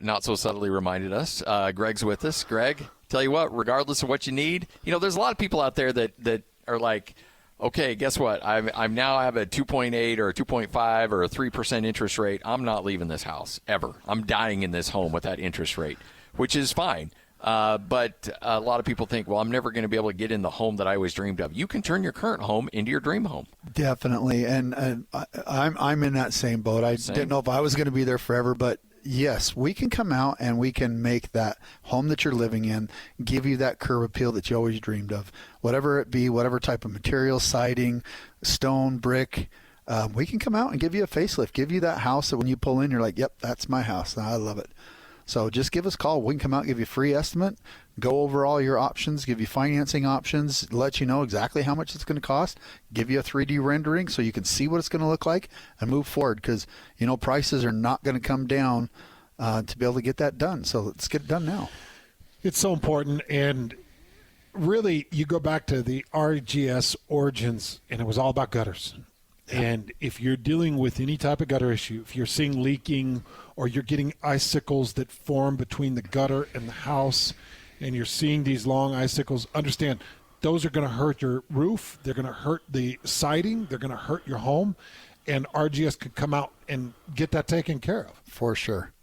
S4: not so subtly reminded us, Greg's with us. Greg, tell you what, regardless of what you need, there's a lot of people out there that are like, okay, guess what? I have a 2.8 or a 2.5 or a 3% interest rate. I'm not leaving this house ever. I'm dying in this home with that interest rate, which is fine. But a lot of people think, well, I'm never going to be able to get in the home that I always dreamed of. You can turn your current home into your dream home.
S17: Definitely, and I'm in that same boat. I didn't know if I was going to be there forever, but yes, we can come out and we can make that home that you're living in give you that curb appeal that you always dreamed of. Whatever it be, whatever type of material, siding, stone, brick, we can come out and give you a facelift, give you that house that when you pull in, you're like, yep, that's my house. I love it. So just give us a call. We can come out, give you a free estimate, go over all your options, give you financing options, let you know exactly how much it's going to cost, give you a 3D rendering so you can see what it's going to look like and move forward because, prices are not going to come down to be able to get that done. So let's get it done now.
S3: It's so important. And really, you go back to the RGS origins, and it was all about gutters. And if you're dealing with any type of gutter issue, if you're seeing leaking or you're getting icicles that form between the gutter and the house, and you're seeing these long icicles, understand those are going to hurt your roof. They're going to hurt the siding. They're going to hurt your home. And RGS could come out and get that taken care of.
S17: For sure.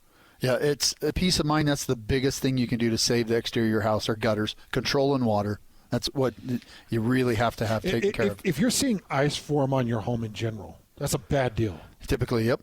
S17: Yeah, it's a peace of mind. That's the biggest thing you can do to save the exterior of your house are gutters, controlling water. That's what you really have to have taken care of.
S3: If you're seeing ice form on your home in general, that's a bad deal.
S17: Typically, yep.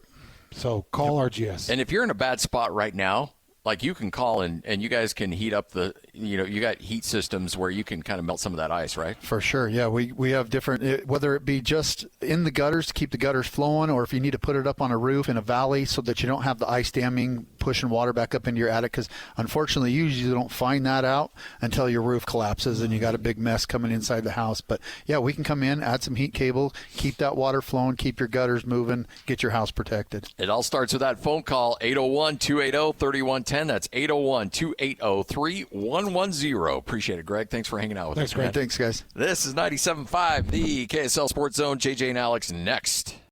S3: So call RGS.
S4: And if you're in a bad spot right now, like you can call and you guys can heat up you got heat systems where you can kind of melt some of that ice, right?
S17: For sure. Yeah, we have different, whether it be just in the gutters to keep the gutters flowing, or if you need to put it up on a roof in a valley so that you don't have the ice damming, pushing water back up into your attic, because unfortunately you usually don't find that out until your roof collapses and you got a big mess coming inside the house. But yeah, we can come in, add some heat cable, keep that water flowing, keep your gutters moving, get your house protected.
S4: It all starts with that phone call, 801-280-3110. That's 801-280-3110. Appreciate it, Greg. Thanks for hanging out with us.
S17: Thanks, Greg. Thanks, guys.
S4: This is 97.5, the KSL Sports Zone. JJ and Alex next.